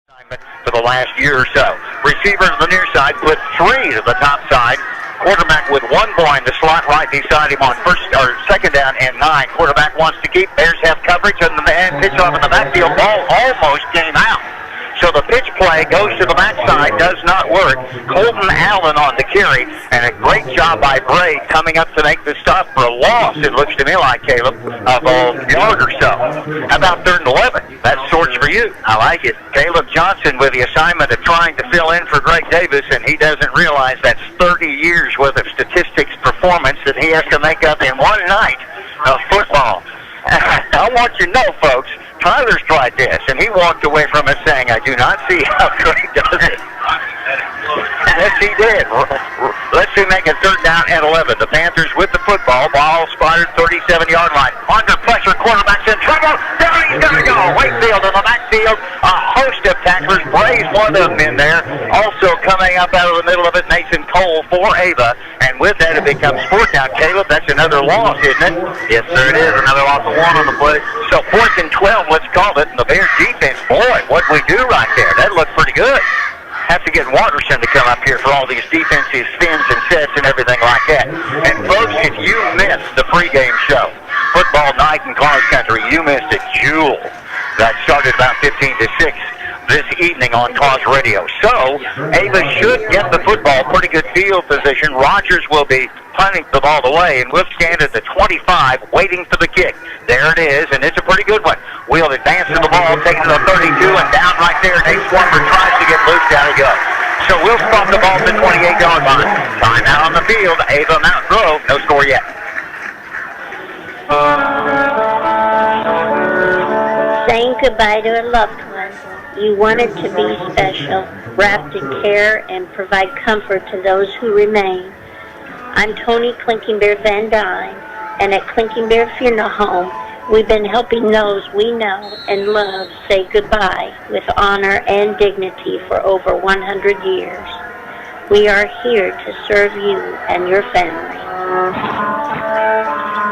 For the last year or so. Receiver to the near side, put 3 to the top side. Quarterback with 1 boy in the slot right beside him on second down and 9. Quarterback wants to keep. Bears have coverage, and the man pitch off in the backfield. Ball almost came out. So the pitch play goes to the backside, does not work. Colton Allen on the carry, and a great job by Bray coming up to make the stop for a loss, it looks to me like, Caleb, of a yard or so. How about 3rd and 11? That's sorts for you. I like it. Caleb Johnson with the assignment of trying to fill in for Greg Davis, and he doesn't realize that's 30 years worth of statistics performance that he has to make up in one night of football. I want you to know, folks, Tyler's tried this, and he walked away from it saying, I do not see how Greg does it. Yes, he did. Let's see, make it 3rd down and 11. The Panthers with the football. Ball spotted 37-yard line. Under pressure, quarterback's in trouble. There he's going to go. Wakefield in the backfield. A host of tacklers. Bray's one of them in there. Also coming up out of the middle of it, Mason Cole for Ava. And with that, it becomes 4th down. Caleb, that's another loss, isn't it? Yes, sir, it is. Another loss of 1 on the play. So 4th and 12, let's call it. And the Bears defense, boy, what we do right there. That looked pretty good. Have to get Watterson to come up here for all these defensive spins and sets and everything like that. And folks, if you missed the pregame show, Football Night in Cross Country, you missed a jewel that started about 15 to 6 this evening on Cause Radio. So, Ava should get the football, pretty good field position. Rogers will be punting the ball away, and we'll stand at the 25 waiting for the kick. There it is, and it's a pretty good one. We'll advance to the ball, take it to the 32, and down right there. Nate Swamper tries to get loose. Down he goes. So we'll stop the ball at the 28-yard line. Time out on the field. Ava Mountain Grove, no score yet. Saying goodbye to a loved one. You want it to be special, wrapped in care, and provide comfort to those who remain. I'm Tony Clinking Bear Van Dyne, and at Clinking Bear Funeral Home, we've been helping those we know and love say goodbye with honor and dignity for over 100 years. We are here to serve you and your family.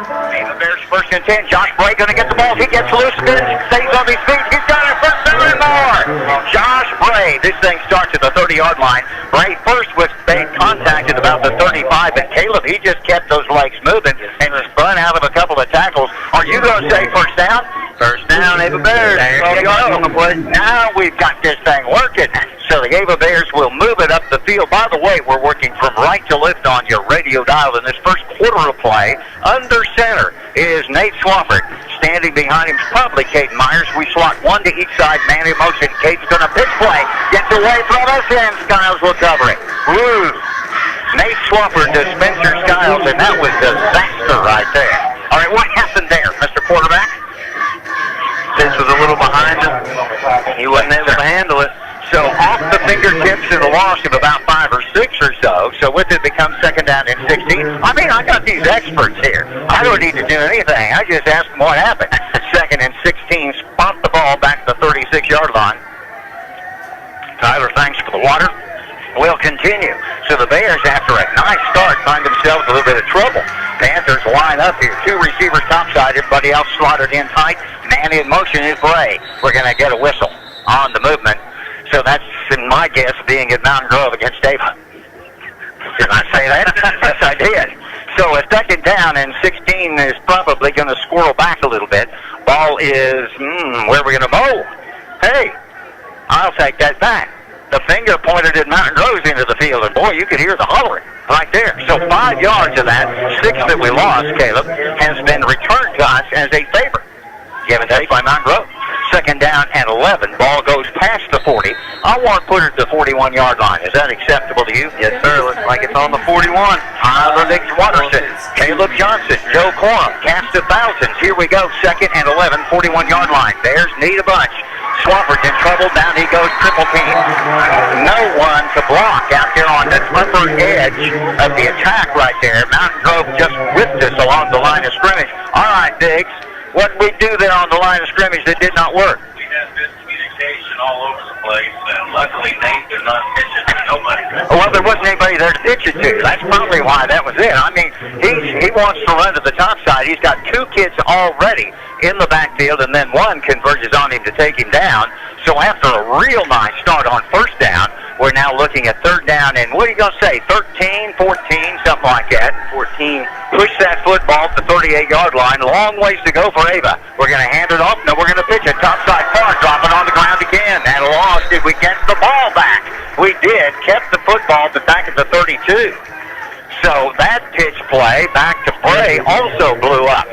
Ava Bears 1st and 10. Josh Bray going to get the ball. He gets loose, stays on his feet. He's got it, 1st down and more. Josh Bray. This thing starts at the 30-yard line. Bray first was made contact at about the 35, and Caleb, he just kept those legs moving and spun out of a couple of tackles. Are you going to say 1st down? 1st down, Ava Bears. There you go. Now we've got this thing working. So the Ava Bears will move it up the field. By the way, we're working from right to left on your radio dial in this first quarter of play. Under center is Nate Swafford. Standing behind him is probably Caden Myers. We slot 1 to each side, man in motion. Caden's going to pitch play. Gets away from us, and Skiles will cover it. Woo! Nate Swafford to Spencer Skiles, and that was disaster right there. All right, what happened there, Mr. Quarterback? This was a little behind him. He wasn't able to handle it. So off the fingertips of the loss of about 5 or 6 or so. So with it becomes 2nd down and 16. I mean, I got these experts here. I don't need to do anything. I just ask them what happened. 2nd and 16. Spot the ball back to the 36-yard line. Tyler, thanks for the water. We'll continue. So the Bears, after a nice start, find themselves a little bit of trouble. Panthers line up here. 2 receivers topside. Everybody else slotted in tight. Man in motion is Bray. We're going to get a whistle on the movement. So that's, in my guess, being at Mountain Grove against Ava. Did I say that? Yes, I did. So a 2nd down and 16 is probably going to squirrel back a little bit. Ball is, where are we going to bowl? Hey, I'll take that back. The finger pointed at Mountain Grove's into the field, and boy, you could hear the hollering right there. So 5 yards of that, 6 that we lost, Caleb, has been returned to us as a favor. Give and take by Mountain Grove. 2nd down and 11. Ball goes past the 40. I want to put it to the 41-yard line. Is that acceptable to you? Yes, sir. Looks like it's on the 41. Tyler Nix Watterson, Caleb Johnson, Joe Corum, cast of thousands. Here we go. 2nd and 11, 41-yard line. Bears need a bunch. Swafford's in trouble. Down he goes, triple team. No one to block out there on the upper edge of the attack right there. Mountain Grove just whipped us along the line of scrimmage. All right, Diggs. What did we do there on the line of scrimmage that did not work? We had miscommunication all over the place, and luckily Nate did not pitch it. Well, there wasn't anybody there to pitch it to. That's probably why that was it. I mean, he wants to run to the top side. He's got 2 kids already in the backfield, and then one converges on him to take him down. So after a real nice start on first down, we're now looking at third down, and what are you going to say, 13, 14, something like that? 14. Push that football to the 38-yard line. Long ways to go for Ava. We're going to hand it off. No, we're going to pitch it topside far, drop it on the ground again. At a loss, did we get the ball back? We did. Kept the football back at the 32. So that pitch play back to Bray also blew up.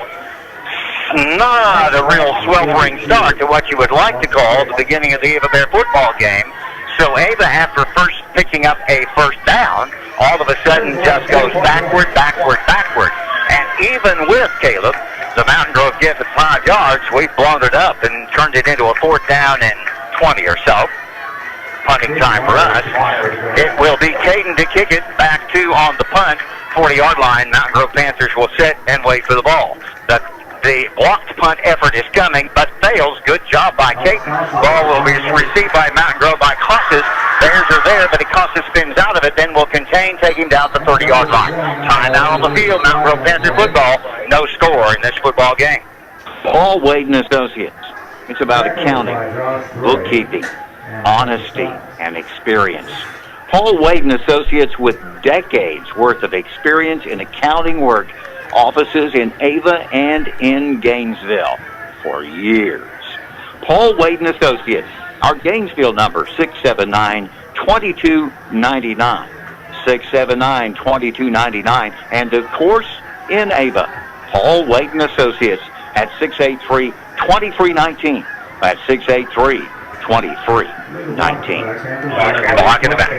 Not a real sweltering start to what you would like to call the beginning of the Ava Bear football game. So Ava, after first picking up a first down, all of a sudden just goes backward. And even with Caleb, the Mountain Grove gift at 5 yards, we've blown it up and turned it into a 4th down and 20 or so. Punting time for us. It will be Caden to kick it back to on the punt, 40-yard line. Mountain Grove Panthers will sit and wait for the ball. The blocked punt effort is coming, but fails. Good job by Caden. Ball will be received by Mountain Grove by Costas. Bears are there, but Costas spins out of it, then will contain, take him down the 30-yard line. Time out on the field, Mountain Grove Panther football. No score in this football game. Paul Wade and Associates. It's about accounting, bookkeeping, honesty, and experience. Paul Wade and Associates, with decades worth of experience in accounting work, offices in Ava and in Gainesville for years. Paul Wade and Associates, our Gainesville number, 679-2299. 679-2299. And of course, in Ava, Paul Wade and Associates at 683-2319. That's 683-2319. Block in the back.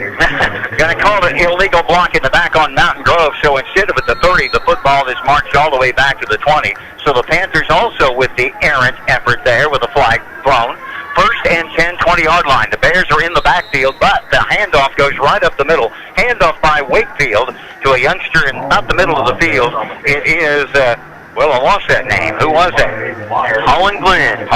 Going to call it illegal block in the back on Mountain Grove. So instead of at the 30, the football is marched all the way back to the 20. So the Panthers also with the errant effort there with a flag thrown. First and 10, 20-yard line. The Bears are in the backfield, but the handoff goes right up the middle. Handoff by Wakefield to a youngster in about the middle of the field. It is... well, I lost that name. Who was it? Holland Glenn.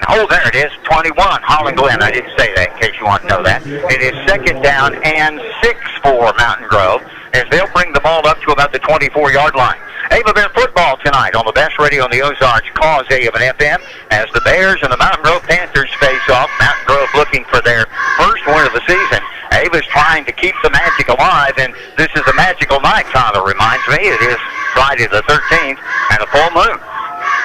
Oh, there it is. 21. Holland Glenn. I didn't say that in case you want to know that. It is second down and 6 for Mountain Grove as they'll bring the ball up to about the 24-yard line. Ava Bear football tonight on the best radio in the Ozarks, Cause AM and FM, as the Bears and the Mountain Grove Panthers face off. Mountain Grove looking for their first win of the season. Ava's trying to keep the magic alive, and this is a magical night, kind of reminds me. It is Friday the 13th and a full moon.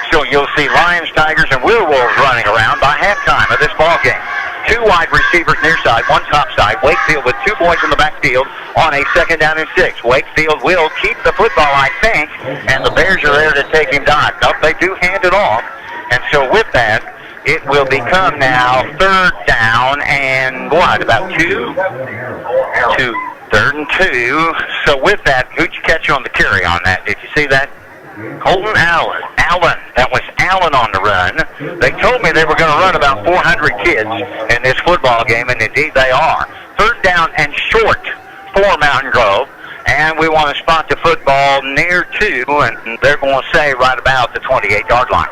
So you'll see Lions, Tigers, and Werewolves running around by halftime of this ball game. 2 wide receivers near side, 1 top side. Wakefield with 2 boys in the backfield on a second down and 6. Wakefield will keep the football, I think, and the Bears are there to take him down. Nope, they do hand it off. And so with that, it will become now third down and what, about 2? 3rd and 2. So with that, who'd you catch on the carry on that? Did you see that? Colton Allen. That was Allen on the run. They told me they were going to run about 400 kids in this football game, and indeed they are. Third down and short for Mountain Grove. And we want to spot the football near 2, and they're going to say right about the 28-yard line.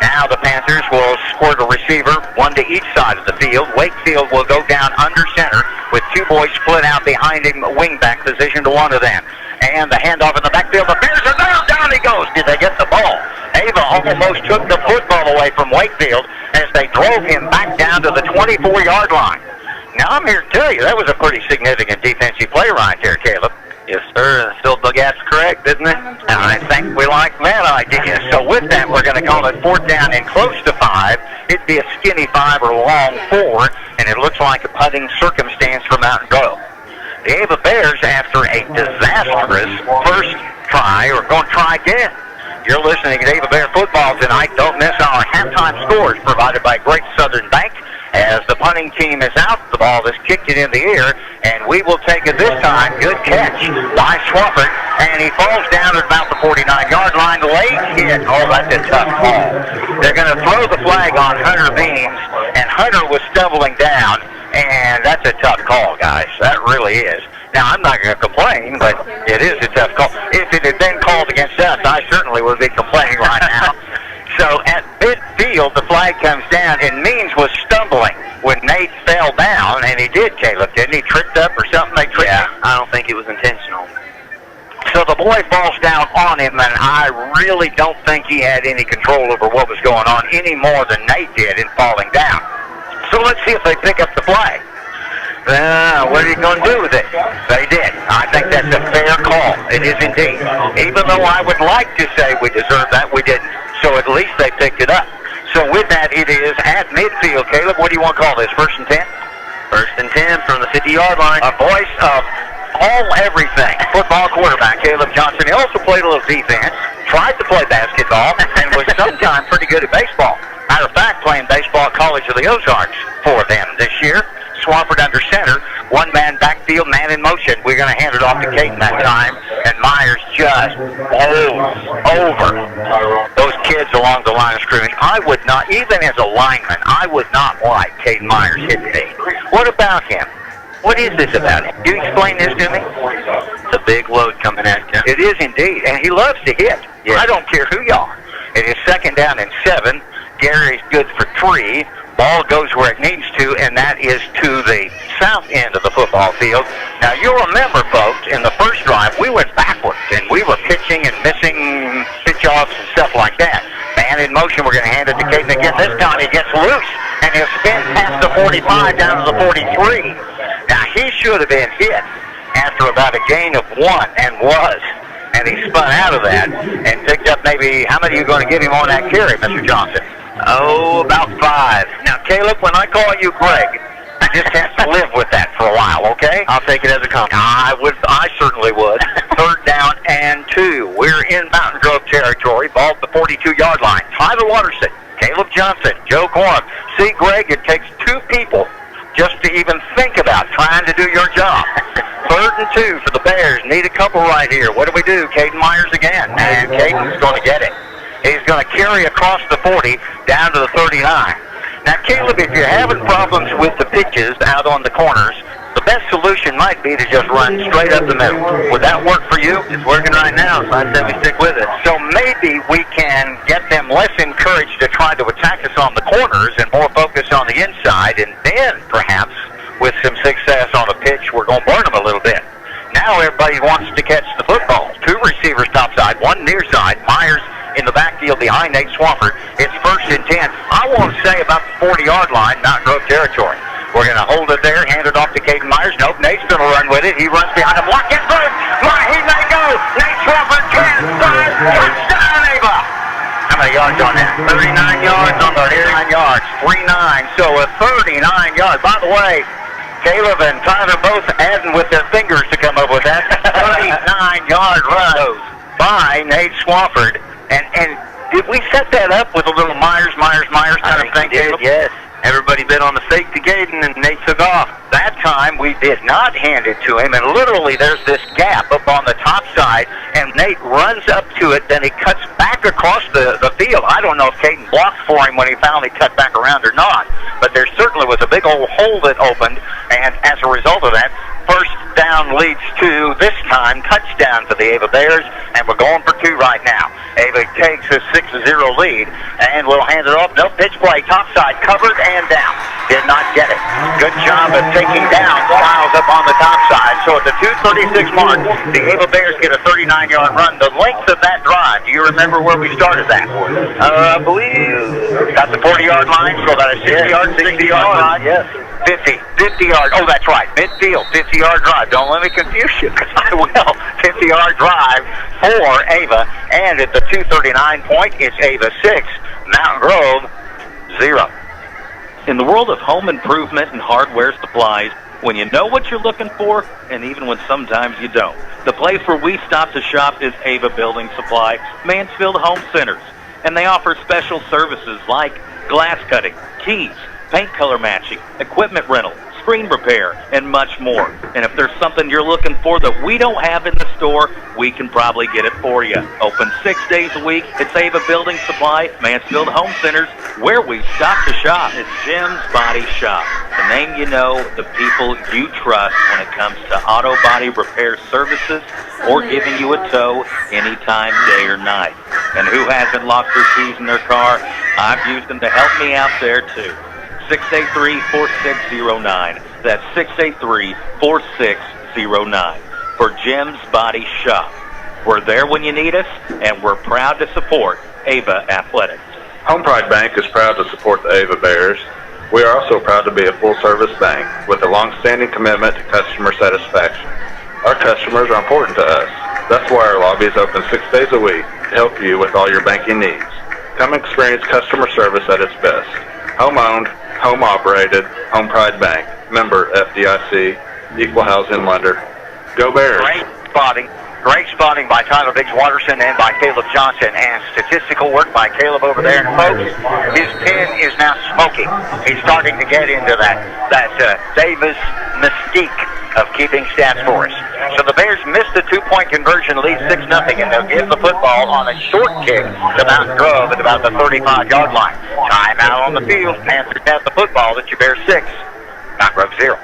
Now the Panthers will squirt a receiver, 1 to each side of the field. Wakefield will go down under center with 2 boys split out behind him, wingback position to one of them. And the handoff in the backfield. The Bears are there. Down he goes. Did they get the ball? Ava almost took the football away from Wakefield as they drove him back down to the 24-yard line. Now I'm here to tell you, that was a pretty significant defensive play right there, Caleb. Yes, sir. Still Bugat's correct, isn't it? And I think we like that idea. So with that, we're going to call it 4th down and close to 5. It'd be a skinny 5 or long 4, and it looks like a punting circumstance for Mountain Grove. The Ava Bears, after a disastrous first try, are going to try again. You're listening to Ava Bear football tonight. Don't miss our halftime scores provided by Great Southern Bank. As the punting team is out, the ball is kicked it in the air, and we will take it this time. Good catch by Swafford, and he falls down at about the 49-yard line. Late hit. Oh, that's a tough call. They're going to throw the flag on Hunter Beans, and Hunter was stumbling down, and that's a tough call, guys. That really is. Now, I'm not going to complain, but it is a tough call. If it had been called against us, I certainly would be complaining right now. So at midfield, midfield, the flag comes down, and Means was stumbling when Nate fell down, and he did, Caleb, didn't he? Tripped up or something? Yeah, I don't think it was intentional. So the boy falls down on him, and I really don't think he had any control over what was going on any more than Nate did in falling down. So let's see if they pick up the flag. What are you going to do with it? They did. I think that's a fair call. It is indeed. Even though I would like to say we deserved that, we didn't. So at least they picked it up. So with that, it is at midfield. Caleb, what do you want to call this? 1st and 10? 1st and 10 from the 50-yard line. A voice of everything. Football quarterback, Caleb Johnson. He also played a little defense, tried to play basketball, and was sometimes pretty good at baseball. Matter of fact, playing baseball at College of the Ozarks for them this year. Swafford under center, one-man backfield, man in motion. We're going to hand it off to Caden that time, and Myers just over those kids along the line of scrimmage. I would not, even as a lineman, I would not like Caden Myers hitting me. What about him? What is this about him? Can you explain this to me? It's a big load coming at you. It is indeed, and he loves to hit. Yes. I don't care who you are. It is 2nd down and 7. Gary's good for 3. Ball goes where it needs to, and that is to the south end of the football field. Now, you'll remember, folks, in the first drive, we went backwards, and we were pitching and missing pitch-offs and stuff like that. Man in motion, we're going to hand it to Caden again. This time he gets loose, and he'll spin past the 45 down to the 43. Now, he should have been hit after about a gain of 1, and was. And he spun out of that and picked up maybe, how many are you going to give him on that carry, Mr. Johnson? Oh, about 5. Now, Caleb, when I call you Greg, you just have to live with that for a while, okay? I'll take it as a compliment. I certainly would. 3rd down and 2. We're in Mountain Grove territory. Ball at the 42-yard line. Tyler Watterson, Caleb Johnson, Joe Corum. See, Greg, it takes 2 people just to even think about trying to do your job. 3rd and 2 for the Bears. Need a couple right here. What do we do? Caden Myers again. And Caden's going to get it. He's going to carry across the 40 down to the 39. Now, Caleb, if you're having problems with the pitches out on the corners, the best solution might be to just run straight up the middle. Would that work for you? It's working right now, so I said we stick with it. So maybe we can get them less encouraged to try to attack us on the corners and more focused on the inside, and then perhaps with some success on a pitch, we're going to burn them a little bit. Now everybody wants to catch the football. 2 receivers topside, 1 near side. Myers in the backfield behind Nate Swafford. It's 1st and 10. I want to say about the 40-yard line, Mountain Grove territory. We're going to hold it there, hand it off to Caden Myers. Nope, Nate's going to run with it. He runs behind the block. Gets good. He may go. Nate Swafford, 10, 5, touchdown, Ava. How many yards on that? 39 yards on the 39 yards. 3-9. So a 39 yards. By the way, Caleb and Tyler both adding with their fingers to come up with that. 39-yard run by Nate Swafford. And did we set that up with a little Myers kind of thing, Caleb? Yes. Everybody bid on the fake to Gaden, and Nate took off. That time we did not hand it to him, and literally there's this gap up on the top side, and Nate runs up to it, then he cuts back across the field. I don't know if Caden blocked for him when he finally cut back around or not, but there certainly was a big old hole that opened, and as a result of that, 1st down leads to, this time, touchdown for the Ava Bears, and we're going for 2 right now. Ava takes a 6-0 lead, and we'll hand it off. No pitch play, topside, covered and down. Did not get it. Good job of taking down Styles up on the top side. So at the 2:36 mark, the Ava Bears get a 39-yard run. The length of that drive, do you remember where we started that? I believe got the 40-yard line, so about a 60-yard drive. Yes. 50 yard. Oh, that's right. Midfield, 50-yard drive. Don't let me confuse you, because I will. 50-yard drive for Ava. And at the 2:39 point, it's Ava 6, Mountain Grove 0. In the world of home improvement and hardware supplies, when you know what you're looking for, and even when sometimes you don't, the place where we stop to shop is Ava Building Supply, Mansfield Home Centers. And they offer special services like glass cutting, keys, paint color matching, equipment rental, screen repair, and much more. And if there's something you're looking for that we don't have in the store, we can probably get it for you. Open 6 days a week. It's Ava Building Supply, Mansfield Home Centers, where we stop to shop. It's Jim's Body Shop. The name you know, the people you trust when it comes to auto body repair services or giving you a tow anytime, day or night. And who hasn't lost their keys in their car? I've used them to help me out there too. 683-4609. That's 683-4609 for Jim's Body Shop. We're there when you need us, and we're proud to support Ava Athletics. Home Pride Bank is proud to support the Ava Bears. We are also proud to be a full-service bank with a long-standing commitment to customer satisfaction. Our customers are important to us. That's why our lobby is open 6 days a week to help you with all your banking needs. Come experience customer service at its best. Home-owned, home-operated, Home Pride Bank. Member FDIC, Equal Housing Lender. Go Bears! Great spotting by Tyler Biggs-Watterson and by Caleb Johnson, and statistical work by Caleb over there. And folks, his pen is now smoking. He's starting to get into that Davis mystique of keeping stats for us. So the Bears missed the 2-point conversion, lead 6-0, and they'll give the football on a short kick to Mountain Grove at about the 35-yard line. Timeout on the field. Panthers have the football. That's your Bears 6, Mountain Grove 0.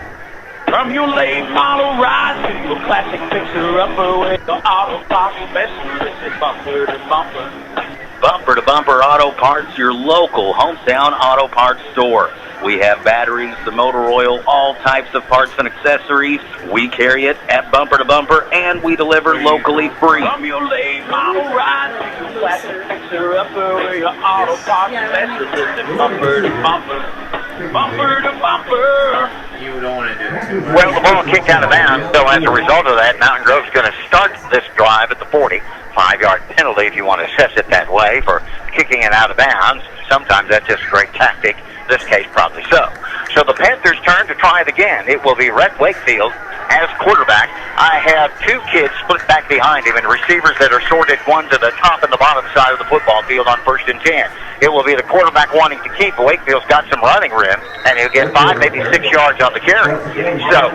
From your late model ride to your classic fixer-upper with the auto parts specialist at Bumper to Bumper. Bumper to Bumper Auto Parts, your local hometown auto parts store. We have batteries, the motor oil, all types of parts and accessories. We carry it at Bumper to Bumper, and we deliver locally free. From your late model ride to your classic fixer-upper with your auto parts specialist at Bumper to Bumper. Bumper to Bumper. You don't want to do it. Well, the ball kicked out of bounds, so as a result of that, Mountain Grove's going to start this drive at the 40. 5-yard penalty if you want to assess it that way for kicking it out of bounds. Sometimes that's just a great tactic. This case, probably so. So the Panthers' turn to try it again. It will be Rhett Wakefield as quarterback. I have 2 kids split back behind him and receivers that are sorted one to the top and the bottom side of the football field on 1st and 10. It will be the quarterback wanting to keep. Wakefield's got some running room, and he'll get 5, maybe 6 yards on the carry. So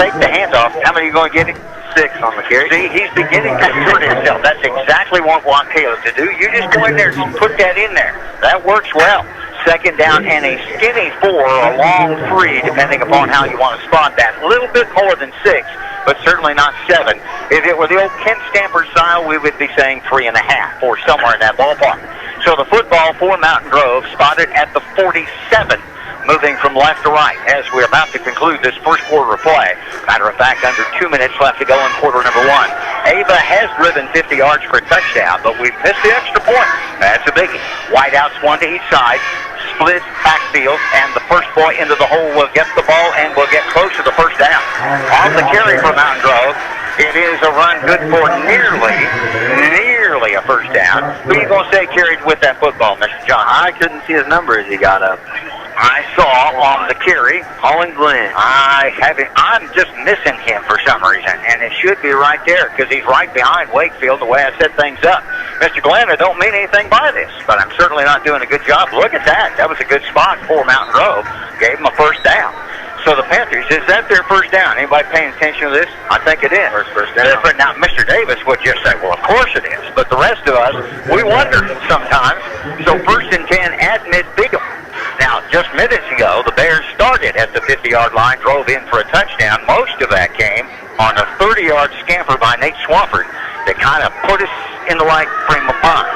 take the handoff. How many are you going to get him? 6 on the carry. See, he's beginning to assert himself. That's exactly what we want Caleb to do. You just go in there and put that in there. That works well. 2nd down and a skinny 4 or a long 3, depending upon how you want to spot that. A little bit more than 6, but certainly not 7. If it were the old Kent Stamper style, we would be saying 3.5 or somewhere in that ballpark. So the football for Mountain Grove spotted at the 47, moving from left to right as we're about to conclude this first quarter of play. Matter of fact, under 2 minutes left to go in quarter number 1. Ava has driven 50 yards for a touchdown, but we've missed the extra point. That's a biggie. Wideouts, 1 to each side. Split backfield, and the first boy into the hole will get the ball and will get close to the first down. On the carry for Mountain Grove, it is a run good for nearly a first down. Who are you going to say carried with that football, Mr. John? I couldn't see his number as he got up. I saw on the carry, Holland Glenn. I'm just missing him for some reason, and it should be right there because he's right behind Wakefield the way I set things up. Mr. Glenn, I don't mean anything by this, but I'm certainly not doing a good job. Look at that. That was a good spot for Mountain Grove. Gave him a first down. So the Panthers, is that their first down? Anybody paying attention to this? I think it is. First down. But now, Mr. Davis would just say, well, of course it is. But the rest of us, we wonder sometimes. So 1st and 10 at midfield. Now, just minutes ago, the Bears started at the 50-yard line, drove in for a touchdown. Most of that came on a 30-yard scamper by Nate Swafford that kind of put us in the right frame of mind.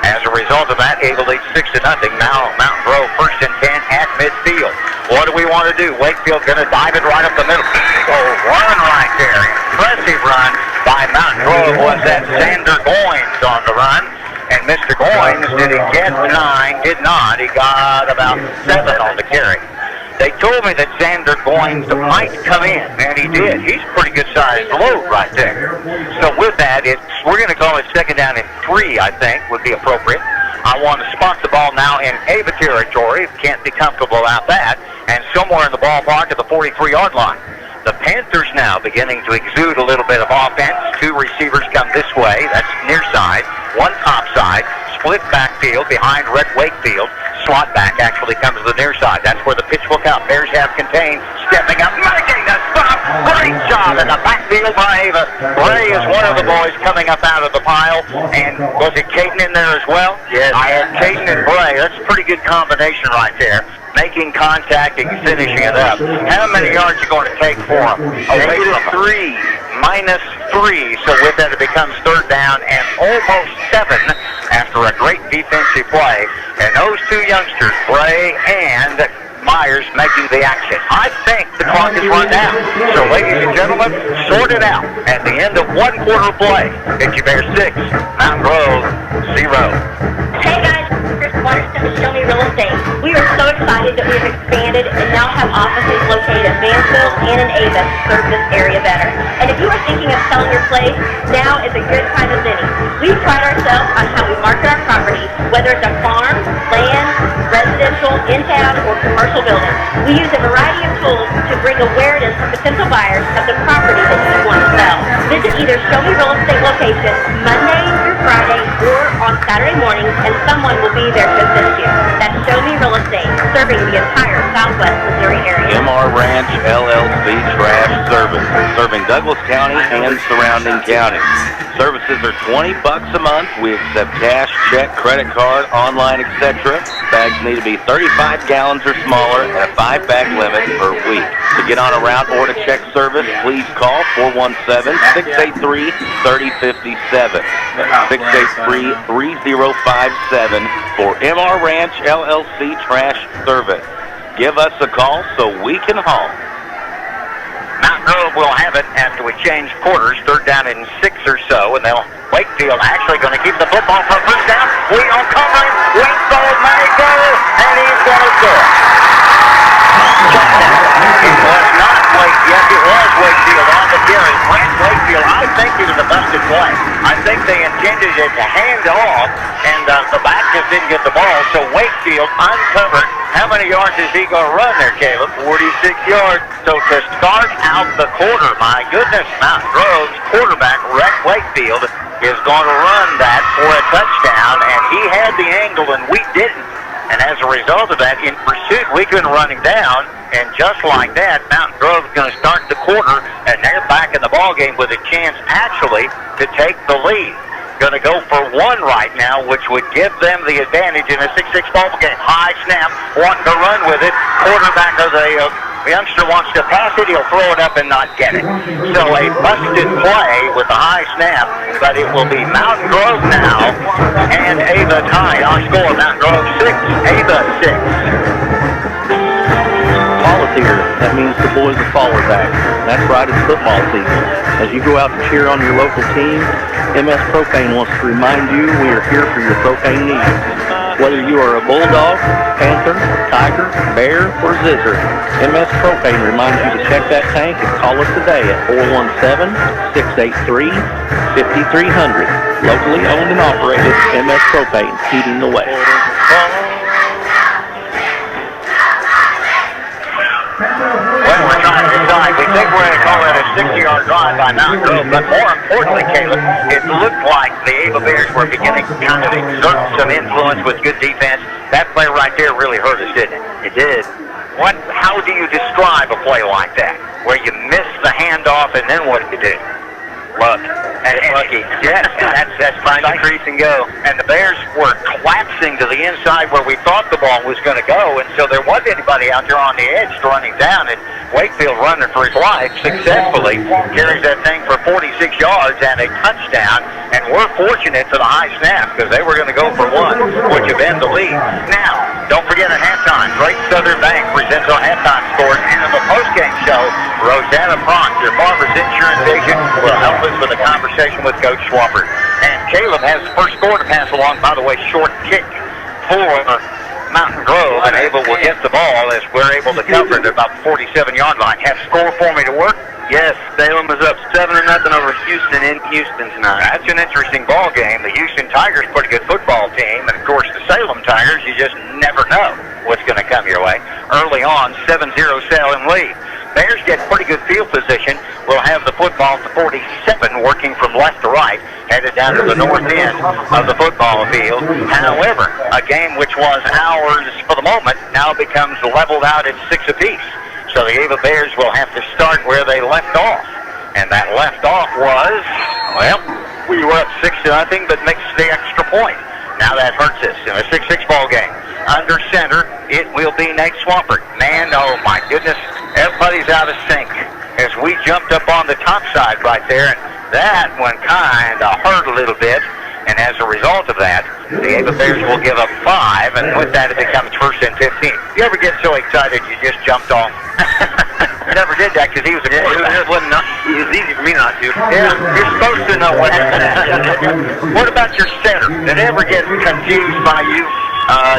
As a result of that, Ava leads 6-0. Now Mountain Grove 1st and 10 at midfield. What do we want to do? Wakefield going to dive it right up the middle. Oh, run right there. Impressive run by Mountain Grove was that Xander Goins on the run. And Mr. Goins, did he get 9? Did not. He got about 7 on the carry. They told me that Xander Goins might come in, and he did. He's a pretty good-sized load right there. So with that, we're going to call it 2nd down and 3, I think, would be appropriate. I want to spot the ball now in Ava territory. Can't be comfortable about that. And somewhere in the ballpark at the 43-yard line. The Panthers now beginning to exude a little bit of offense. 2 receivers come this way. That's near side. 1 top side. Split backfield behind Rhett Wakefield. Slot back actually comes to the near side. That's where the pitch will come. Bears have contained. Stepping up. Making the stop. Great job in the backfield by Ava. Bray is one of the boys coming up out of the pile. And was it Caden in there as well? Yes. I had Caden and Bray. That's a pretty good combination right there. Making contact and finishing it up. How many yards are you going to take for him? Make it a 3. -3. So with that, it becomes third down and almost 7 after a great defensive play. And those two youngsters, Bray and Myers, making the action. I think the clock is run down. So ladies and gentlemen, sort it out. At the end of one quarter play, Kicking Bears 6, Mountain Grove 0. Hey guys, Chris Waterstone, Show Me Real Estate. We are so excited that we have expanded and now have offices located in Mansfield and in Ava to serve this area better. And if you are thinking of selling your place, now is a good time as any. We pride ourselves on how we market our properties, whether it's a farm, land, residential, in-town, or commercial building. We use a variety of tools to bring awareness to potential buyers of the property that you want to sell. Visit either Show Me Real Estate location Monday through Friday or on Saturday mornings, and someone will be there to assist you. That's Show Me Real Estate, serving the entire Southwest Missouri area. MR Ranch LLC Trash Service, serving Douglas County and surrounding counties. Services are $20 a month. We accept cash, check, credit card, online, etc. Bags need to be 35 gallons or smaller and a 5-bag limit per week. To get on a route or to check service, please call 417-683-3057. 683-3057 for MR Ranch LLC Trash Service. Give us a call so we can haul. Mountain Grove will have it after we change quarters, third down and 6 or so, and they'll Wakefield actually going to keep the football for first down. Wheel covering, Wakefield may go, and he's going to score. It was not Wakefield. Yes, it was Wakefield on the carry. Brent Wakefield, I think it was a busted play. I think they intended it to hand off, and the back just didn't get the ball, so Wakefield uncovered. How many yards is he going to run there, Caleb? 46 yards. So to start out the quarter, my goodness, Mountain Grove's quarterback, Rex Wakefield, is going to run that for a touchdown, and he had the angle and we didn't. And as a result of that, in pursuit, we couldn't run him down, and just like that, Mountain Grove is going to start the quarter, and they're back in the ballgame with a chance actually to take the lead. Going to go for 1 right now, which would give them the advantage in a 6-6 ball game. High snap, wanting to run with it. Quarterback of the youngster wants to pass it. He'll throw it up and not get it. So a busted play with the high snap, but it will be Mountain Grove now, and Ava tied. Our score, Mountain Grove 6, Ava 6. Volunteer. That means the boys will follow back. That's right, it's football season. As you go out to cheer on your local team, MS Propane wants to remind you we are here for your propane needs. Whether you are a bulldog, panther, tiger, bear, or zizzer, MS Propane reminds you to check that tank and call us today at 417-683-5300. Locally owned and operated, MS Propane, heating the way. Well, we're trying to decide. We think we're going to call it a 60-yard drive by Mountain Grove, but more importantly, Caleb, it looked like the Ava Bears were beginning to kind of exert some influence with good defense. That play right there really hurt us, didn't it? It did. How do you describe a play like that, where you miss the handoff and then what do you do? Luck. And lucky. Yes, that's find the crease and go. And the Bears were collapsing to the inside where we thought the ball was going to go, and so there wasn't anybody out there on the edge to run him down, and Wakefield running for his life successfully carries that thing for 46 yards and a touchdown, and we're fortunate for the high snap because they were going to go for 1, which have been the lead. Now, don't forget at halftime, Great Southern Bank presents our halftime scores, and in the postgame show, Rosanna Pront, your Farmers Insurance agent, will help us with a conversation with Coach Swafford. And Caleb has the first score to pass along, by the way, short kick for Mountain Grove, and Ava will get the ball as we're able to cover it at about the 47-yard line. Have score for me to work? Yes, Salem is up 7-0 over Houston in Houston tonight. That's an interesting ball game. The Houston Tigers, pretty good football team, and of course the Salem Tigers, you just never know what's going to come your way. Early on, 7-0 Salem lead. Bears get pretty good field position. We'll have the football at the 47, working from left to right, headed down to the north end of the football field. However, a game which was ours for the moment now becomes leveled out at 6 apiece. So the Ava Bears will have to start where they left off. And that left off was, well, we were up 6-0, but mixed the extra point. Now that hurts us in a 6-6 ball game. Under center, it will be Nate Swampert. Man, oh my goodness, everybody's out of sync. as we jumped up on the top side right there, and that one kind of hurt a little bit. And as a result of that, the Ava Bears will give up 5, and with that it becomes 1st and 15. You ever get so excited you just jumped off? Never did that because he was a quarterback. It was easy for me not to. Yeah, you're supposed to know what happened. What about your center? Did it ever get confused by you?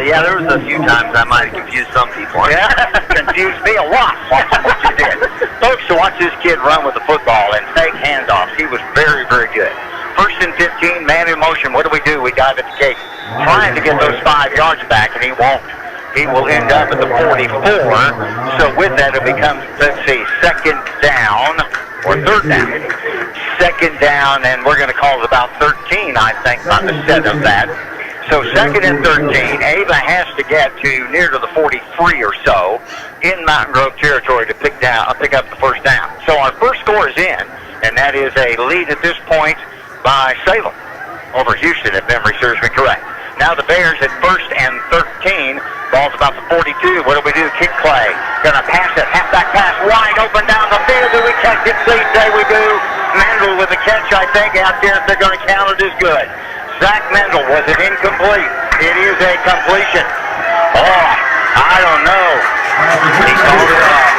Yeah, there was a few times I might have confused some people. Yeah, confused me a lot. Watching what you did. Folks, to watch this kid run with the football and take handoffs, he was very, very good. 1st and 15, man in motion. What do? We dive at the cake, trying to get those 5 yards back, and he won't. He will end up at the 44. So with that, it becomes, let's see, 2nd down or 3rd down. 2nd down, and we're going to call it about 13, I think, on the set of that. So 2nd and 13, Ava has to get to near to the 43 or so in Mountain Grove territory to pick up the 1st down. So our first score is in, and that is a lead at this point by Salem over Houston, if memory serves me correct. Now the Bears at 1st and 13. Ball's about the 42. What do? Kick play. Gonna pass it. Halfback pass. Wide open down the field. Do we catch it? Please say we do. Mendel with the catch, I think, out there. If they're going to count it as good. Zach Mendel, was it incomplete? It is a completion. Oh, I don't know. He called it off.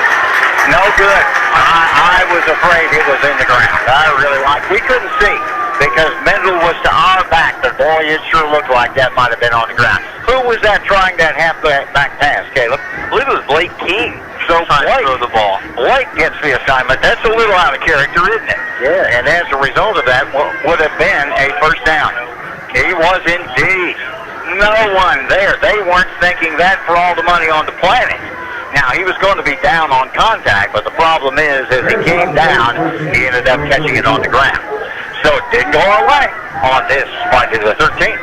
No good. I was afraid it was in the ground. I really liked it. We couldn't see because Mendel was to our back, but boy, it sure looked like that might have been on the ground. Who was that trying that halfback pass, Caleb? I believe it was Blake King. So Blake throw the ball. Blake gets the assignment. That's a little out of character, isn't it? Yeah. And as a result of that, would have been a 1st down. He was indeed. No one there. They weren't thinking that for all the money on the planet. Now, he was going to be down on contact, but the problem is, as he came down, he ended up catching it on the ground. So it did go our way on this fight to the 13th.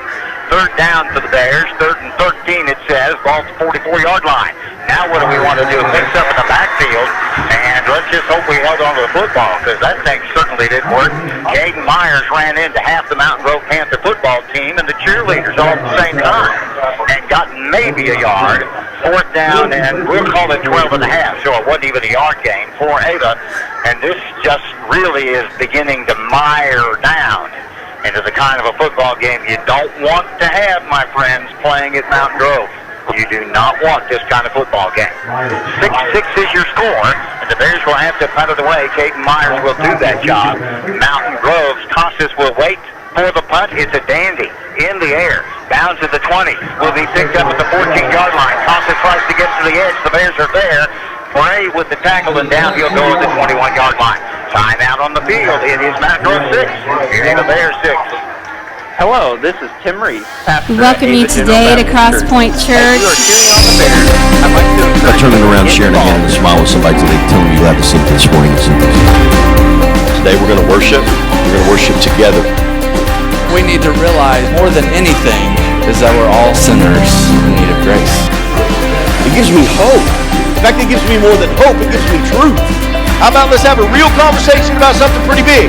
3rd down for the Bears. 3rd and 13, it says. Ball at the 44-yard line. Now what do we want to do? Mix up in the backfield, and let's just hope we held on to the football, because that thing certainly didn't work. Caden Myers ran into half the Mountain Grove Panther football team and the cheerleaders all at the same time and got maybe a yard. 4th down, and we'll call it 12 and a half, so it wasn't even a yard gain for Ava. And this just really is beginning to mire down into the kind of a football game you don't want to have, my friends, playing at Mountain Grove. You do not want this kind of football game. 6-6 is your score, and the Bears will have to punt it away. Caden Myers will do that job. Mountain Grove's Costas will wait for the punt. It's a dandy in the air. Bounds at the 20. Will be picked up at the 14-yard line. Costas tries to get to the edge. The Bears are there. Bray with the tackle, and down he'll go to the 21-yard line. Time out on the field. It is Mountain Grove 6. It is the Bears 6. Hello, this is Tim Reese, pastor. We welcome you today to Cross Point Church. By turning around, sharing again, and smile with somebody today, tell them you're glad to see them this morning. Today we're going to worship. We're going to worship together. We need to realize more than anything is that we're all sinners in need of grace. It gives me hope. In fact, it gives me more than hope. It gives me truth. How about let's have a real conversation about something pretty big?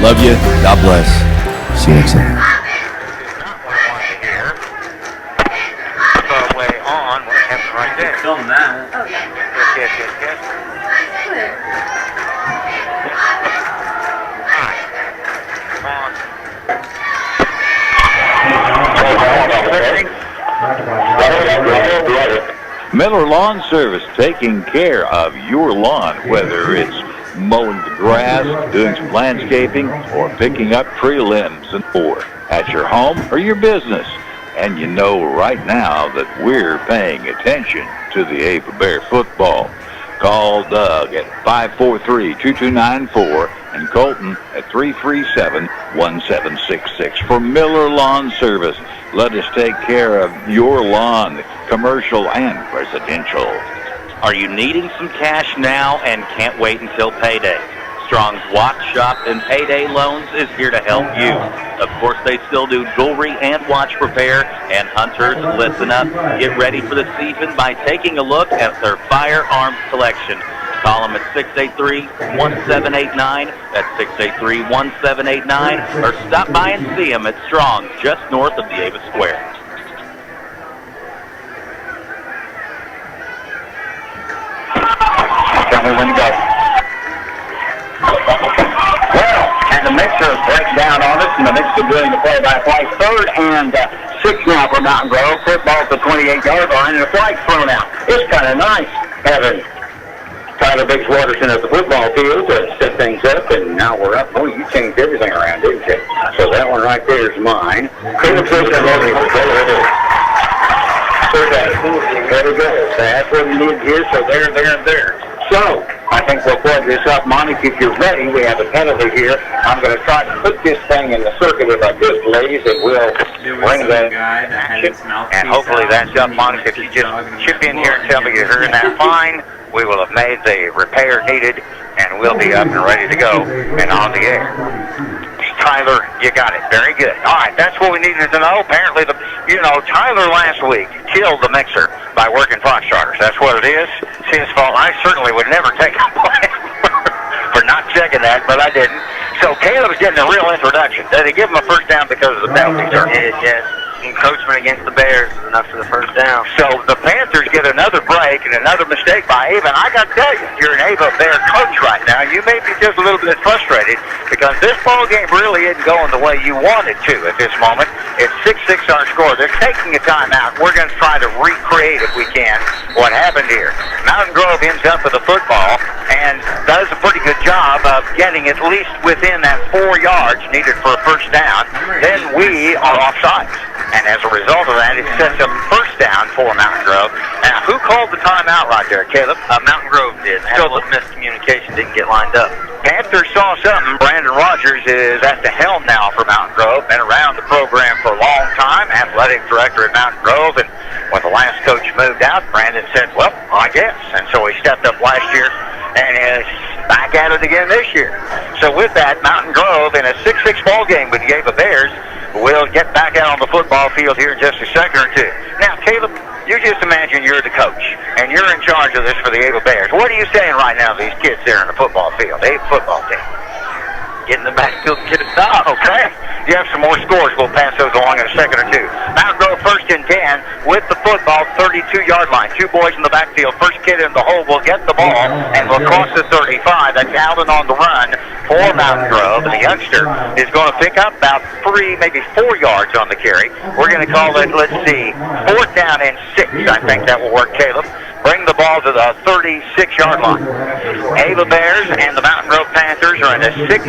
Love you. God bless. See you next time. Not what I want to hear. So way on, what happened right there? Film that. Oh, yeah. Yes. Good. Miller Lawn Service, taking care of your lawn, whether it's mowing the grass, doing some landscaping, or picking up tree limbs and more at your home or your business. And you know right now that we're paying attention to the Ava Bear football. Call Doug at 543-2294 and Colton at 337-1766 for Miller Lawn Service. Let us take care of your lawn, commercial and residential. Are you needing some cash now and can't wait until payday? Strong's Watch Shop and Payday Loans is here to help you. Of course, they still do jewelry and watch repair. And hunters, listen up. Get ready for the season by taking a look at their firearms collection. Call them at 683-1789. That's 683-1789. Or stop by and see them at Strong's, just north of the Ava Square. Tell me when to go. mixer breaks down on us, and the mixer doing the play-by-play. 3rd and 6 now for Mountain Grove. Football at the 28-yard line, and a flag thrown out. It's kind of nice having Tyler Biggs Waterson at the football field to set things up, and now we're up. Oh, you changed everything around, didn't you? So that one right there is mine. Caleb says that wasn't even there we go. That's what we need here, so there. So, I think we'll plug this up. Monty, if you're ready, we have a penalty here. I'm going to try to put this thing in the circuit if I just lays, and we'll bring the action. And hopefully that's up, Monty. If you just chip in here and tell me you're hearing that fine, we will have made the repair needed, and we'll be up and ready to go and on the air. Tyler, you got it. Very good. All right, that's what we needed to know. Apparently, Tyler last week killed the mixer by working Fox starters. That's what it is. It's his fault. I certainly would never take a blame for not checking that, but I didn't. So Caleb's getting a real introduction. Did he give him a first down because of the penalty? Yes. Encroachment against the Bears, enough for the first down. So the Panthers get another break and another mistake by Ava. And I got to tell you, you're an Ava Bear coach right now. You may be just a little bit frustrated because this ball game really isn't going the way you want it to at this moment. It's 6-6 our score. They're taking a timeout. We're going to try to recreate, if we can, what happened here. Mountain Grove ends up with the football and does a pretty good job of getting at least within that 4 yards needed for a first down. Then we are offside. And as a result of that, it sets up first down for Mountain Grove. Now, who called the timeout right there, Caleb? Mountain Grove did. Had a little miscommunication, didn't get lined up. Panthers saw something. Brandon Rogers is at the helm now for Mountain Grove. Been around the program for a long time. Athletic director at Mountain Grove. And when the last coach moved out, Brandon said, well, I guess. And so he stepped up last year and is back at it again this year. So with that, Mountain Grove in a 6-6 ball game with the Ava Bears will get back out on the football field here in just a second or two. Now, Caleb, you just imagine you're the coach, and you're in charge of this for the Ava Bears. What are you saying right now to these kids there in the football field, the Ava football team? Get in the backfield and get a stop. Okay. You have some more scores. We'll pass those along in a second or two. Mountain Grove 1st and 10 with the football, 32-yard line. 2 boys in the backfield. First kid in the hole will get the ball and will cross the 35. That's Allen on the run for Mountain Grove. And the youngster is going to pick up about 3, maybe 4 yards on the carry. We're going to call it, let's see, 4th down and 6. I think that will work, Caleb. Bring the ball to the 36-yard line. Ava Bears and the Mountain Grove Panthers are in a 6-6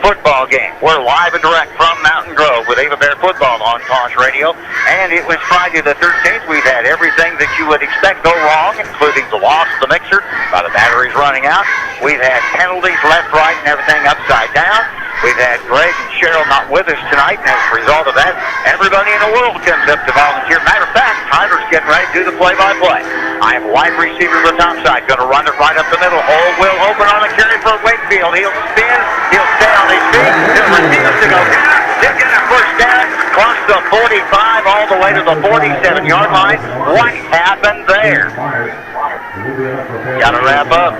football game. We're live and direct from Mountain Grove with Ava Bear football on Cause Radio. And it was Friday the 13th. We've had everything that you would expect go wrong, including the loss of the mixer by the batteries running out. We've had penalties left, right, and everything upside down. We've had Greg and Cheryl not with us tonight, and as a result of that, everybody in the world comes up to volunteer. Matter of fact, Tyler's getting ready to do the play-by-play. I have a wide receiver to the top side, going to run it right up the middle. Hole will open on a carry for Wakefield. He'll spin, he'll stay on his feet, he'll refuse to go down. He'll get a first down, cross the 45 all the way to the 47-yard line. What happened there? Got to wrap up.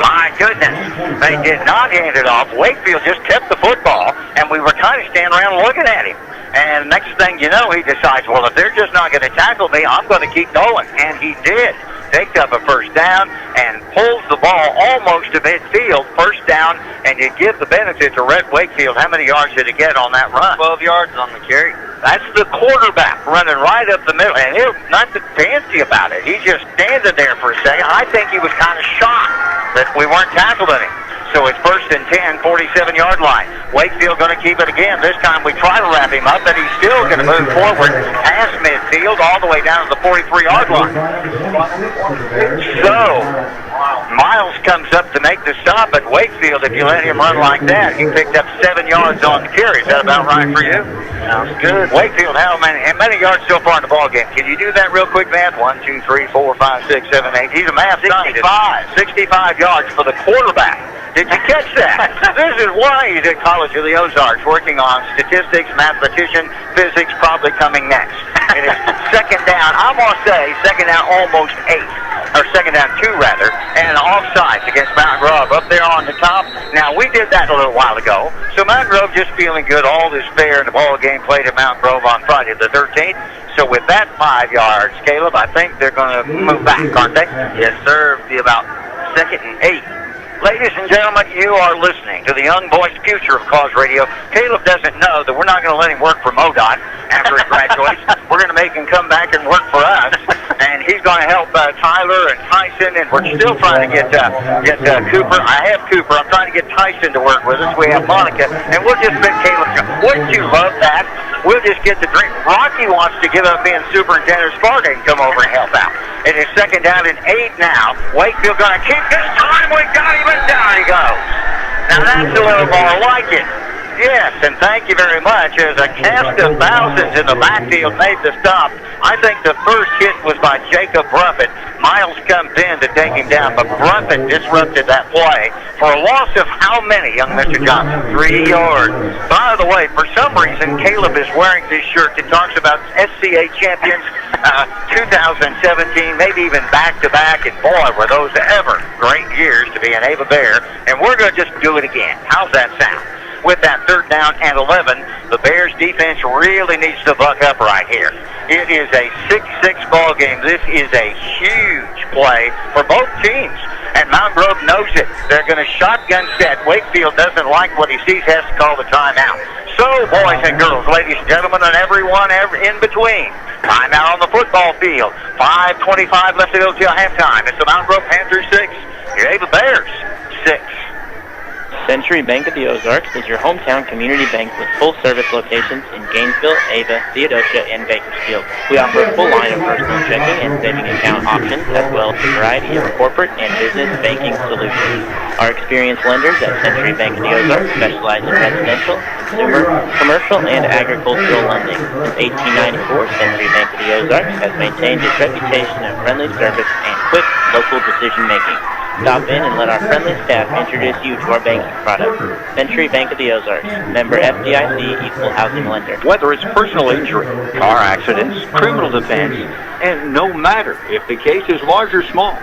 My goodness. They did not hand it off. Wakefield just kept the football, and we were kind of standing around looking at him. And next thing you know, he decides, well, if they're just not going to tackle me, I'm going to keep going. And he did. Picked up a first down and pulls the ball almost to midfield. First down, and you give the benefit to Red Wakefield. How many yards did he get on that run? 12 yards on the carry. That's the quarterback running right up the middle, and he's not fancy about it. He's just standing there for a second. I think he was kind of shocked that we weren't tackling him. So it's 1st and 10, 47-yard line. Wakefield going to keep it again. This time we try to wrap him up, and he's still going to move forward past midfield all the way down to the 43-yard line. So Miles comes up to make the stop at Wakefield. If you let him run like that, he picked up 7 yards on the carry. Is that about right for you? Sounds good. Wakefield, how many yards so far in the ball game? Can you do that real quick, math? 1, 2, 3, 4, 5, 6, 7, 8. He's a math 65 yards for the quarterback. Did you catch that? This is why he's at College of the Ozarks, working on statistics, mathematician, physics, probably coming next. It is 2nd down. I'm going to say 2nd down almost 8. Or 2nd down 2, rather. And offsides against Mountain Grove up there on the top. Now, we did that a little while ago. So Mountain Grove just feeling good. All is fair in the ball game played at Mountain Grove on Friday the 13th. So with that 5 yards, Caleb, I think they're going to move back, aren't they? Yes, sir. Be about 2nd and 8. Ladies and gentlemen, you are listening to the Young Boys Future of Cause Radio. Caleb doesn't know that we're not going to let him work for MoDOT after he graduates. We're going to make him come back and work for us. And he's going to help Tyler and Tyson, and we're still trying to get Cooper. I have Cooper. I'm trying to get Tyson to work with us. We have Monica, and we'll just let Caleb go. Wouldn't you love that? We'll just get the drink. Rocky wants to give up being superintendent of Sparta and come over and help out. It is 2nd down and 8 now. Wakefield going to keep this time. We got him, and down he goes. Now that's a little more like it. Yes, and thank you very much. As a cast of thousands in the backfield made the stop. I think the first hit was by Jacob Bruffett. Miles comes in to take him down, but Bruffett disrupted that play for a loss of how many, young Mr. Johnson? 3 yards. By the way, for some reason, Caleb is wearing this shirt that talks about SCA champions 2017, maybe even back-to-back, and boy, were those ever great years to be an Ava Bear, and we're going to just do it again. How's that sound? With that 3rd down and 11, the Bears defense really needs to buck up right here. It is a 6-6 ball game. This is a huge play for both teams, and Mount Grove knows it. They're going to shotgun set. Wakefield doesn't like what he sees, has to call the timeout. So, boys and girls, ladies and gentlemen, and everyone in between, timeout on the football field. 5:25 left to go till halftime. It's the Mount Grove Panthers 6, your Ava Bears 6. Century Bank of the Ozarks is your hometown community bank with full-service locations in Gainesville, Ava, Theodosia, and Bakersfield. We offer a full line of personal checking and saving account options, as well as a variety of corporate and business banking solutions. Our experienced lenders at Century Bank of the Ozarks specialize in residential, consumer, commercial, and agricultural lending. Since 1894, Century Bank of the Ozarks has maintained its reputation of friendly service and quick local decision-making. Stop in and let our friendly staff introduce you to our banking products. Century Bank of the Ozarks, member FDIC, equal housing lender. Whether it's personal injury, car accidents, criminal defense, and no matter if the case is large or small,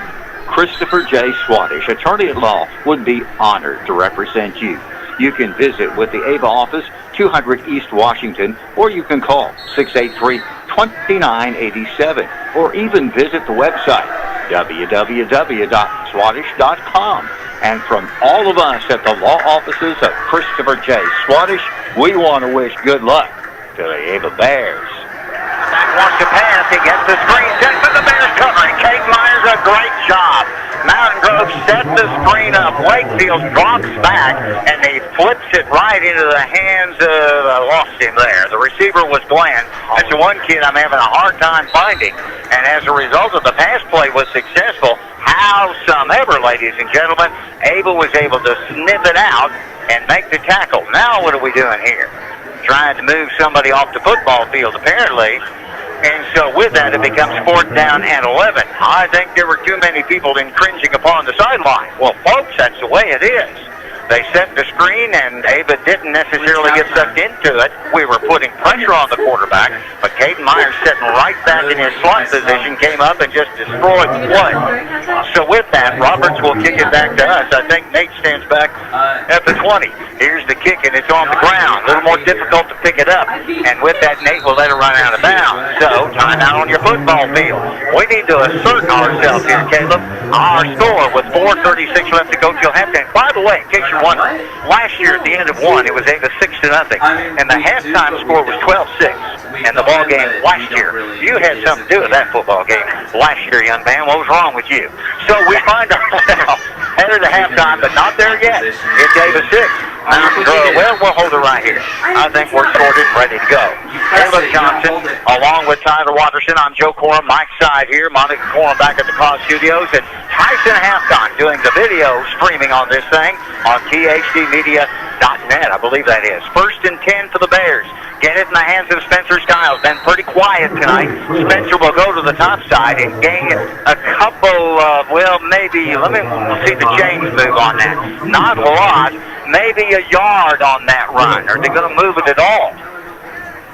Christopher J. Swaddish, attorney at law, would be honored to represent you. You can visit with the Ava office, 200 East Washington, or you can call 683-2987, or even visit the website, www.swaddish.com. And from all of us at the law offices of Christopher J. Swaddish, we want to wish good luck to the Ava Bears. Back wants to pass. He gets the screen set for the Bears covering. Kate Myers, a great job. Mountain Grove set the screen up. Wakefield drops back, and he flips it right into the hands of, I lost him there. The receiver was Glenn. That's the one kid I'm having a hard time finding. And as a result of the pass play was successful, howsoever, ladies and gentlemen, Ava was able to sniff it out and make the tackle. Now what are we doing here? Trying to move somebody off the football field, apparently. And so with that, it becomes 4th down and 11. I think there were too many people infringing upon the sideline. Well, folks, that's the way it is. They set the screen, and Ava didn't necessarily get sucked into it. We were putting pressure on the quarterback, but Caden Myers sitting right back in his slot position came up and just destroyed the play. So with that, Roberts will kick it back to us. I think Nate stands back at the 20. Here's the kick, and it's on the ground. A little more difficult to pick it up. And with that, Nate will let it run out of bounds. So, timeout on your football field. We need to assert ourselves here, Caleb. Our score with 4:36 left to go till halftime. By the way, in case you're wondering, last year at the end of one, it was Ava 6-0, and the halftime score was 12-6. And the ball game last year, you had something to do with that football game last year, young man. What was wrong with you? So we find ourselves headed to halftime, but not there yet. It's Ava 6. Well, we'll hold it right here. I think we're sorted and ready to go. Caleb Johnson, along with Tyler Watterson. I'm Joe Corum, Mike's side here. Monica Corum back at the Cause Studios. And Tyson Halfcon doing the video streaming on this thing on THDmedia.net, I believe that is. 1st and 10 for the Bears. Get it in the hands of Spencer Skiles. Been pretty quiet tonight. Spencer will go to the top side and gain a couple of, well, maybe, we'll see the chains move on that. Not a lot. Maybe a yard on that run. Are they going to move it at all?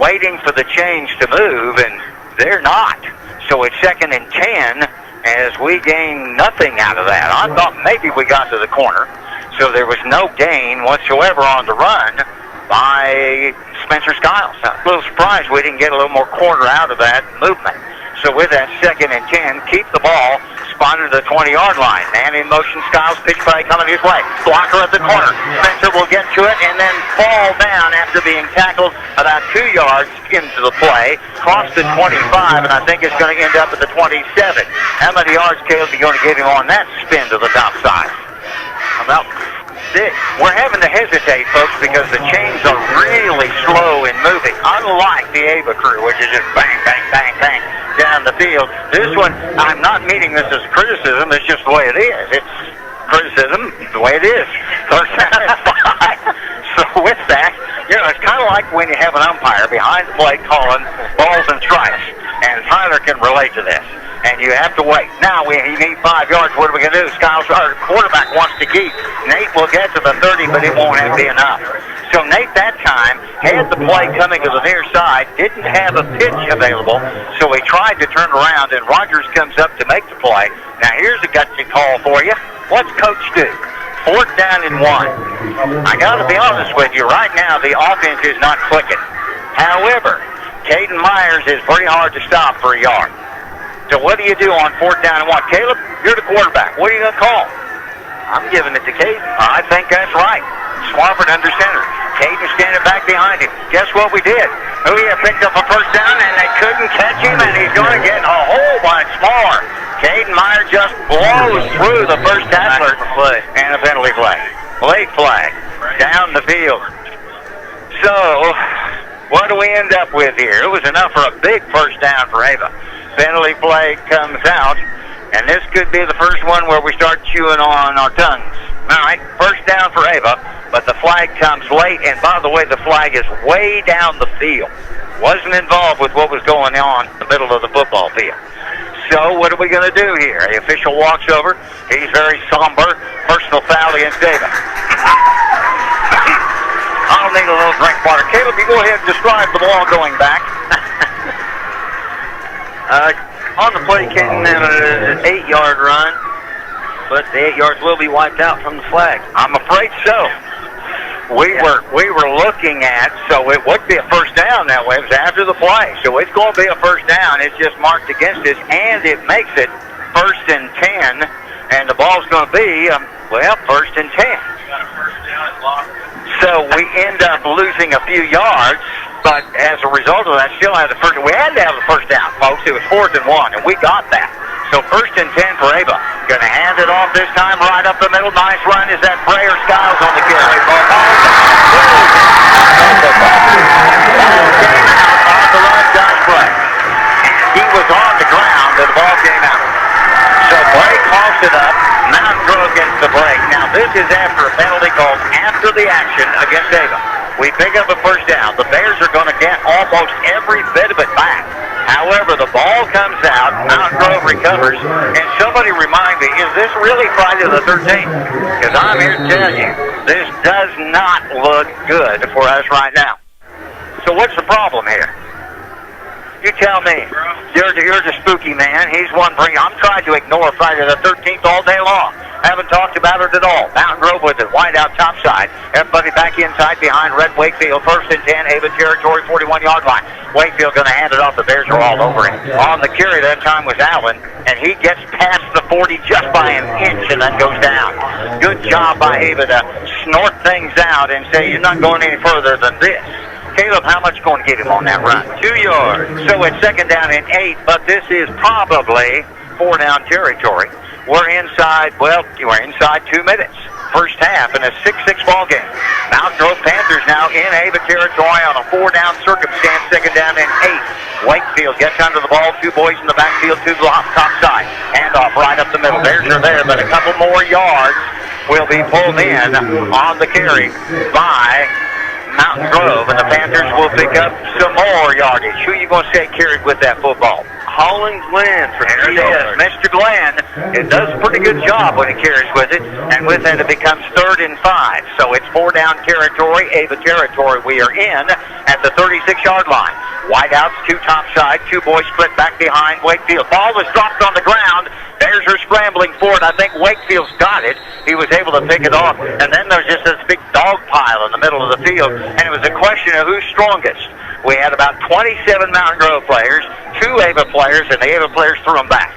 Waiting for the change to move, and they're not. So it's 2nd and 10 as we gain nothing out of that. I thought maybe we got to the corner. So there was no gain whatsoever on the run by Spencer Skiles. I'm a little surprised we didn't get a little more quarter out of that movement. So with that 2nd and 10, keep the ball. responder to the 20-yard line. Man in motion, Skiles, pitch play coming his way. Blocker at the corner. Spencer will get to it and then fall down after being tackled about 2 yards into the play. Cross the 25, and I think it's going to end up at the 27. How many yards, Caleb, are you going to give him on that spin to the top side? About 6. We're having to hesitate, folks, because the chains are really slow in moving. Unlike the Ava crew, which is just bang, bang, bang, bang down the field. This one, I'm not meaning this as criticism. It's just the way it is. It's criticism the way it is. First down and 5. So with that, it's kind of like when you have an umpire behind the plate calling balls and strikes. And Tyler can relate to this. And you have to wait. Now, he needs 5 yards. What are we going to do? Skiles, our quarterback, wants to keep. Nate will get to the 30, but it won't be enough. So Nate that time had the play coming to the near side, didn't have a pitch available, so he tried to turn around, and Rogers comes up to make the play. Now, here's a gutsy call for you. What's Coach do? 4th down and 1. I got to be honest with you. Right now, the offense is not clicking. However, Caden Myers is pretty hard to stop for a yard. So what do you do on 4th down and 1? Caleb, you're the quarterback. What are you going to call? I'm giving it to Caden. I think that's right. Swafford under center. Caden standing back behind him. Guess what we did? We picked up a first down, and they couldn't catch him, and he's going to get a whole bunch more. Caden Meyer just blows through the first tackler and a penalty flag. Late flag down the field. So what do we end up with here? It was enough for a big first down for Ava. Penalty flag comes out, and this could be the first one where we start chewing on our tongues. All right, first down for Ava, but the flag comes late, and by the way, the flag is way down the field. Wasn't involved with what was going on in the middle of the football field. So what are we going to do here? The official walks over. He's very somber. Personal foul against Ava. I'll need a little drink of water. Caleb, you go ahead and describe the ball going back. On the play, Caden had an 8-yard run, but the 8 yards will be wiped out from the flag. I'm afraid so. We were looking at, so it would be a first down that way. It was after the play, so it's going to be a first down. It's just marked against us, and it makes it 1st and 10, and the ball's going to be, 1st and 10. So we end up losing a few yards. But as a result of that, still had the first. We had to have the first down, folks. It was 4th and 1, and we got that. So 1st and 10 for Ava. Going to hand it off this time right up the middle. Nice run. Is that Bray or Skiles on the carry? Ball came out on the run, Josh Bray. And he was on the ground, and the ball came out. So Bray coughs it up. Mountain Grove gets the break. Now this is after a penalty called after the action against Ava. We pick up a first down. The Bears are going to get almost every bit of it back. However, the ball comes out. Mountain Grove recovers. And somebody remind me, is this really Friday the 13th? Because I'm here to tell you, this does not look good for us right now. So what's the problem here? You tell me. You're the spooky man. He's one bring. I'm trying to ignore Friday the 13th all day long. Haven't talked about it at all. Mountain Grove with it. Wide out top side. Everybody back inside behind Red Wakefield. 1st and 10. Ava territory, 41-yard line. Wakefield going to hand it off. The Bears are all over him. On the carry that time was Allen, and he gets past the 40 just by an inch and then goes down. Good job by Ava to snort things out and say, you're not going any further than this. Caleb, how much going to give him on that run? 2 yards. So it's 2nd down and 8, but this is probably 4-down territory. We're inside 2 minutes. First half in a 6-6 ball game. Mountain Grove Panthers now in Ava territory on a 4-down circumstance, 2nd down and 8. Wakefield gets under the ball, 2 boys in the backfield, 2 top side. Handoff right up the middle. Bears are there, but a couple more yards will be pulled in on the carry by Mountain Grove, and the Panthers will pick up some more yardage. Who are you going to say carried with that football? Holland Glenn for there it is. Mr. Glenn, it does a pretty good job when he carries with it, and with that it becomes 3rd and 5. So it's 4-down territory, Ava territory. We are in at the 36-yard line. Wideouts, 2 top side, 2 boys split back behind Wakefield. Ball was dropped on the ground. Bears are scrambling for it. I think Wakefield's got it. He was able to pick it off, and then there's just this big dog pile in the middle of the field, and it was a question of who's strongest. We had about 27 Mountain Grove players, 2 Ava players, and the Ava players threw them back.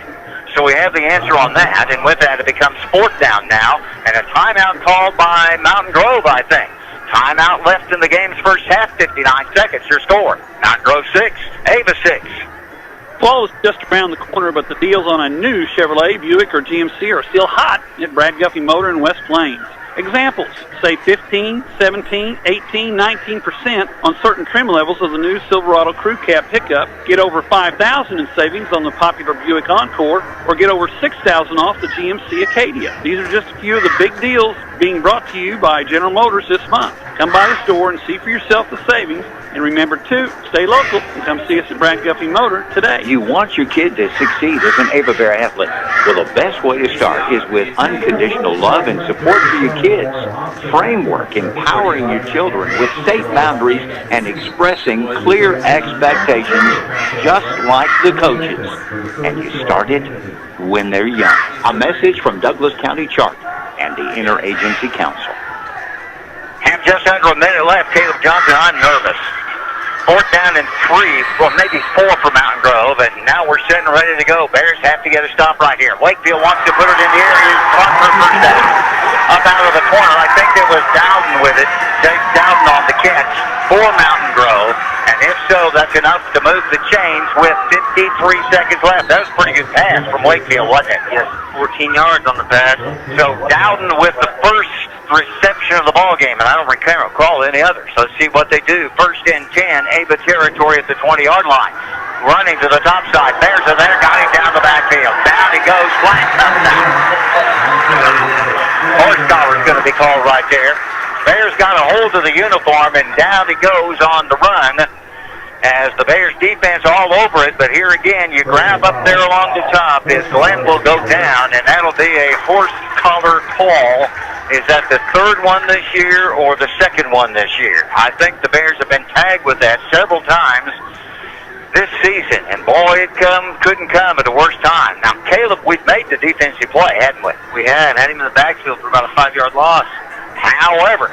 So we have the answer on that, and with that it becomes fourth down now, and a timeout called by Mountain Grove, I think. Timeout left in the game's first half, 59 seconds. Your score, Mountain Grove 6, Ava 6. Fall is just around the corner, but the deals on a new Chevrolet, Buick, or GMC are still hot at Brad Guffey Motor in West Plains. Examples, save 15, 17, 18, 19% on certain trim levels of the new Silverado Crew Cab pickup. Get over $5,000 in savings on the popular Buick Encore, or get over $6,000 off the GMC Acadia. These are just a few of the big deals being brought to you by General Motors this month. Come by the store and see for yourself the savings. And remember, too, stay local and come see us at Brad Guffey Motor today. You want your kid to succeed as an Ava Bear athlete. Well, the best way to start is with unconditional love and support for your kids. Framework, empowering your children with safe boundaries and expressing clear expectations, just like the coaches. And you start it when they're young. A message from Douglas County Charter and the Interagency Council. Have just under a minute left. Caleb Johnson, I'm nervous. Fourth down and 3, well, maybe 4 for Mountain Grove, and now we're sitting ready to go. Bears have to get a stop right here. Wakefield wants to put it in the air. He's caught for first down. Up out of the corner, I think it was Dowden with it. Jake Dowden on the catch for Mountain Grove, and if so, that's enough to move the chains with 53 seconds left. That was a pretty good pass from Wakefield, wasn't it? Yes, 14 yards on the pass. So Dowden with the first reception of the ball game, and I don't recall any others. So let's see what they do. First and 10, Ava territory at the 20-yard line. Running to the top side. Bears are there, got him down the backfield. Down he goes, flat touchdown. Horse collar is going to be called right there. Bears got a hold of the uniform, and down he goes on the run as the Bears defense all over it. But here again, you grab up there along the top as Glenn will go down, and that'll be a horse collar call. Is that the third one this year or the second one this year? I think the Bears have been tagged with that several times this season, and boy, it couldn't come at the worst time. Now, Caleb, we've made the defensive play, hadn't we? We had him in the backfield for about a 5-yard loss. However,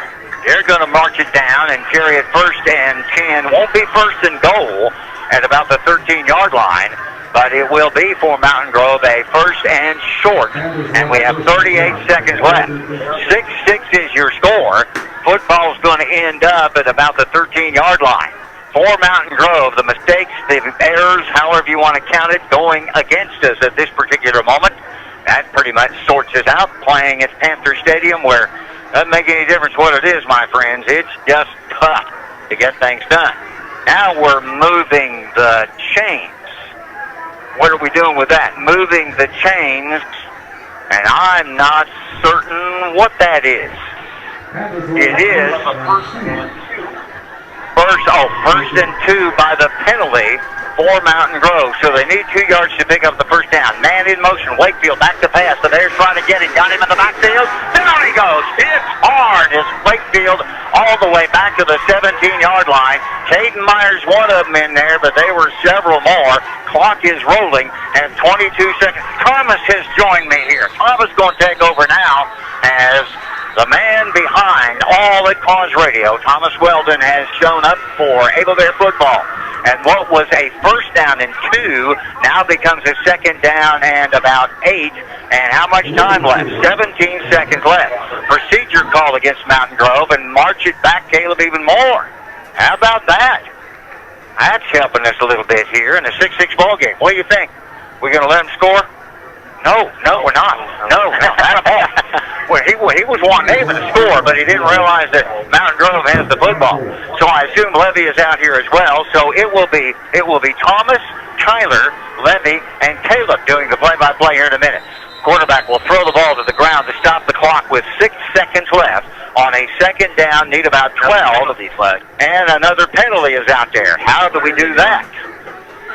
they're going to march it down and carry it first and 10. Won't be first and goal at about the 13-yard line, but it will be for Mountain Grove a first and short, and we have 38 seconds left. 6-6 is your score. Football's going to end up at about the 13-yard line. For Mountain Grove, the mistakes, the errors, however you want to count it, going against us at this particular moment. That pretty much sorts us out, playing at Panther Stadium, where it doesn't make any difference what it is, my friends. It's just tough to get things done. Now we're moving the chains. What are we doing with that? Moving the chains, and I'm not certain what that is. It is first and 2 by the penalty for Mountain Grove. So they need 2 yards to pick up the first down. Man in motion. Wakefield back to pass. The Bears trying to get him. Got him in the backfield. Down he goes. It's hard as Wakefield all the way back to the 17-yard line. Caden Myers, one of them in there, but they were several more. Clock is rolling and 22 seconds. Thomas has joined me here. Thomas going to take over now as the man behind All at Cause Radio, Thomas Weldon, has shown up for Ava Bear football. And what was a first down and 2 now becomes a second down and about 8. And how much time left? 17 seconds left. Procedure call against Mountain Grove and march it back, Caleb, even more. How about that? That's helping us a little bit here in a 6-6 ball game. What do you think? We're going to let them score? No, we're not. No, not a ball. Well, he was wanting Ava to score, but he didn't realize that Mountain Grove has the football. So I assume Levy is out here as well. So it will be Thomas, Tyler, Levy, and Caleb doing the play-by-play here in a minute. Quarterback will throw the ball to the ground to stop the clock with 6 seconds left. On a second down, need about 12. And another penalty is out there. How do we do that?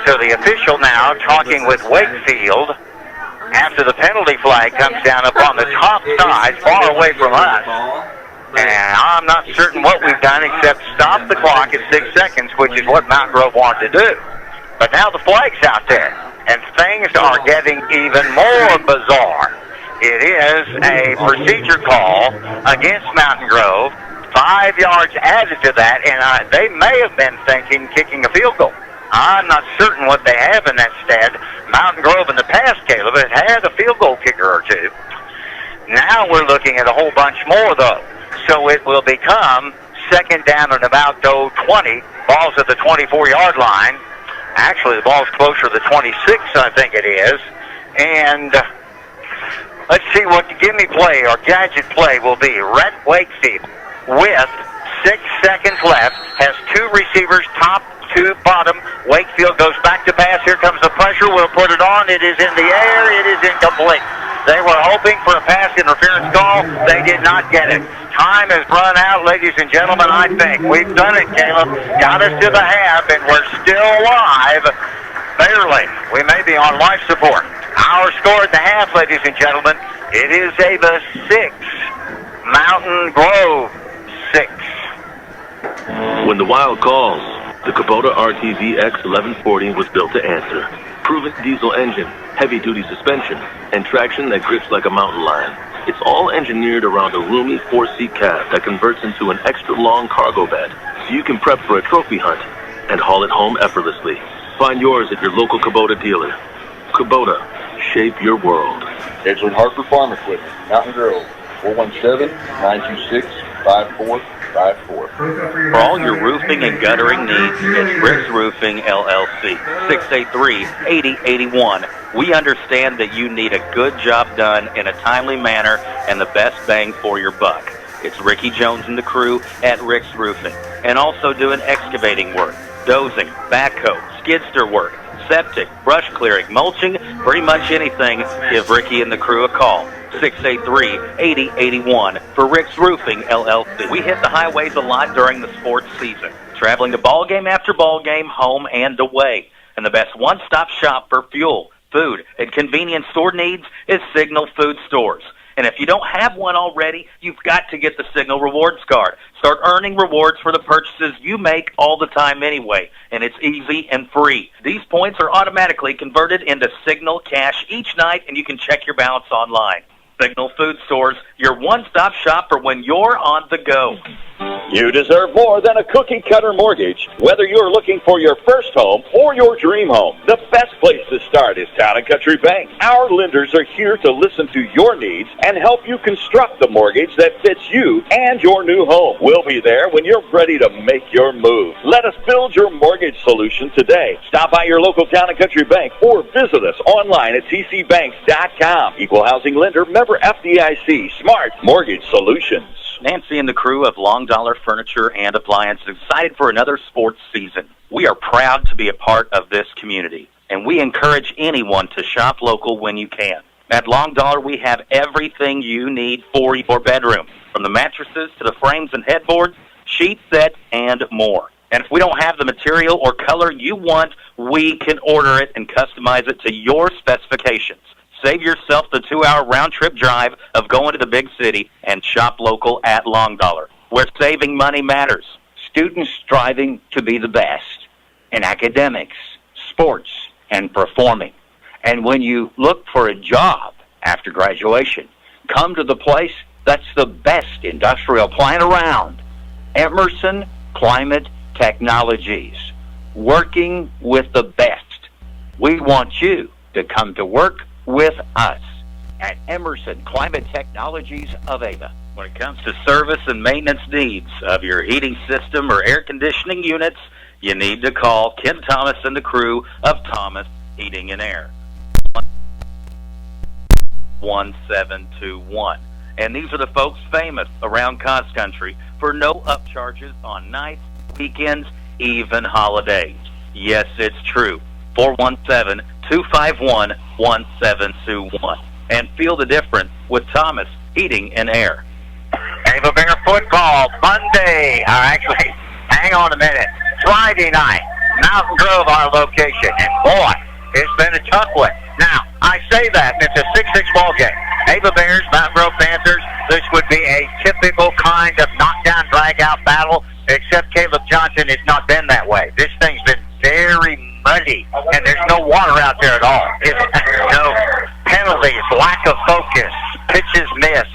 So the official now talking with Wakefield after the penalty flag comes down up on the top side, far away from us. And I'm not certain what we've done except stop the clock at 6 seconds, which is what Mountain Grove wanted to do. But now the flag's out there, and things are getting even more bizarre. It is a procedure call against Mountain Grove, 5 yards added to that, and they may have been thinking kicking a field goal. I'm not certain what they have in that stead. Mountain Grove in the past, Caleb, it had a field goal kicker or two. Now we're looking at a whole bunch more, though. So it will become second down and about 20. Ball's at the 24-yard line. Actually, the ball's closer to the 26, I think it is. And let's see what the gimme play or gadget play will be. Rhett Wakefield with 6 seconds left has 2 receivers, top to bottom. Wakefield goes back to pass. Here comes the pressure. We'll put it on. It is in the air. It is incomplete. They were hoping for a pass interference call. They did not get it. Time has run out, ladies and gentlemen, I think. We've done it, Caleb. Got us to the half, and we're still alive. Barely. We may be on life support. Our score at the half, ladies and gentlemen, it is Ava 6, Mountain Grove 6. When the Wild calls, the Kubota RTV X1140 was built to answer. Proven diesel engine, heavy-duty suspension, and traction that grips like a mountain lion. It's all engineered around a roomy 4-seat cab that converts into an extra-long cargo bed, so you can prep for a trophy hunt and haul it home effortlessly. Find yours at your local Kubota dealer. Kubota, shape your world. Edgeland Harper Farm Equipment, Mountain Grove, 417-926-5454. For all your roofing and guttering needs, it's Rick's Roofing, LLC, 683-8081. We understand that you need a good job done in a timely manner and the best bang for your buck. It's Ricky Jones and the crew at Rick's Roofing, and also doing excavating work, dozing, backhoe, skidster work, septic, brush clearing, mulching, pretty much anything. Give Ricky and the crew a call. 683-8081 for Rick's Roofing, LLC. We hit the highways a lot during the sports season, traveling to ball game after ball game, home and away. And the best one-stop shop for fuel, food, and convenience store needs is Signal Food Stores. And if you don't have one already, you've got to get the Signal Rewards Card. Start earning rewards for the purchases you make all the time anyway, and it's easy and free. These points are automatically converted into Signal cash each night, and you can check your balance online. Signal Food Stores, your one-stop shop for when you're on the go. You deserve more than a cookie-cutter mortgage. Whether you're looking for your first home or your dream home, the best place to start is Town & Country Bank. Our lenders are here to listen to your needs and help you construct the mortgage that fits you and your new home. We'll be there when you're ready to make your move. Let us build your mortgage solution today. Stop by your local Town & Country Bank or visit us online at tcbanks.com. Equal housing lender, member FDIC, Smart Mortgage Solutions. Nancy and the crew of Long Dollar Furniture and Appliances excited for another sports season. We are proud to be a part of this community, and we encourage anyone to shop local when you can. At Long Dollar, we have everything you need for your bedroom, from the mattresses to the frames and headboards, sheet sets, and more. And if we don't have the material or color you want, we can order it and customize it to your specifications. Save yourself the 2-hour round-trip drive of going to the big city and shop local at Long Dollar, where saving money matters. Students striving to be the best in academics, sports, and performing. And when you look for a job after graduation, come to the place that's the best industrial plant around, Emerson Climate Technologies, working with the best. We want you to come to work with us at Emerson Climate Technologies of Ava. When it comes to service and maintenance needs of your heating system or air conditioning units, you need to call Ken Thomas and the crew of Thomas Heating and Air. 1721. And these are the folks famous around Cos Country for no upcharges on nights, weekends, even holidays. Yes, it's true. 417-251-1721. And feel the difference with Thomas Heating and Air. Ava Bear football Monday. Actually, hang on a minute. Friday night, Mountain Grove, our location. And boy, it's been a tough one. Now, I say that, it's a 6-6 ball game. Ava Bears, Mountain Grove Panthers. This would be a typical kind of knockdown, drag-out battle, except Caleb Johnson has not been that way. This thing's been very muddy, and there's no water out there at all. No penalties, lack of focus, pitches missed,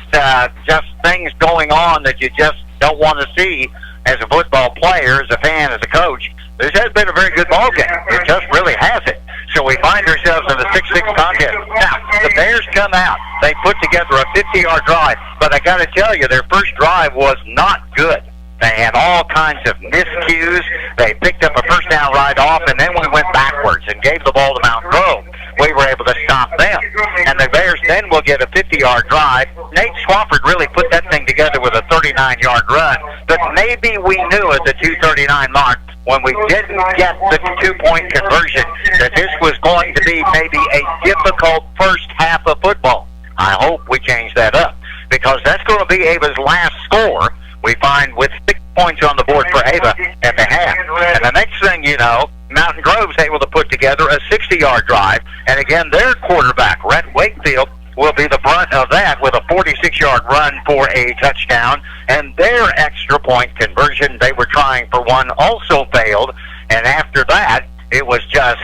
just things going on that you just don't want to see as a football player, as a fan, as a coach. This has been a very good ball game. It just really hasn't. So we find ourselves in a 6-6 contest. Now, the Bears come out. They put together a 50-yard drive, but I got to tell you, their first drive was not good. They had all kinds of miscues. They picked up a first down right off, and then we went backwards and gave the ball to Mount Grove. We were able to stop them. And the Bears then will get a 50-yard drive. Nate Swafford really put that thing together with a 39-yard run. But maybe we knew at the 2:39 mark, when we didn't get the 2-point conversion, that this was going to be maybe a difficult first half of football. I hope we change that up, because that's going to be Ava's last score. We find with 6 points on the board for Ava at the half. And the next thing you know, Mountain Grove's able to put together a 60-yard drive. And again, their quarterback, Rhett Wakefield, will be the brunt of that with a 46-yard run for a touchdown. And their extra point conversion, they were trying for one, also failed. And after that, it was just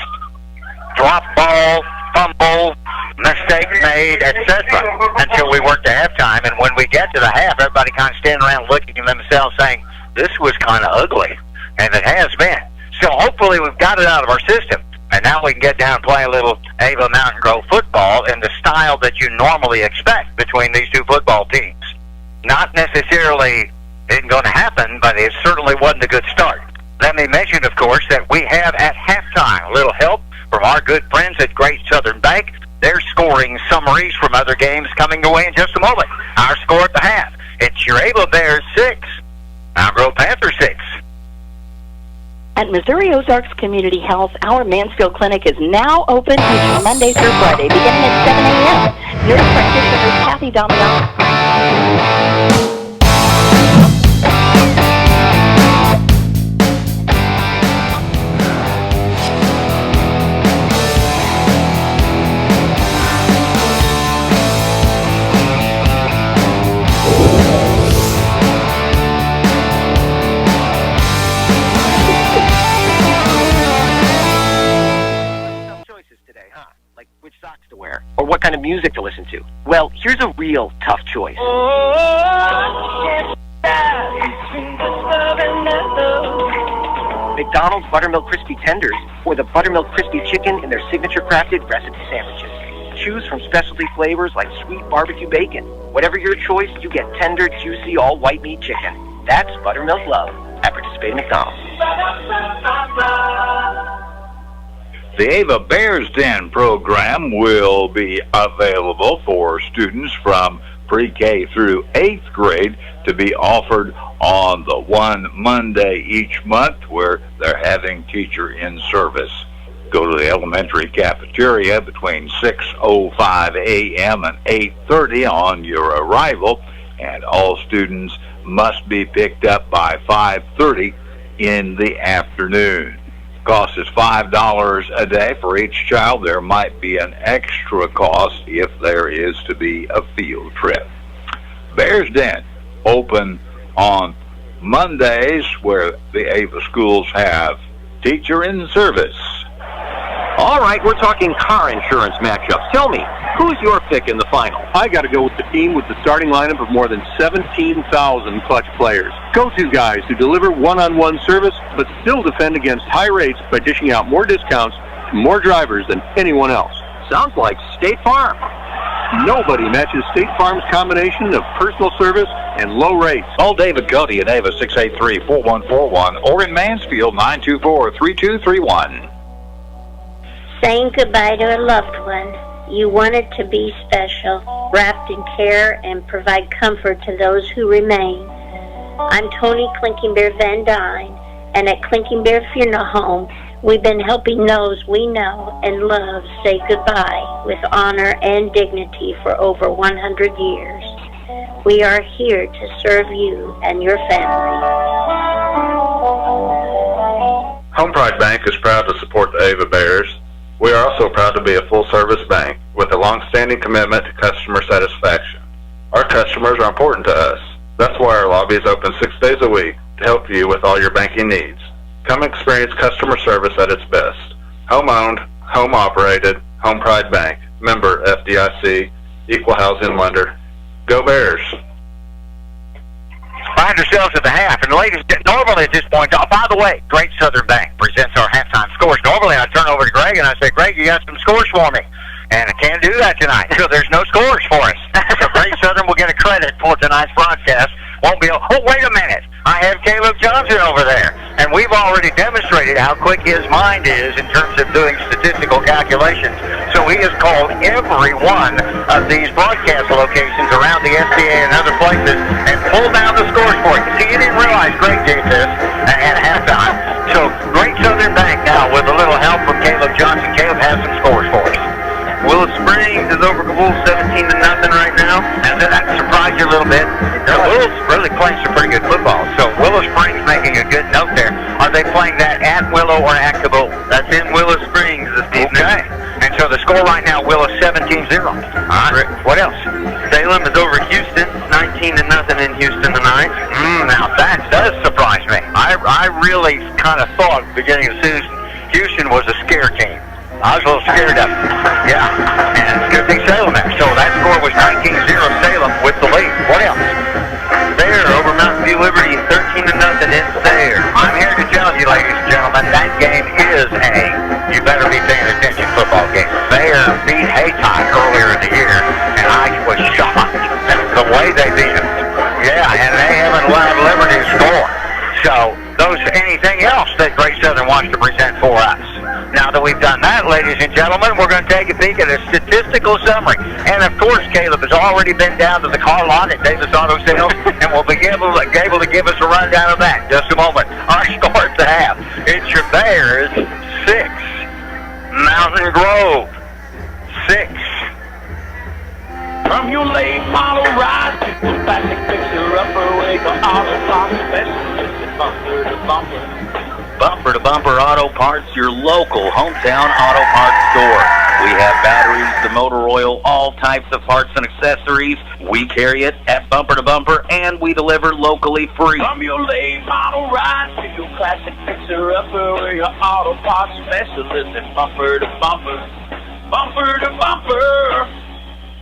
drop ball, fumble, mistake made, etc. until we worked to halftime. And when we get to the half, everybody kind of standing around looking at themselves saying, this was kind of ugly. And it has been. So hopefully we've got it out of our system. And now we can get down and play a little Ava Mountain Grove football in the style that you normally expect between these two football teams. Not necessarily isn't going to happen, but it certainly wasn't a good start. Let me mention, of course, that we have at halftime a little help from our good friends at Great Southern Bank. They're scoring summaries from other games coming your way in just a moment. Our score at the half. It's your Ava Bears 6, Mount Grove Panther 6. At Missouri Ozarks Community Health, our Mansfield Clinic is now open each Monday through Friday, beginning at 7 a.m. Nurse practitioner Kathy Damiano. Or what kind of music to listen to? Well, here's a real tough choice. McDonald's Buttermilk Crispy Tenders or the Buttermilk Crispy Chicken in their signature crafted recipe sandwiches. Choose from specialty flavors like sweet barbecue bacon. Whatever your choice, you get tender, juicy, all white meat chicken. That's Buttermilk Love at participating McDonald's. The Ava Bears Den program will be available for students from pre-K through 8th grade to be offered on the one Monday each month where they're having teacher in service. Go to the elementary cafeteria between 6:05 a.m. and 8:30 on your arrival, and all students must be picked up by 5:30 in the afternoon. Cost is $5 a day for each child. There might be an extra cost if there is to be a field trip. Bears Den open on Mondays where the Ava schools have teacher in service. All right, we're talking car insurance matchups. Tell me, who's your pick in the final? I got to go with the team with the starting lineup of more than 17,000 clutch players. Go-to guys who deliver one-on-one service but still defend against high rates by dishing out more discounts to more drivers than anyone else. Sounds like State Farm. Nobody matches State Farm's combination of personal service and low rates. Call David Cody at Ava 683-4141 or in Mansfield 924-3231. Saying goodbye to a loved one, you want it to be special, wrapped in care and provide comfort to those who remain. I'm Tony Clinking Bear Van Dyne, and at Clinking Bear Funeral Home, we've been helping those we know and love say goodbye with honor and dignity for over 100 years. We are here to serve you and your family. Home Pride Bank is proud to support the Ava Bears. We are also proud to be a full-service bank with a long-standing commitment to customer satisfaction. Our customers are important to us. That's why our lobby is open 6 days a week to help you with all your banking needs. Come experience customer service at its best. Home-owned, home-operated, Home Pride Bank. Member FDIC, Equal Housing Lender. Go Bears! Find ourselves at the half. And ladies, normally at this point, by the way, Great Southern Bank presents our halftime scores. Normally I turn over to Greg and I say, Greg, you got some scores for me? And I can't do that tonight, so there's no scores for us. So Great Southern will get a credit for tonight's broadcast. Won't be. Oh, wait a minute. I have Caleb Johnson over there. And we've already demonstrated how quick his mind is in terms of doing statistical calculations. So he has called every one of these broadcast locations around the SDA and other places and pulled down the scores for you. See, you didn't realize Greg did this at halftime. So Great Southern Bank now, with a little help from Caleb Johnson. Caleb has some scores for us. Willow Springs is over Kabul 17-0 right now. And that surprised you a little bit. Willow's really playing some pretty good football. So Willow Springs making a good note there. Are they playing that at Willow or at Kabul? That's in Willow Springs this evening. Okay. And so the score right now, Willow 17-0. All right. What else? Salem is over Houston, 19-0 in Houston tonight. Now that does surprise me. I really kind of thought beginning of the season Houston was a scare team. I was a little scared of it. Yeah. And good thing Salem there. So that score was 19-0 Salem with the lead. What else? There, over Mountain View Liberty, 13-0 in there. I'm here to tell you, ladies and gentlemen, that game is you better be paying attention football game. Bear beat Haytime earlier in the year, and I was shocked at the way they beat them. Yeah, and they haven't allowed Liberty to score. So, anything else that Great Southern wants to present for us? Now that we've done that, ladies and gentlemen, we're going to take a peek at a statistical summary. And, of course, Caleb has already been down to the car lot at Davis Auto Sales, and will be able to give us a rundown of that in just a moment. Our score at the half, it's your Bears 6, Mountain Grove 6. From your late model ride to the plastic fixer-upper, we go auto parts specialist, bumper to bumper. Bumper to Bumper Auto Parts, your local hometown auto parts store. We have batteries, the motor oil, all types of parts and accessories. We carry it at Bumper to Bumper, and we deliver locally free. From your late model ride to your classic fixer-upper, we're your auto parts specialist at Bumper to Bumper. Bumper to Bumper.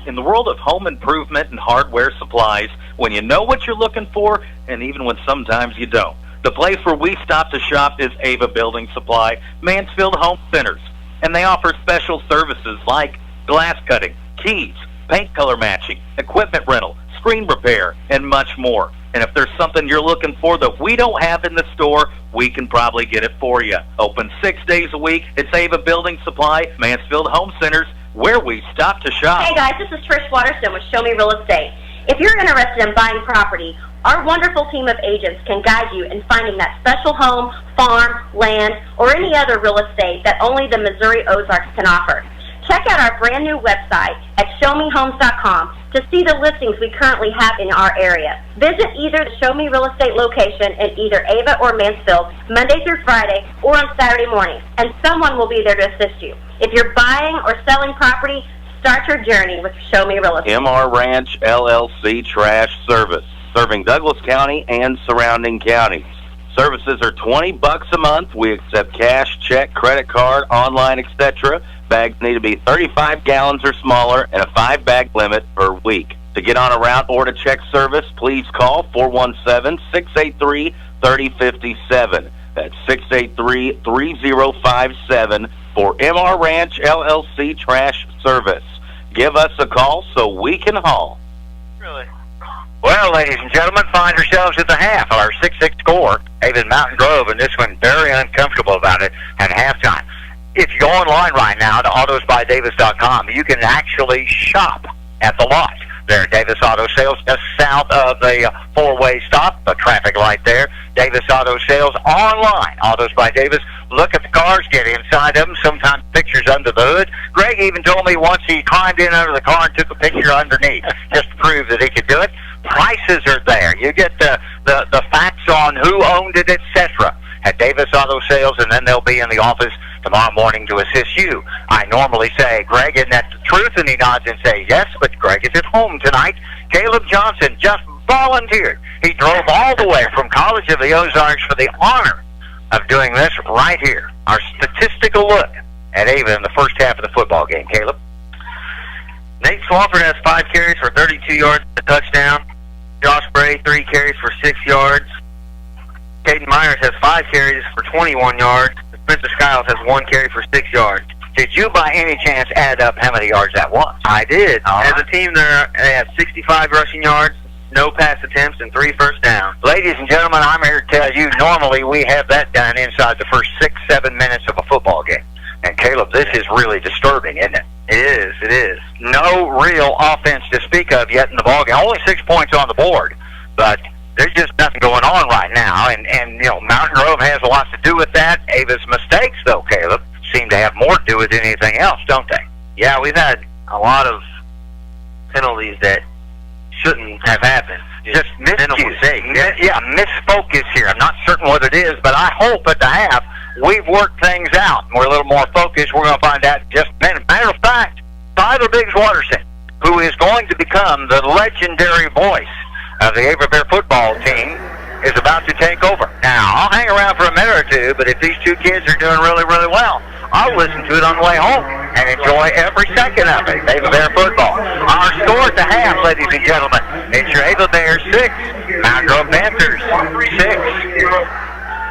In the world of home improvement and hardware supplies, when you know what you're looking for, and even when sometimes you don't, the place where we stop to shop is Ava Building Supply, Mansfield Home Centers. And they offer special services like glass cutting, keys, paint color matching, equipment rental, screen repair, and much more. And if there's something you're looking for that we don't have in the store, we can probably get it for you. Open 6 days a week. It's Ava Building Supply, Mansfield Home Centers, where we stop to shop. Hey guys, this is Trish Waterston with Show Me Real Estate. If you're interested in buying property, our wonderful team of agents can guide you in finding that special home, farm, land, or any other real estate that only the Missouri Ozarks can offer. Check out our brand new website at showmehomes.com to see the listings we currently have in our area. Visit either the Show Me Real Estate location in either Ava or Mansfield Monday through Friday or on Saturday mornings, and someone will be there to assist you. If you're buying or selling property, start your journey with Show Me Real Estate. MR Ranch LLC Trash Service, serving Douglas County and surrounding counties. Services are $20 a month. We accept cash, check, credit card, online, etc. Bags need to be 35 gallons or smaller and a 5-bag limit per week. To get on a route or to check service, please call 417-683-3057. That's 683-3057 for MR Ranch LLC Trash Service. Give us a call so we can haul. Really? Well, ladies and gentlemen, find yourselves at the half of our 6-6 score. Ava Mountain Grove, and this one very uncomfortable about it at halftime. If you go online right now to autosbydavis.com, you can actually shop at the lot there at Davis Auto Sales, just south of the four-way stop, the traffic light there. Davis Auto Sales online, Autos by Davis. Look at the cars, get inside of them, sometimes pictures under the hood. Greg even told me once he climbed in under the car and took a picture underneath just to prove that he could do it. Prices are there. You get the facts on who owned it, etc. at Davis Auto Sales, and then they'll be in the office tomorrow morning to assist you. I normally say, Greg, isn't that the truth? And he nods and says, yes, but Greg is at home tonight. Caleb Johnson just volunteered. He drove all the way from College of the Ozarks for the honor of doing this right here. Our statistical look at Ava in the first half of the football game. Caleb? Nate Swafford has 5 carries for 32 yards and a touchdown. Josh Bray, 3 carries for 6 yards. Caden Myers has 5 carries for 21 yards. Spencer Skiles has 1 carry for 6 yards. Did you by any chance add up how many yards that was? I did. As a team, they have 65 rushing yards, no pass attempts, and 3 first downs. Ladies and gentlemen, I'm here to tell you, normally we have that done inside the first 6-7 minutes of a football game. And Caleb, this is really disturbing, isn't it? It is. No real offense to speak of yet in the ball game. Only 6 points on the board, but there's just nothing going on right now. And you know, Mountain Grove has a lot to do with that. Ava's mistakes, though, Caleb, seem to have more to do with anything else, don't they? Yeah, we've had a lot of penalties that shouldn't have happened. Just miscues. Yeah, misfocus here. I'm not certain what it is, but I hope at the half we've worked things out. We're a little more focused. We're going to find out in just a minute. Matter of fact, Tyler Biggs-Waterson, who is going to become the legendary voice of the Ava Bear football team, is about to take over. Now, I'll hang around for a minute or two, but if these two kids are doing really, really well, I'll listen to it on the way home and enjoy every second of it. Ava Bear football. Our score at the half, ladies and gentlemen, it's your Ava Bears 6, Mountain Grove Panthers 6.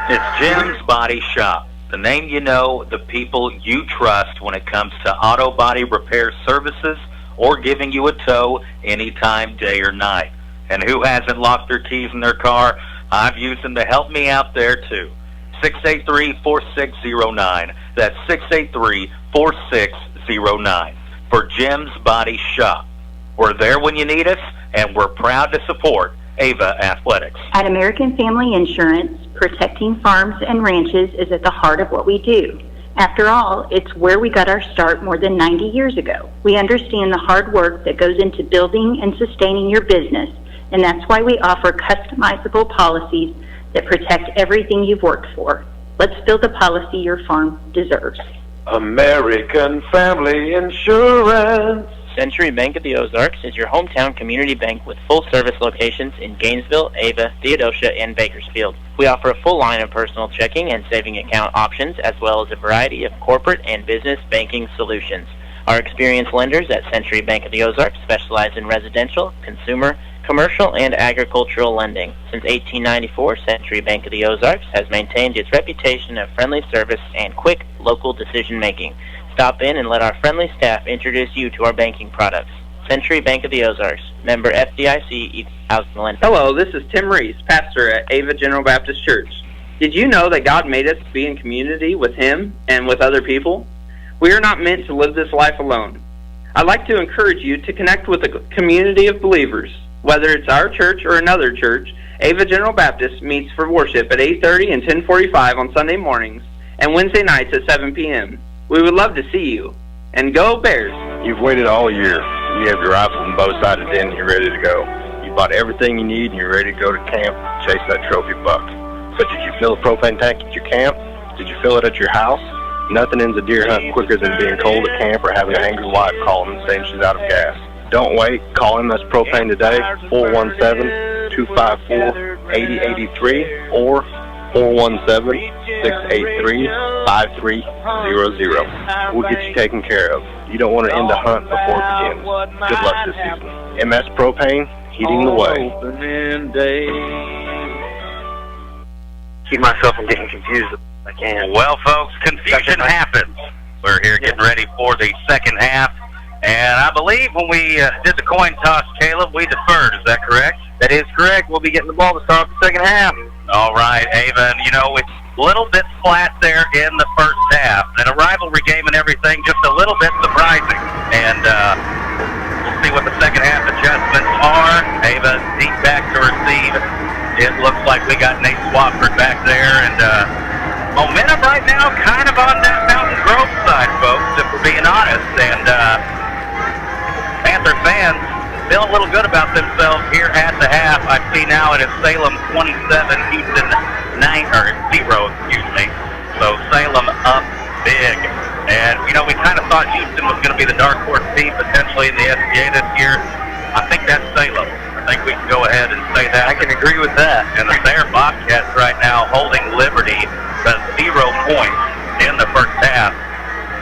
It's Jim's Body Shop, the name you know, the people you trust when it comes to auto body repair services or giving you a tow anytime, day or night. And who hasn't locked their keys in their car? I've used them to help me out there too. 683-4609. That's 683-4609 for Jim's Body Shop. We're there when you need us, and we're proud to support Ava Athletics. At American Family Insurance, protecting farms and ranches is at the heart of what we do. After all, it's where we got our start more than 90 years ago. We understand the hard work that goes into building and sustaining your business, and that's why we offer customizable policies that protect everything you've worked for. Let's build a policy your farm deserves. American Family Insurance. Century Bank of the Ozarks is your hometown community bank with full-service locations in Gainesville, Ava, Theodosia, and Bakersfield. We offer a full line of personal checking and saving account options, as well as a variety of corporate and business banking solutions. Our experienced lenders at Century Bank of the Ozarks specialize in residential, consumer, commercial, and agricultural lending. Since 1894, Century Bank of the Ozarks has maintained its reputation of friendly service and quick local decision-making. Stop in and let our friendly staff introduce you to our banking products. Century Bank of the Ozarks, member FDIC, equal housing lender. Hello, this is Tim Reese, pastor at Ava General Baptist Church. Did you know that God made us to be in community with Him and with other people? We are not meant to live this life alone. I'd like to encourage you to connect with a community of believers. Whether it's our church or another church, Ava General Baptist meets for worship at 8:30 and 10:45 on Sunday mornings and Wednesday nights at 7 p.m. We would love to see you. And go Bears! You've waited all year. You have your rifle and bow sighted in and you're ready to go. You bought everything you need and you're ready to go to camp and chase that trophy buck. But did you fill a propane tank at your camp? Did you fill it at your house? Nothing ends a deer hunt quicker than being cold at camp or having an angry wife calling and saying she's out of gas. Don't wait. Call MS Propane today, 417-254-8083 or 417-683-5300. We'll get you taken care of. You don't want to end the hunt before it begins. Good luck this season. MS Propane, heating the way. Keep myself from getting confused if I can. Well, folks, confusion happens. We're here getting ready for the second half. And I believe when we did the coin toss, Caleb, we deferred. Is that correct? That is correct. We'll be getting the ball to start the second half. All right, Ava. And, you know, it's a little bit flat there in the first half. And a rivalry game and everything, just a little bit surprising. And we'll see what the second half adjustments are. Ava deep back to receive. It looks like we got Nate Swafford back there. And momentum right now kind of on that Mountain Grove side, folks, if we're being honest. And Panther fans feeling a little good about themselves here at the half. I see now it is Salem 27, Houston 0, excuse me. So Salem up big. And, you know, we kind of thought Houston was going to be the dark horse team potentially in the SBA this year. I think that's Salem. I think we can go ahead and say that. I can agree with that. And the Bear Bobcats right now holding Liberty to 0 points in the first half.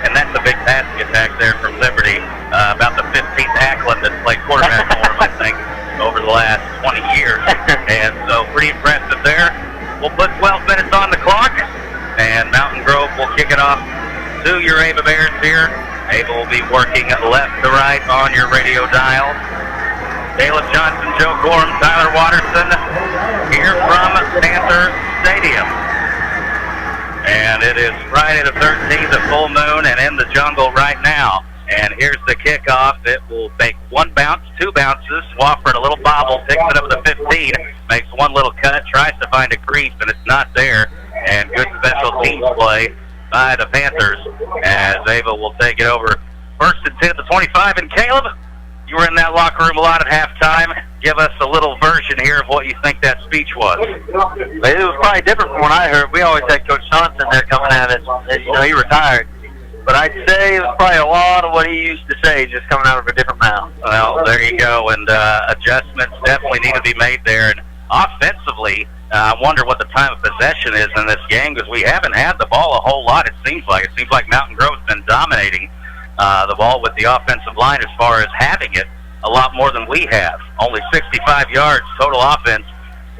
And that's a big passing attack there from Liberty. About the 15th Ackland that's played quarterback for him, I think, over the last 20 years. Put 12 minutes on the clock, and Mountain Grove will kick it off to your Ava Bears here. Ava will be working left to right on your radio dial. Caleb Johnson, Joe Gorham, Tyler Watterson here from Panther Stadium. And it is Friday the 13th, a full moon, and in the jungle right now. And here's the kickoff. It will make one bounce, two bounces. Wofford, a little bobble, picks it up at the 15, makes one little cut, tries to find a crease, and it's not there. And good special teams play by the Panthers as Ava will take it over. First and 10 at the 25. And Caleb, you were in that locker room a lot at halftime. Give us a little version here of what you think that speech was. It was probably different from what I heard. We always had Coach Johnson there coming at it. You know, he retired. But I'd say it was probably a lot of what he used to say, just coming out of a different mouth. Well, there you go. And adjustments definitely need to be made there. And offensively, I wonder what the time of possession is in this game because we haven't had the ball a whole lot, it seems like. It seems like Mountain Grove's been dominating the ball with the offensive line as far as having it a lot more than we have. Only 65 yards total offense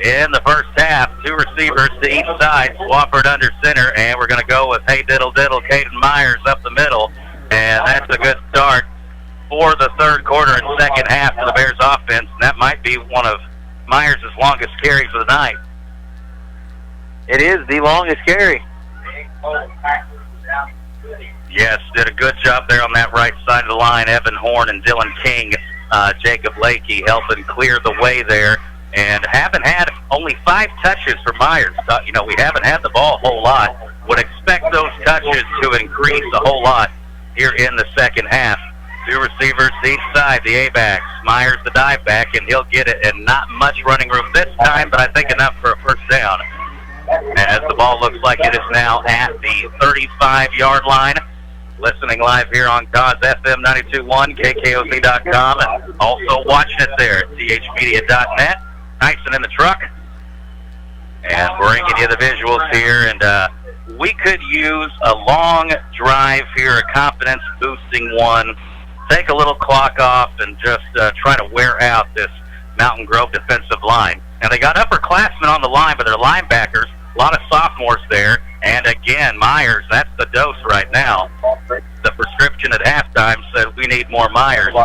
in the first half. Two receivers to each side. Wofford under center, and we're going to go with Hey Diddle Diddle, Caden Myers up the middle. And that's a good start for the third quarter and second half for the Bears offense. And that might be one of Myers' longest carries of the night. It is the longest carry. Yes, did a good job there on that right side of the line. Evan Horn and Dylan King, Jacob Lakey helping clear the way there. And haven't had only 5 touches for Myers. You know, we haven't had the ball a whole lot. Would expect those touches to increase a whole lot here in the second half. Two receivers to each side, the A-backs. Myers the dive back, and he'll get it, and not much running room this time, but I think enough for a first down. As the ball looks like it is now at the 35-yard line. Listening live here on Cause FM 92.1, KKOZ.com, and also watching it there at chmedia.net. Nice and in the truck. And bringing you the visuals here. And we could use a long drive here, a confidence-boosting one. Take a little clock off and just try to wear out this Mountain Grove defensive line. Now, they got upperclassmen on the line, but they're linebackers. A lot of sophomores there. And again, Myers, that's the dose right now. The prescription at halftime said we need more Myers.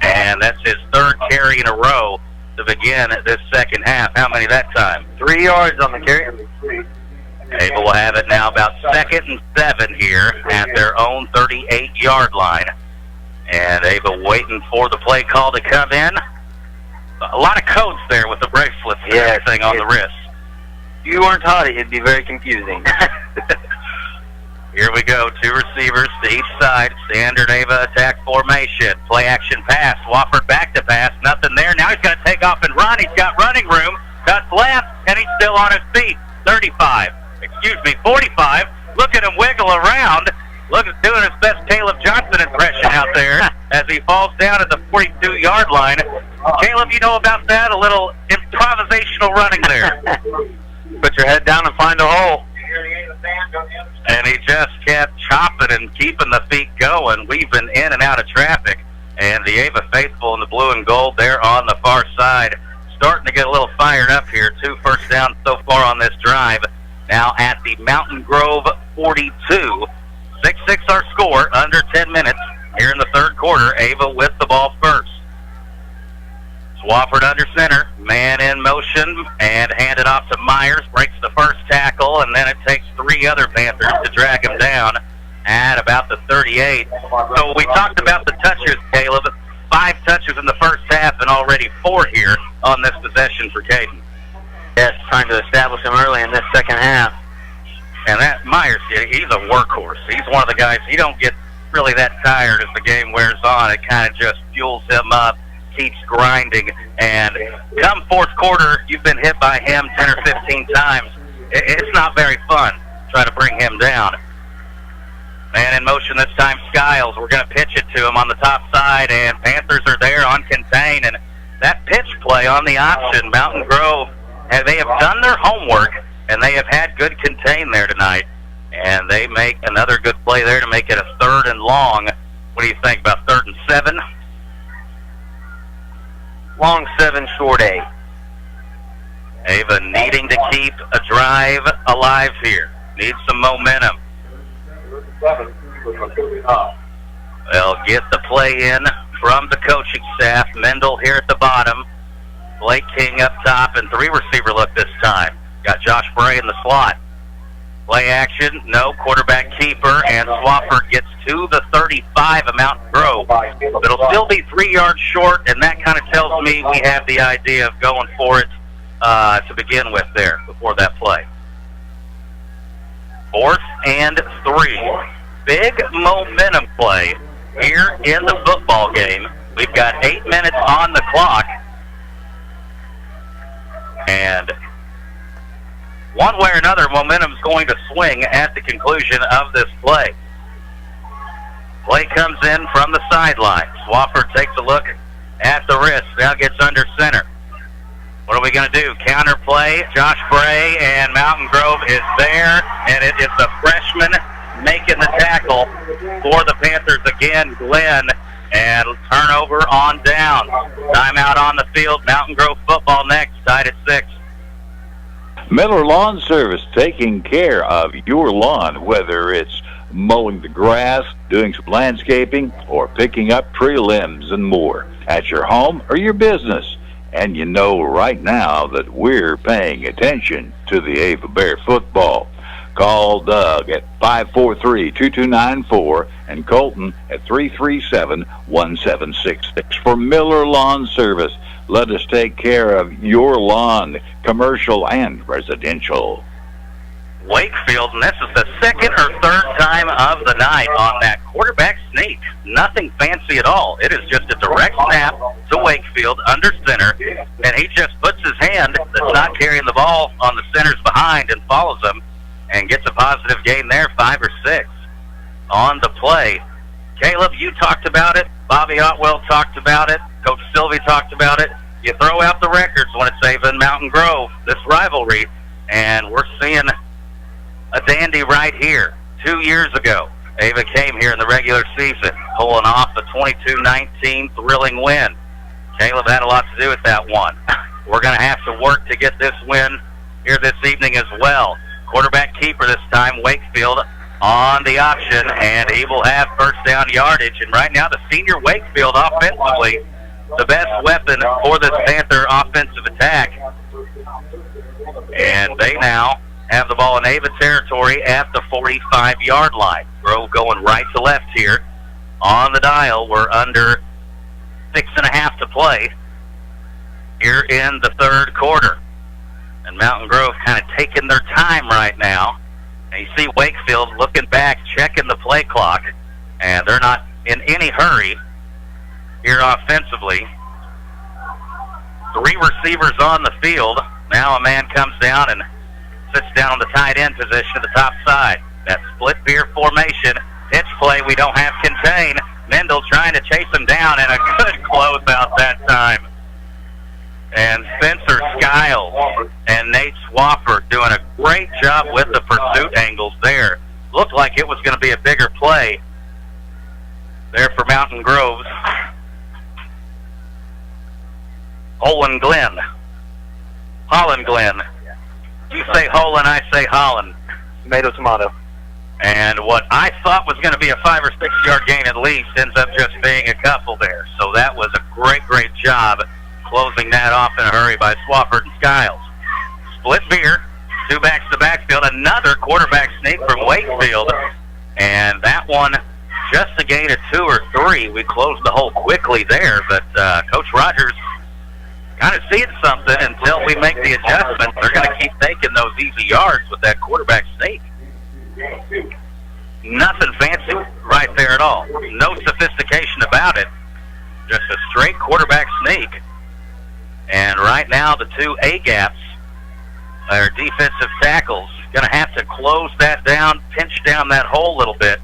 And that's his third carry in a row to begin this second half. How many that time? 3 yards on the carry. Ava will have it now about 2nd and 7 here at their own 38-yard line. And Ava waiting for the play call to come in. A lot of codes there with the bracelets and everything on the wrist. If you weren't taught it, it'd be very confusing. Here we go. Two receivers to each side. Standard Ava attack formation. Play action pass. Wofford back to pass. Nothing there. Now he's got to take off and run. He's got running room. Cuts left, and he's still on his feet. 45. Look at him wiggle around. Look at doing his best Caleb Johnson impression out there as he falls down at the 42-yard line. Caleb, you know about that? A little improvisational running there. Put your head down and find a hole. And he just kept chopping and keeping the feet going, weaving in and out of traffic. And the Ava faithful in the blue and gold there on the far side, starting to get a little fired up here. 2 first downs so far on this drive. Now at the Mountain Grove 42. 6-6 our score, under 10 minutes here in the third quarter. Ava with the ball first. Wofford under center, man in motion, and handed off to Myers, breaks the first tackle, and then it takes 3 other Panthers to drag him down at about the 38. So we talked about the touches, Caleb. 5 touches in the first half and already 4 here on this possession for Caden. Yes, trying to establish him early in this second half. And that Myers, he's a workhorse. He's one of the guys, he don't get really that tired as the game wears on. It kind of just fuels him up, keeps grinding, and come fourth quarter, you've been hit by him 10 or 15 times. It's not very fun to try to bring him down. Man in motion this time, Skiles. We're going to pitch it to him on the top side, and Panthers are there on contain. And that pitch play on the option, Mountain Grove, they have done their homework, and they have had good contain there tonight. And they make another good play there to make it a 3rd and long. What do you think, about 3rd and 7? Long 7, short 8. Ava needing to keep a drive alive here. Needs some momentum. They'll get the play in from the coaching staff. Mendel here at the bottom. Blake King up top, and 3-receiver look this time. Got Josh Bray in the slot. Play action, no, quarterback keeper, and Swafford gets to the 35 of Mountain Grove. But it'll still be 3 yards short, and that kind of tells me we have the idea of going for it to begin with there before that play. 4th and 3. Big momentum play here in the football game. We've got 8 minutes on the clock. And one way or another, momentum is going to swing at the conclusion of this play. Play comes in from the sideline. Swafford takes a look at the wrist. Now gets under center. What are we going to do? Counter play. Josh Bray, and Mountain Grove is there. And it is the freshman making the tackle for the Panthers again, Glenn. And turnover on down. Timeout on the field. Mountain Grove football next, tied at 6. Miller Lawn Service, taking care of your lawn, whether it's mowing the grass, doing some landscaping, or picking up tree limbs and more at your home or your business. And you know right now that we're paying attention to the Ava Bear football. Call Doug at 543-2294 and Colton at 337-1766 for Miller Lawn Service. Let us take care of your lawn, commercial and residential. Wakefield, and this is the 2nd or 3rd time of the night on that quarterback sneak. Nothing fancy at all. It is just a direct snap to Wakefield under center, and he just puts his hand that's not carrying the ball on the center's behind and follows him and gets a positive gain there, 5 or 6 on the play. Caleb, you talked about it. Bobby Otwell talked about it. Coach Sylvie talked about it. You throw out the records when it's Ava and Mountain Grove, this rivalry, and we're seeing a dandy right here. 2 years ago, Ava came here in the regular season, pulling off a 22-19 thrilling win. Caleb had a lot to do with that one. We're going to have to work to get this win here this evening as well. Quarterback keeper this time, Wakefield, on the option, and he will have first down yardage. And right now, the senior Wakefield offensively, the best weapon for this Panther offensive attack. And they now have the ball in Ava territory at the 45-yard line. Grove going right to left here on the dial. We're under 6.5 to play here in the 3rd quarter. And Mountain Grove kind of taking their time right now. And you see Wakefield looking back, checking the play clock, and they're not in any hurry here offensively. 3 receivers on the field. Now a man comes down and sits down on the tight end position at the top side. That split veer formation. Pitch play we don't have contained. Mendel trying to chase him down, and a good closeout that time. And Spencer Skiles and Nate Swafford doing a great job with the pursuit angles there. Looked like it was going to be a bigger play there for Mountain Groves. Holland Glenn. You say Holland, I say Holland. Tomato. And what I thought was going to be a 5 or 6 yard gain at least ends up just being a couple there. So that was a great job closing that off in a hurry by Swafford and Skiles. Split veer, 2 backs to backfield, another quarterback sneak from Wakefield. And that one, just a gain of 2 or 3. We closed the hole quickly there, but Coach Rogers kind of seeing something until we make the adjustment. They're going to keep taking those easy yards with that quarterback sneak. Nothing fancy right there at all. No sophistication about it. Just a straight quarterback sneak. And right now, the 2 A-gaps, our defensive tackles, going to have to close that down, pinch down that hole a little bit.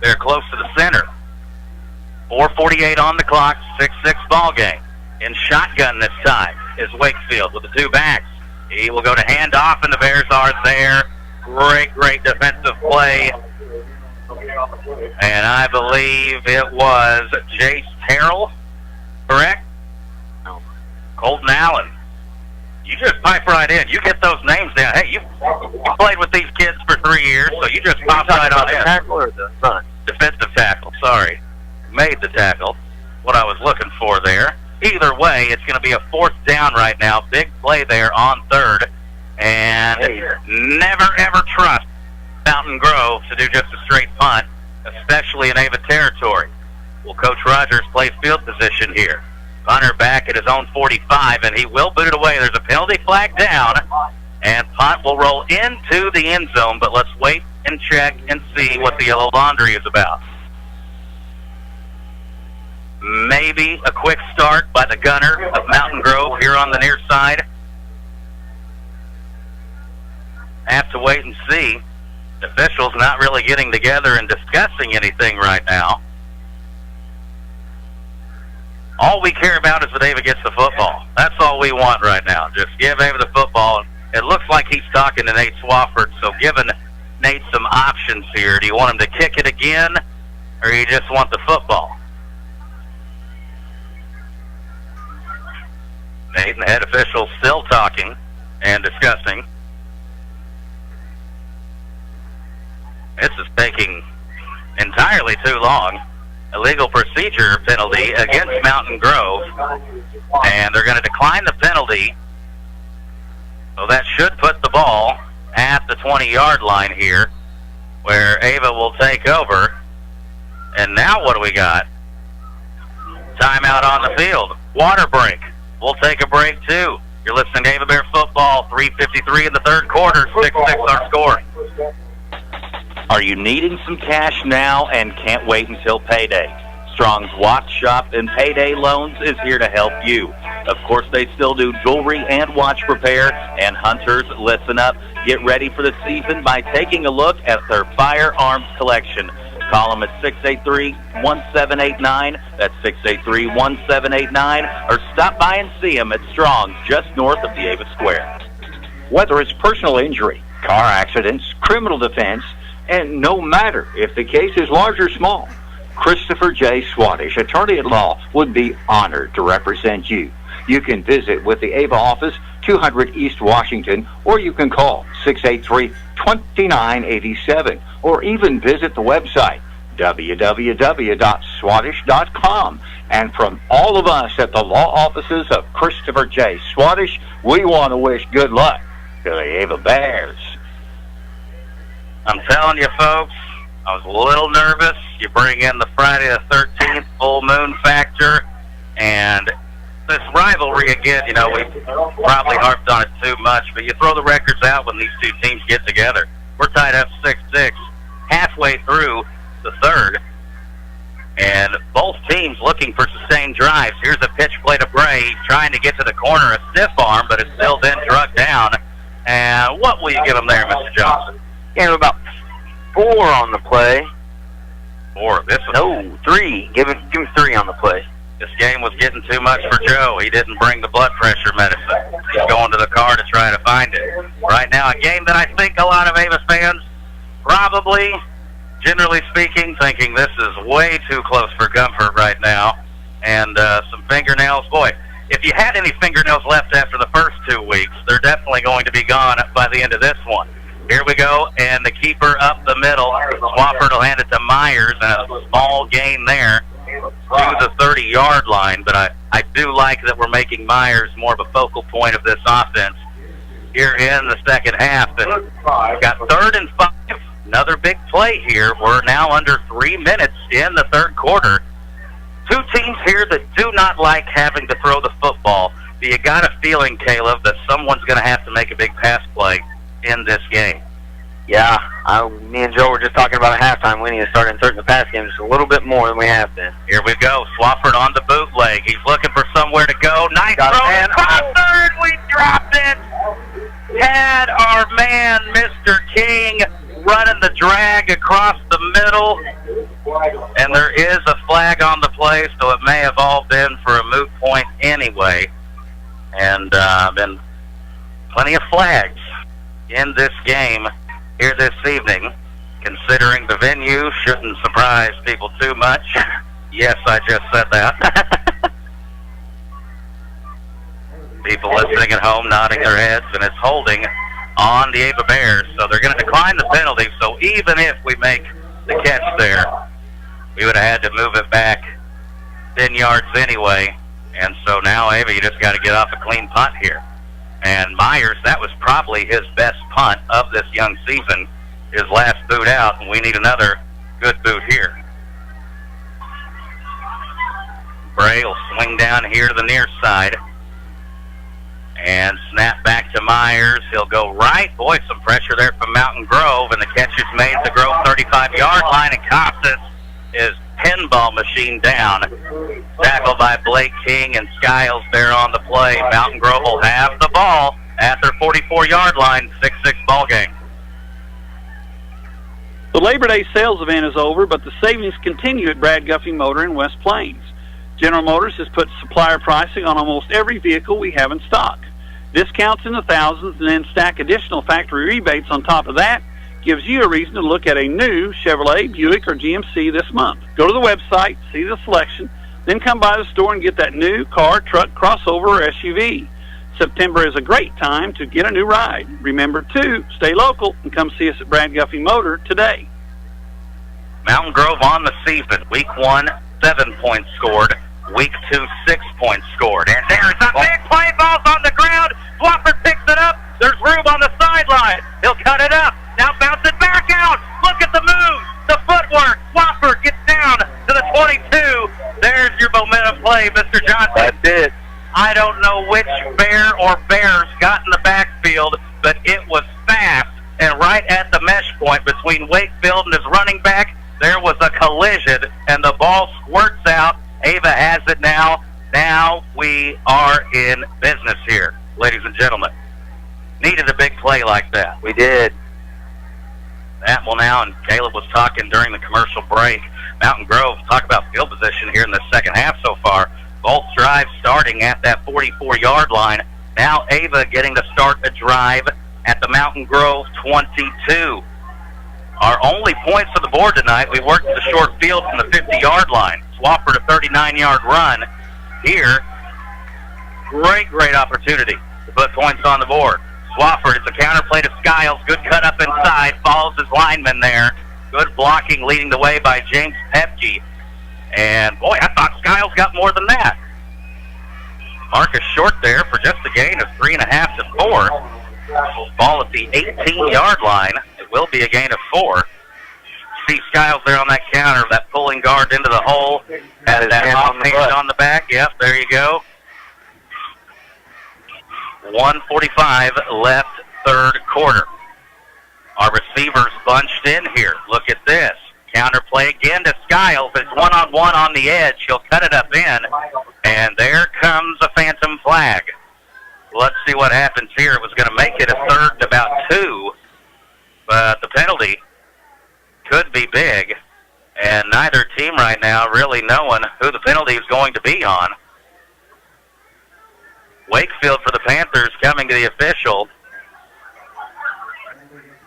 They're close to the center. 4:48 on the clock, 6-6 ball game. In shotgun this time is Wakefield with the 2 backs. He will go to handoff, and the Bears are there. Great defensive play. And I believe it was Jace Terrell, correct? Colton Allen You just pipe right in. You get those names down. Hey, you played with these kids for 3 years, so you just pop right on in. The tackle or the run? Defensive tackle, sorry. Made the tackle. What I was looking for there. Either way, it's going to be a 4th down right now. Big play there on 3rd. And never, ever trust Mountain Grove to do just a straight punt, especially in Ava territory. Well, Coach Rogers plays field position here. Punter back at his own 45, and he will boot it away. There's a penalty flag down, and punt will roll into the end zone, but let's wait and check and see what the yellow laundry is about. Maybe a quick start by the gunner of Mountain Grove here on the near side. Have to wait and see. The officials not really getting together and discussing anything right now. All we care about is that Ava gets the football. That's all we want right now. Just give Ava the football. It looks like he's talking to Nate Swafford, so giving Nate some options here. Do you want him to kick it again, or you just want the football? Nate and the head officials still talking and discussing. This is taking entirely too long. Illegal procedure penalty against Mountain Grove, and they're going to decline the penalty. So that should put the ball at the 20-yard line here, where Ava will take over. And now what do we got? Timeout on the field. Water break. We'll take a break too. You're listening to Ava Bear football. 3:53 in the 3rd quarter. 6-6 our score. Are you needing some cash now and can't wait until payday? Strong's Watch Shop and Payday Loans is here to help you. Of course, they still do jewelry and watch repair. And hunters, listen up. Get ready for the season by taking a look at their firearms collection. Call them at 683-1789. That's 683-1789. Or stop by and see them at Strong's just north of the Ava Square. Whether it's personal injury, car accidents, criminal defense, and no matter if the case is large or small, Christopher J. Swaddish, attorney at law, would be honored to represent you. You can visit with the Ava office, 200 East Washington, or you can call 683-2987, or even visit the website, www.swaddish.com. And from all of us at the law offices of Christopher J. Swaddish, we want to wish good luck to the Ava Bears. I'm telling you, folks, I was a little nervous. You bring in the Friday the 13th full moon factor, and this rivalry again, you know, we probably harped on it too much, but you throw the records out when these two teams get together. We're tied up 6-6, halfway through the 3rd, and both teams looking for sustained drives. Here's a pitch play to Bray, trying to get to the corner, a stiff arm, but it's still then drugged down. And what will you give him there, Mr. Johnson? Gave him about 4 on the play. 4. This was, no, 3. Give him 3 on the play. This game was getting too much for Joe. He didn't bring the blood pressure medicine. He's going to the car to try to find it. Right now, a game that I think a lot of Ava fans probably, generally speaking, thinking this is way too close for comfort right now. And some fingernails. Boy, if you had any fingernails left after the first 2 weeks, they're definitely going to be gone by the end of this one. Here we go, and the keeper up the middle. Swafford will hand it to Myers, and a small gain there to the 30-yard line. But I do like that we're making Myers more of a focal point of this offense here in the second half. And we've got 3rd and 5. Another big play here. We're now under 3 minutes in the 3rd quarter. 2 teams here that do not like having to throw the football. Do you got a feeling, Caleb, that someone's going to have to make a big pass play in this game? Yeah, me and Joe were just talking about at halftime. We need to start inserting the pass game just a little bit more than we have been. Here we go. Swafford on the bootleg. He's looking for somewhere to go. Nice throw. Across 3rd. We dropped it. Had our man, Mr. King, running the drag across the middle. And there is a flag on the play, so it may have all been for a moot point anyway. And been plenty of flags in this game here this evening, considering the venue shouldn't surprise people too much. Yes, I just said that. People people listening at home nodding their heads, and it's holding on the Ava Bears. So they're going to decline the penalty. So even if we make the catch there, we would have had to move it back 10 yards anyway. And so now, Ava, you just got to get off a clean punt here. And Myers, that was probably his best punt of this young season, his last boot out, and we need another good boot here. Bray will swing down here to the near side and snap back to Myers. He'll go right. Boy, some pressure there from Mountain Grove, and the catch is made at the Grove 35-yard line, and Costas is pinball machine down. Tackled by Blake King and Skiles there on the play. Mountain Grove will have the ball at their 44-yard line. 6-6 ball game. The Labor Day sales event is over, but the savings continue at Brad Guffey Motor in West Plains. General Motors has put supplier pricing on almost every vehicle we have in stock. Discounts in the thousands, and then stack additional factory rebates on top of that gives you a reason to look at a new Chevrolet, Buick, or GMC this month. Go to the website, see the selection, then come by the store and get that new car, truck, crossover, or SUV. September is a great time to get a new ride. Remember, too, stay local and come see us at Brad Guffey Motor today. Mountain Grove on the season. Week 1, 7 points scored. Week 2, 6 points scored. And there's a big play. Ball's on the ground. Swapper picks it up. There's room on the sideline. He'll cut it up. Now bounce it back out. Look at the move. The footwork. Swapper gets down to the 22. There's your momentum play, Mr. Johnson. That's it. I don't know which bear or bears got in the backfield, but it was fast. And right at the mesh point between Wakefield and his running back, there was a collision, and the ball squirts out. Ava has it now. Now we are in business here, ladies and gentlemen. Needed a big play like that. We did. That will now, and Caleb was talking during the commercial break. Mountain Grove, talk about field position here in the second half so far. Both drives starting at that 44-yard line. Now Ava getting to start a drive at the Mountain Grove 22. Our only points on the board tonight, we worked the short field from the 50-yard line. Swafford a 39-yard run here. Great opportunity to put points on the board. Swafford, it's a counter play to Skiles. Good cut up inside. Follows his lineman there. Good blocking leading the way by James Pepke. And, boy, I thought Skiles got more than that. Marcus short there for just a gain of 3.5 to 4. Ball at the 18-yard line. It will be a gain of 4. See Skiles there on that counter, that pulling guard into the hole. Had that off-hand on the back. Yep, there you go. 1:45 left, third quarter. Our receivers bunched in here. Look at this. Counter play again to Skiles. It's one-on-one on the edge. He'll cut it up in, and there comes a phantom flag. Let's see what happens here. It was going to make it a third and about 2, but the penalty could be big, and neither team right now really knowing who the penalty is going to be on. Wakefield for the Panthers coming to the official,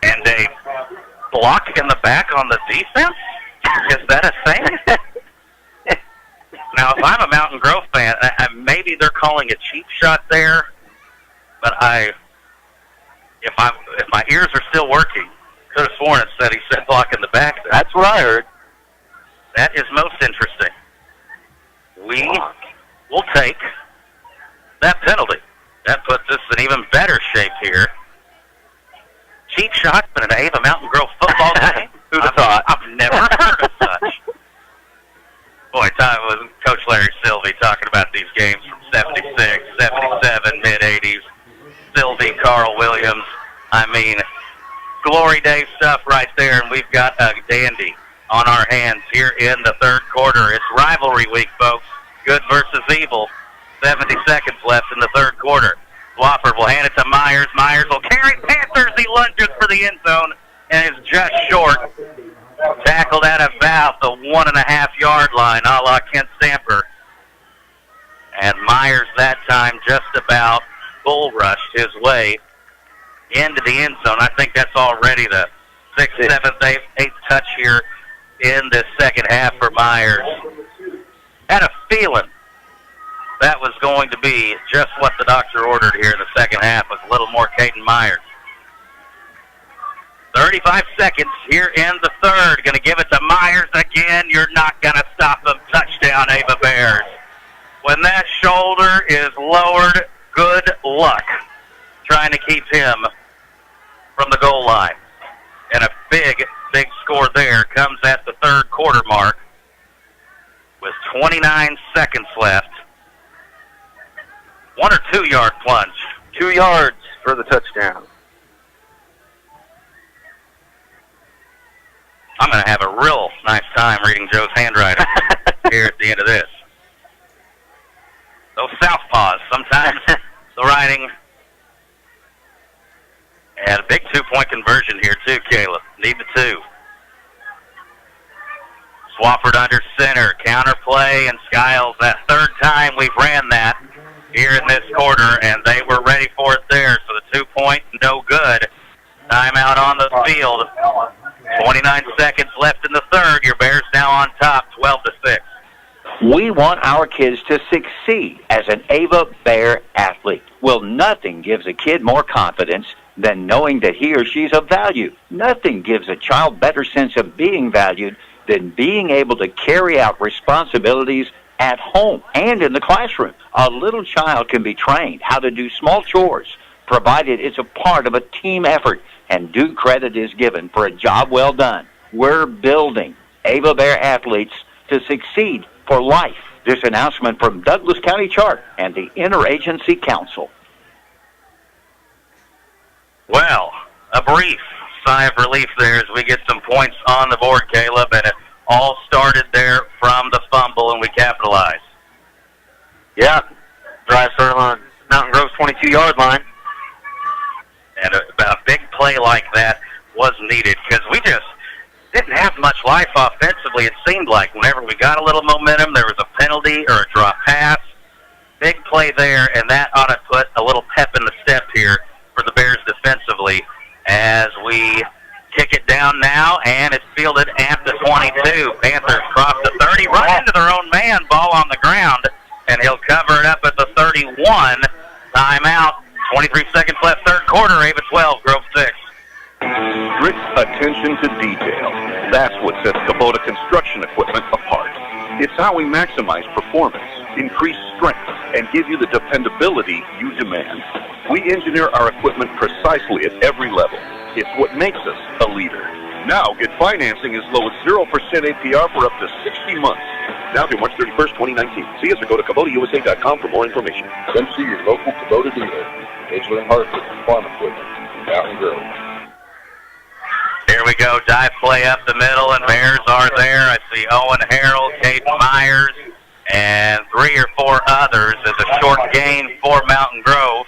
and a block in the back on the defense? Is that a thing? Now, if I'm a Mountain Grove fan, maybe they're calling a cheap shot there, but if my ears are still working, could have sworn it said he said block in the back there. That's what I heard. That is most interesting. We will take that penalty. That puts us in even better shape here. Cheap shot, but an Ava Mountain Grove football game? Who'd have thought? I've never heard of such. Boy, time was Coach Larry Sylvie talking about these games from 76, 77, mid-80s. Sylvie, Carl Williams. I mean, glory day stuff right there, and we've got a dandy on our hands here in the third quarter. It's rivalry week, folks. Good versus evil. 70 seconds left in the third quarter. Wofford will hand it to Myers. Myers will carry Panthers. He lunges for the end zone and is just short. Tackled at about the 1.5-yard line, a la Kent Stamper. And Myers that time just about bull rushed his way into the end zone. I think that's already the 6th, 7th, 8th touch here in this second half for Myers. Had a feeling that was going to be just what the doctor ordered here in the second half with a little more Caden Myers. 35 seconds here in the third. Going to give it to Myers again. You're not going to stop them. Touchdown, Ava Bears. When that shoulder is lowered, good luck trying to keep him from the goal line. And a big score there comes at the third quarter mark with 29 seconds left. 1 or 2 yard plunge. 2 yards for the touchdown. I'm going to have a real nice time reading Joe's handwriting here at the end of this. Those southpaws, sometimes the writing. And a big 2-point conversion here too, Caleb. Need the 2. Swafford under center, counter play, and Skiles. That third time we've ran that here in this quarter, and they were ready for it there. So the 2-point, no good. Timeout on the field. 29 seconds left in the third. Your Bears now on top, 12-6. We want our kids to succeed as an Ava Bear athlete. Well, nothing gives a kid more confidence than knowing that he or she's of value. Nothing gives a child better sense of being valued than being able to carry out responsibilities at home and in the classroom. A little child can be trained how to do small chores, provided it's a part of a team effort, and due credit is given for a job well done. We're building Ava Bear athletes to succeed for life. This announcement from Douglas County Chart and the Interagency Council. Well, a brief sigh of relief there as we get some points on the board, Caleb, and it all started there from the fumble, and we capitalized. Yeah, drive started on Mountain Grove's 22-yard line. And a big play like that was needed because we just didn't have much life offensively. It seemed like whenever we got a little momentum, there was a penalty or a drop pass. Big play there, and that ought to put a little pep in the step here for the Bears defensively as we kick it down now, and it's fielded at the 22. Panthers cross the 30, run into their own man, ball on the ground, and he'll cover it up at the 31. Timeout. 23 seconds left, third quarter. Ava 12, Grove 6. Strict attention to detail. That's what sets Kubota construction equipment apart. It's how we maximize performance, increase strength, and give you the dependability you demand. We engineer our equipment precisely at every level. It's what makes us a leader. Now get financing as low as 0% APR for up to 60 months. Now through March 31st, 2019. See us or go to KubotaUSA.com for more information. Come see your local Kubota dealer. Edgeland Hartford Farm Equipment, Mountain Grove. Here we go, dive play up the middle, and Bears are there. I see Owen Harrell, Caden Myers, and 3 or 4 others as a short gain for Mountain Grove.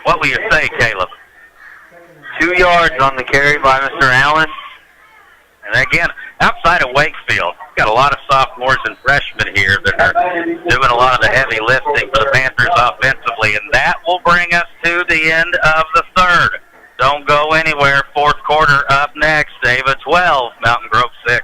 What will you say, Caleb? 2 yards on the carry by Mr. Allen. And again, outside of Wakefield, got a lot of sophomores and freshmen here that are doing a lot of the heavy lifting for the Panthers offensively, and that will bring us to the end of the third. Don't go anywhere. Fourth quarter up next. Ava 12, Mountain Grove 6.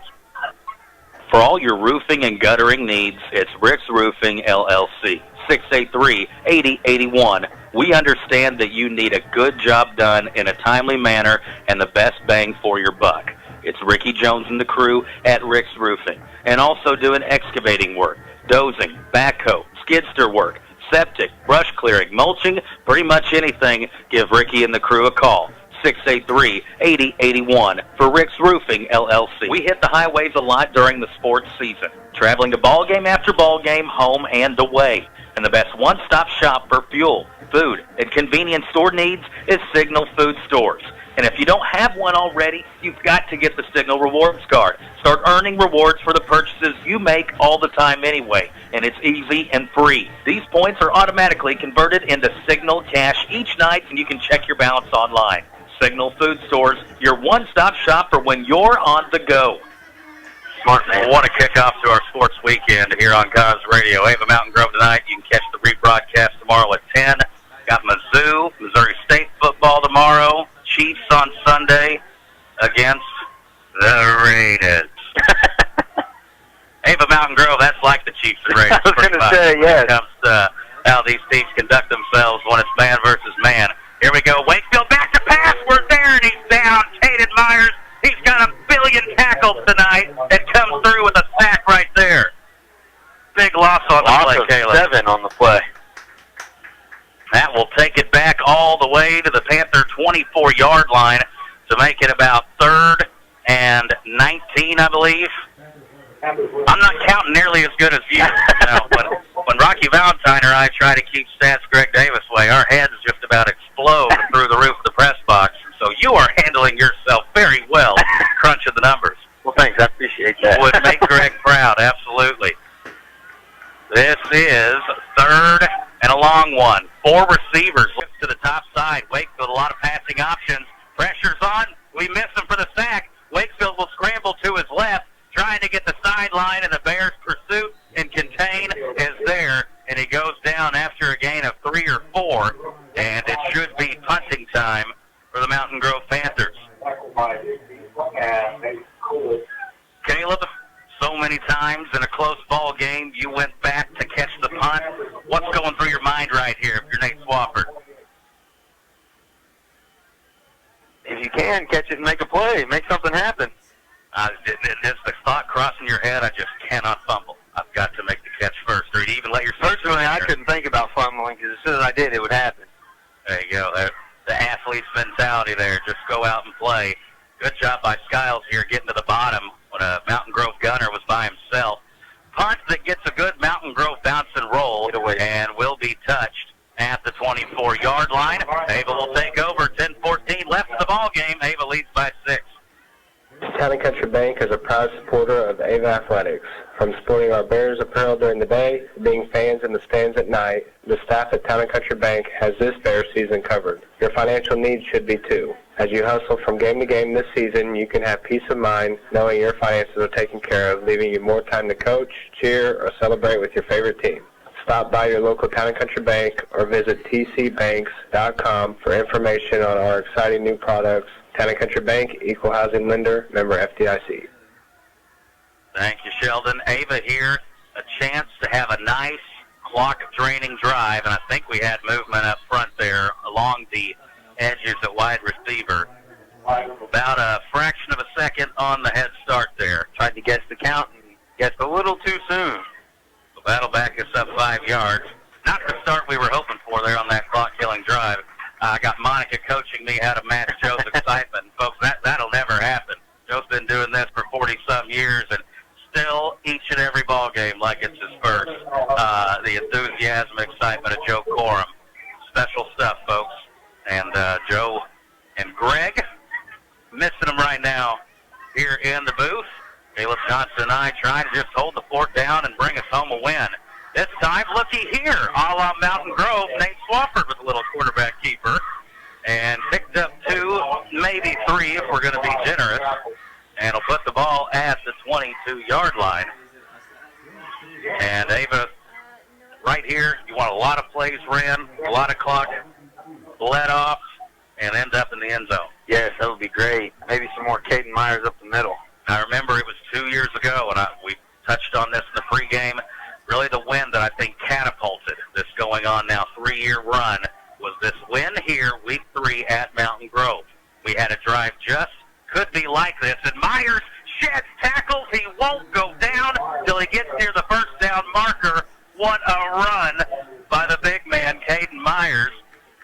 For all your roofing and guttering needs, it's Rick's Roofing, LLC. 683-8081. We understand that you need a good job done in a timely manner and the best bang for your buck. It's Ricky Jones and the crew at Rick's Roofing. And also doing excavating work, dozing, backhoe, skidster work, septic, brush clearing, mulching, pretty much anything. Give Ricky and the crew a call. 683-8081 for Rick's Roofing, LLC. We hit the highways a lot during the sports season, traveling to ball game after ball game, home and away. And the best one-stop shop for fuel, food, and convenience store needs is Signal Food Stores. And if you don't have one already, you've got to get the Signal Rewards Card. Start earning rewards for the purchases you make all the time anyway. And it's easy and free. These points are automatically converted into Signal Cash each night, and you can check your balance online. Signal Food Stores, your one-stop shop for when you're on the go. Smart man. What a kickoff to our sports weekend here on Cavs Radio. Ava Mountain Grove tonight. You can catch the rebroadcast tomorrow at 10. Got Mizzou, Missouri State football tomorrow. Chiefs on Sunday. 'Sunday' against the Raiders. 6 a.m. Ava Mountain Grove, that's like the Chiefs and Raiders. I was going to say, yes. When it comes to how these teams conduct themselves when it's man versus man. Here we go. Wakefield back to pass. We're there, and he's down. Caden Myers, he's got a billion tackles tonight and comes through with a sack right there. Big loss on the play, Caleb. 7 on the play. That will take it back all the way to the Panther 24-yard line to make it about 3rd and 19, I believe. I'm not counting nearly as good as you. When Rocky Valentine or I try to keep stats Greg Davis way, our heads just about explode through the roof of the press box. So you are handling yourself very well, crunching the numbers. Well, thanks. I appreciate that. Would make Greg proud, absolutely. This is 3rd and a long one. 4 receivers to the top side. Wakefield, a lot of passing options. Pressure's on. We miss him for the sack. Wakefield will scramble to his left, trying to get the sideline, and the Bears' pursuit and contain is there, and he goes down after a gain of 3 or 4, and it should be punting time for the Mountain Grove Panthers. Caleb, so many times in a close ball game, you went back to catch the punt. What's going through your mind right here if you're Nate Swafford? If you can, catch it and make a play. Make something happen. Is the thought crossing your head, I just cannot fumble. I've got to make the catch first, or you even let your... Personally, I couldn't think about fumbling, because as soon as I did, it would happen. There you go. The athlete's mentality there. Just go out and play. Good job by Skiles here getting to the bottom when a Mountain Grove gunner was by himself. Punt that gets a good Mountain Grove bounce and roll and will be touched at the 24-yard line. Ava will take over. 10-14 left in the ball game. Ava leads by 6. Town & Country Bank is a proud supporter of Ava Athletics. From sporting our Bears apparel during the day to being fans in the stands at night, the staff at Town & Country Bank has this Bears season covered. Your financial needs should be too. As you hustle from game to game this season, you can have peace of mind knowing your finances are taken care of, leaving you more time to coach, cheer, or celebrate with your favorite team. Stop by your local Town & Country Bank or visit tcbanks.com for information on our exciting new products. Town & Country Bank, Equal Housing Lender, member FDIC. Thank you, Sheldon. Ava here, a chance to have a nice clock-draining drive, and I think we had movement up front there along the edges at wide receiver. About a fraction of a second on the head start there. Tried to guess the count and guessed a little too soon. So that'll back us up 5 yards. Not the start we were hoping for there on that clock-killing drive. I got Monica coaching me how to match Joe's excitement. Folks, that'll never happen. Joe's been doing this for 40-some years and still each and every ball game like it's his first. The enthusiasm, excitement of Joe Corum. Special stuff, folks. And Joe and Greg, missing them right now here in the booth. Caleb Johnson and I trying to just hold the fort down and bring us home a win. This time, looky here, a la Mountain Grove, Nate Swafford with a little quarterback keeper, and picked up 2, maybe 3 if we're going to be generous, and will put the ball at the 22-yard line. And Ava, right here, you want a lot of plays ran, a lot of clock let off, and end up in the end zone. Yes, that would be great. Maybe some more Caden Myers up the middle. I remember it was 2 years ago, and we touched on this in the pregame. Really the win that I think catapulted this going on now 3-year run was this win here, week 3 at Mountain Grove. We had a drive just could be like this, and Myers sheds tackles. He won't go down till he gets near the first down marker. What a run by the big man, Caden Myers.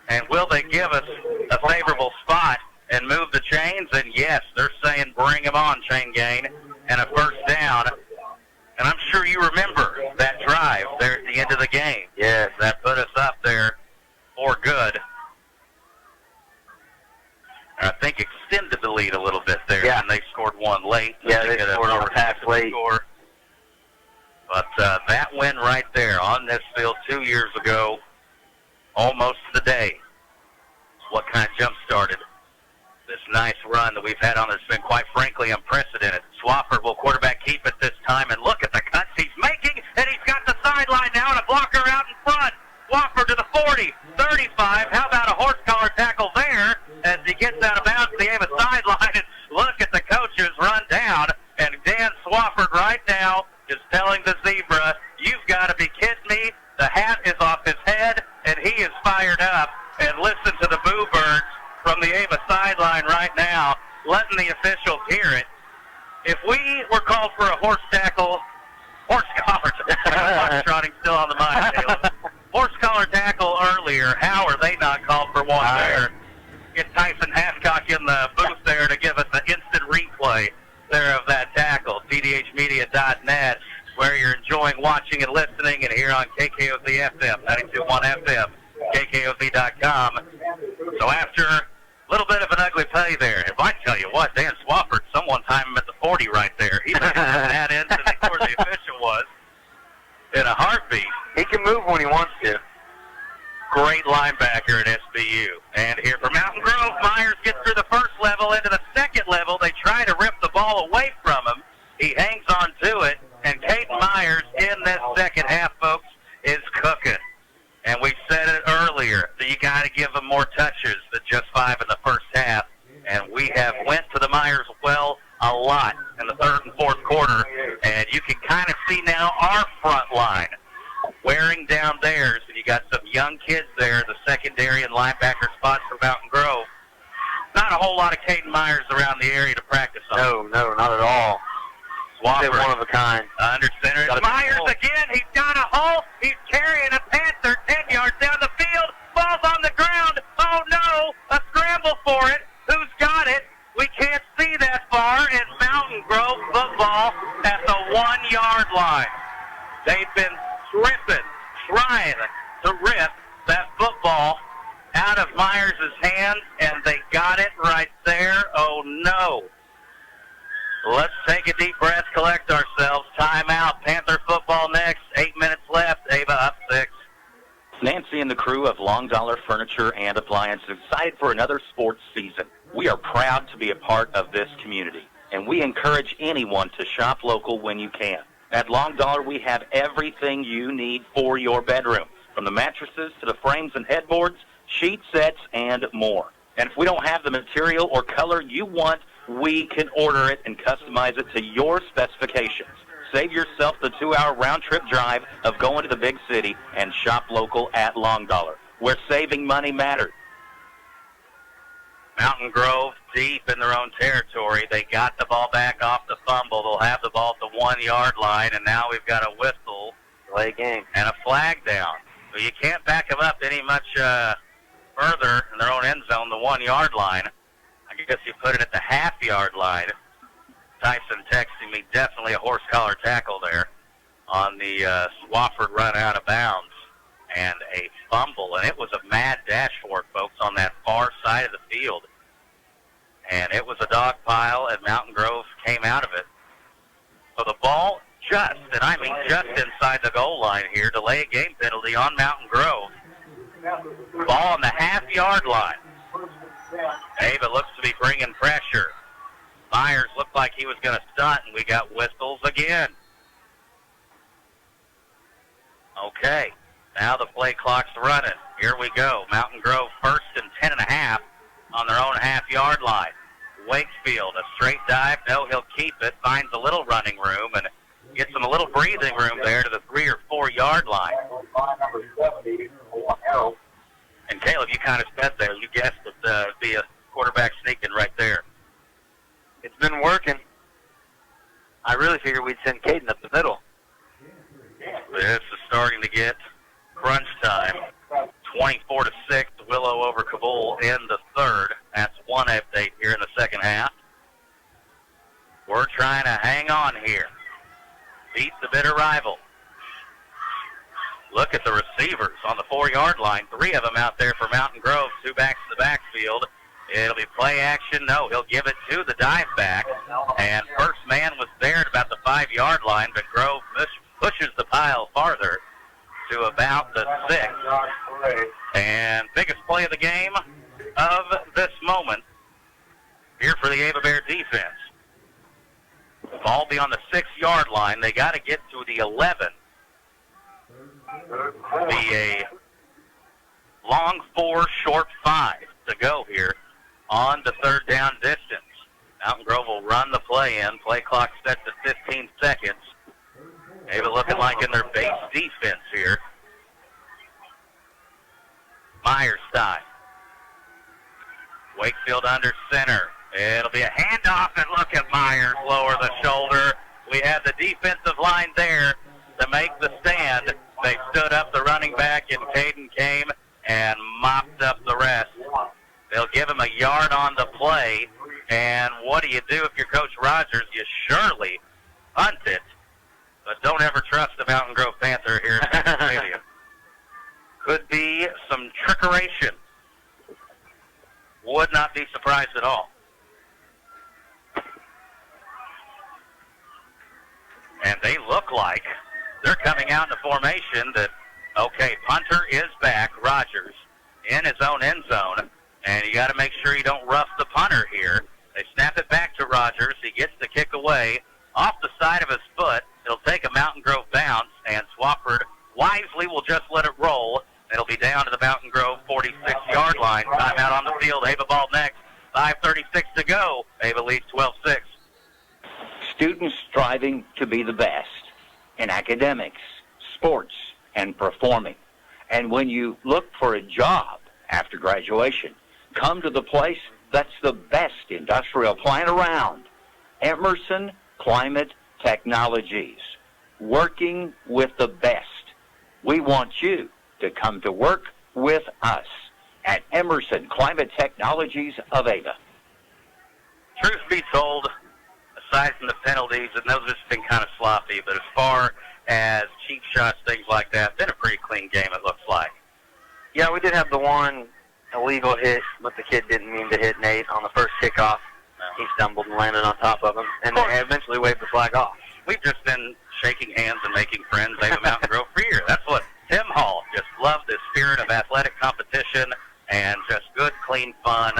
And will they give us a favorable spot and move the chains? And yes, they're saying bring him on, chain gain, and a first down. And I'm sure you remember that drive there at the end of the game. Yes. That put us up there for good. I think extended the lead a little bit there. Yeah. And they scored one late. Yeah, they scored on a pass late. Score. But that win right there on this field 2 years ago, almost to the day, is what kind of jump-started this nice run that we've had on this. It's been quite frankly unprecedented. Swafford will quarterback keep it this time, and look at the cuts he's making, and he's got the sideline now and a blocker out in front. Swafford to the 40, 35. How about a horse collar tackle there as he gets out of bounds to the Ava sideline? And look at the coaches run down, and Dan Swafford right now is the zebra. You've got to be kidding me. The hat is off his head, and he is fired up. And listen to the boo birds from the Ava sideline right now, letting the officials hear it. If we were called for a horse tackle, horse collar, Foxtrotting still on the mind, Caleb. Horse collar tackle earlier, how are they not called for one there? Get Tyson Hascock in the booth there to give us an instant replay there of that tackle. CDHmedia.net, where you're enjoying watching and listening, and here on KKOZ FM, 92.1 FM, KKOZ.com. So after a little bit of an ugly play there, if I tell you what, Dan Swafford, someone timed him at the 40 right there. He made that in to where the official was in a heartbeat. He can move when he wants to. Great linebacker at SBU. And here for Mountain Grove, Myers gets through the first level into the second level. They try to rip the ball away from him. He hangs on to it, and Caden Myers in this second half, folks, is cooking. And we said it earlier that you got to give them more touches than just 5 in the first half. And we have went to the Myers well a lot in the third and fourth quarter. And you can kind of see now our front line wearing down theirs. And you got some young kids there, the secondary and linebacker spots for Mountain Grove. Not a whole lot of Caden Myers around the area to practice on. No, not at all. Swafford, one of a kind. Under center. Myers again. He's got a hole. He's carrying a Panther 10 yards down the field. Ball's on the ground. Oh, no. A scramble for it. Who's got it? We can't see that far. And Mountain Grove football at the 1-yard line. They've been trying to rip that football out of Myers' hands, and they got it right there. Oh, no. Let's take a deep breath, collect ourselves. Timeout. Panther football next. 8 minutes left. Ava up 6. Nancy and the crew of Long Dollar Furniture and Appliances excited for another sports season. We are proud to be a part of this community, and we encourage anyone to shop local when you can. At Long Dollar, we have everything you need for your bedroom, from the mattresses to the frames and headboards, sheet sets, and more. And if we don't have the material or color you want, we can order it and customize it to your specifications. Save yourself the 2-hour round-trip drive of going to the big city and shop local at Long Dollar, where saving money matters. Mountain Grove deep in their own territory. They got the ball back off the fumble. They'll have the ball at the 1-yard line, and now we've got a whistle. Delay game. And a flag down. So you can't back them up any much further in their own end zone, the 1-yard line. I guess you put it at the half-yard line. Tyson texting me, definitely a horse collar tackle there on the Swafford run out of bounds. And a fumble, and it was a mad dash for it, folks, on that far side of the field. And it was a dog pile, and Mountain Grove came out of it. So the ball just, and I mean just inside the goal line here, delay a game penalty on Mountain Grove. Ball on the half-yard line. Ava looks to be bringing pressure. Myers looked like he was going to stunt, and we got whistles again. Okay, now the play clock's running. Here we go. Mountain Grove first and 10.5 on their own half-yard line. Wakefield, a straight dive. No, he'll keep it. Finds a little running room and gets him a little breathing room there to the 3 or 4 yard line. And Caleb, you kind of said there. You guessed it would be a quarterback sneaking right there. It's been working. I really figured we'd send Caden up the middle. This is starting to get crunch time. 24-6, Willow over Kabul in the third. That's one update here in the second half. We're trying to hang on here. Beat the bitter rival. Look at the receivers on the 4 yard line. 3 of them out there for Mountain Grove. 2 backs in the backfield. It'll be play action. No, he'll give it to the dive back. And first man was there at about the 5 yard line, but Grove pushes the pile farther to about the 6. And biggest play of the game of this moment here for the Ava Bear defense. Ball be on the 6 yard line. They got to get to the 11. Be a long 4, short 5 to go here on the third down distance. Mountain Grove will run the play in. Play clock set to 15 seconds. Ava looking like in their base defense here. Myers side. Wakefield under center. It'll be a handoff, and look at Myers lower the shoulder. We had the defensive line there to make the stand. They stood up the running back, and Caden came and mopped up the rest. They'll give him a yard on the play, and what do you do if you're Coach Rogers? You surely punt it, but don't ever trust the Mountain Grove Panther here at Panther Stadium. Could be some trickeration. Would not be surprised at all. And they look like they're coming out in a formation that, okay, punter is back, Rogers, in his own end zone, and you got to make sure you don't rough the punter here. They snap it back to Rogers. He gets the kick away off the side of his foot. It'll take a Mountain Grove bounce, and Swafford wisely will just let it roll. It'll be down to the Mountain Grove 46-yard line. Timeout on the field. Ava ball next. 5:36 to go. Ava leads 12-6. Students striving to be the best in academics, sports, and performing. And when you look for a job after graduation, come to the place that's the best industrial plant around. Emerson Climate Technologies. Working with the best. We want you to come to work with us at Emerson Climate Technologies of Ava. Truth be told, aside from the penalties, and those have just been kind of sloppy, but as far as cheap shots, things like that, been a pretty clean game, it looks like. Yeah, we did have the one illegal hit, but the kid didn't mean to hit Nate on the first kickoff. He stumbled and landed on top of him, and they eventually waved the flag off. We've just been shaking hands and making friends, Ava Mountain Grove, for years. That's what Tim Hall just loved, the spirit of athletic competition and just good, clean fun.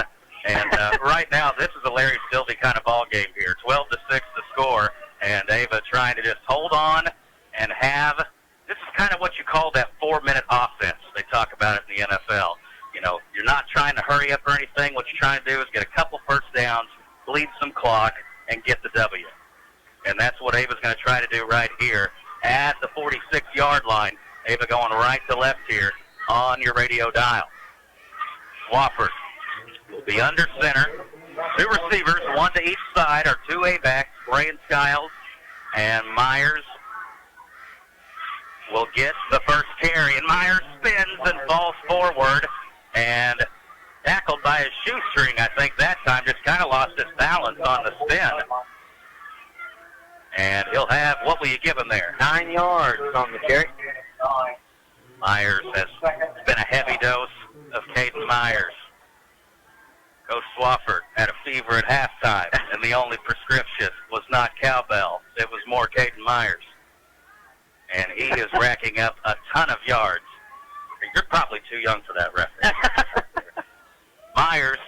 And right now, this is a Larry Stilby kind of ball game here. 12-6 the score, and Ava trying to just hold on and have. This is kind of what you call that 4-minute offense. They talk about it in the NFL. You know, you're not trying to hurry up or anything. What you're trying to do is get a couple first downs, bleed some clock, and get the W. And that's what Ava's going to try to do right here at the 46-yard line. Ava going right to left here on your radio dial. Wofford will be under center. Two receivers, one to each side, are two A-backs, Gray and Skiles, and Myers will get the first carry. And Myers spins and falls forward and tackled by his shoestring, I think that time, just kind of lost his balance on the spin. And he'll have, what will you give him there? 9 yards on the carry. Myers has been a heavy dose of Caden Myers. Coach Swafford had a fever at halftime, and the only prescription was not cowbell. It was more Caden Myers. And he is racking up a ton of yards. You're probably too young for that reference. Myers,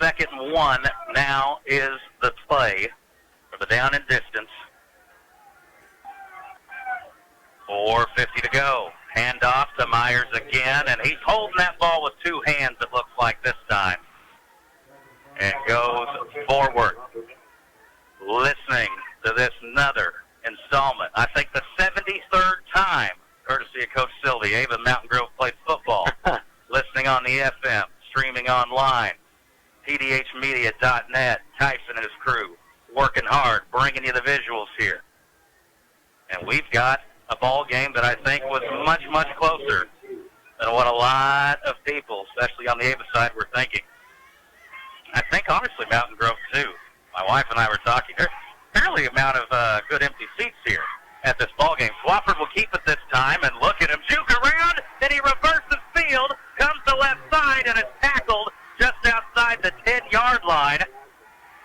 2nd and 1, now is the play for the down and distance. 4:50 to go. Handoff to Myers again, and he's holding that ball with two hands, it looks like this time. And goes forward. Listening to this another installment. I think the 73rd time, courtesy of Coach Sylvie, Ava Mountain Grove plays football. Listening on the FM, streaming online, pdhmedia.net, Tyson and his crew, working hard, bringing you the visuals here. And we've got a ball game that I think was much, much closer than what a lot of people, especially on the Ava side, were thinking. I think, honestly, Mountain Grove, too. My wife and I were talking. There's fairly amount of good empty seats here at this ball game. Swafford will keep it this time, and look at him juke around, and he reverses field, comes to left side, and is tackled just outside the 10-yard line.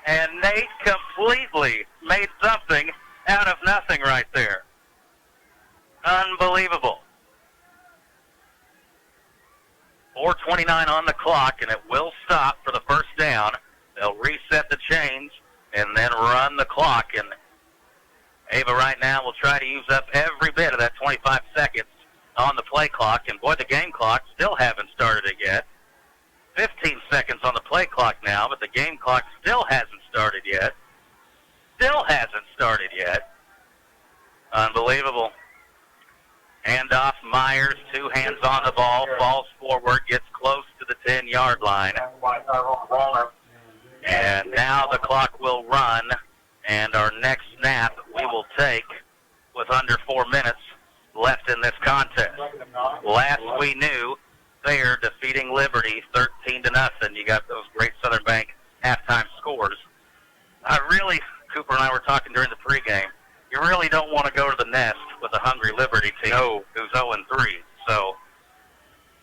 And Nate completely made something out of nothing right there. Unbelievable. 4:29 on the clock, and it will stop for the first down. They'll reset the chains and then run the clock. And Ava right now will try to use up every bit of that 25 seconds on the play clock. And boy, the game clock still haven't started it yet. 15 seconds on the play clock now, but the game clock still hasn't started yet. Still hasn't started yet. Unbelievable. Handoff, Myers, 2 hands on the ball, falls forward, gets close to the 10-yard line. And now the clock will run, and our next snap we will take with under 4 minutes left in this contest. Last we knew, they're defeating Liberty 13-0. You got those great Southern Bank halftime scores. Cooper and I were talking during the pregame, you really don't want to go to the nest with a hungry Liberty team who's 0-3. So,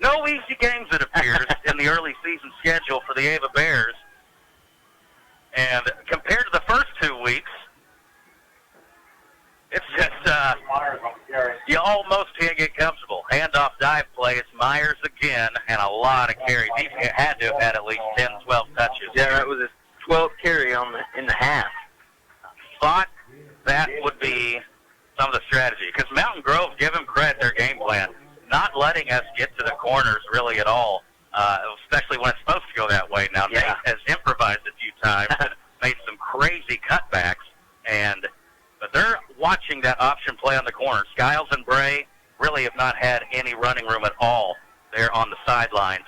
no easy games, it appears, in the early season schedule for the Ava Bears. And compared to the first 2 weeks, it's just, you almost can't get comfortable. Handoff dive play, it's Myers again, and a lot of carries. He had to have had at least 10, 12 touches. Yeah, that was his 12th carry in the half. Thought that would be some of the strategy. Because Mountain Grove, give him credit, their game plan, not letting us get to the corners really at all, especially when it's supposed to go that way. Now, Nate has improvised a few times and made some crazy cutbacks, but they're watching that option play on the corner. Skiles and Bray really have not had any running room at all there on the sidelines.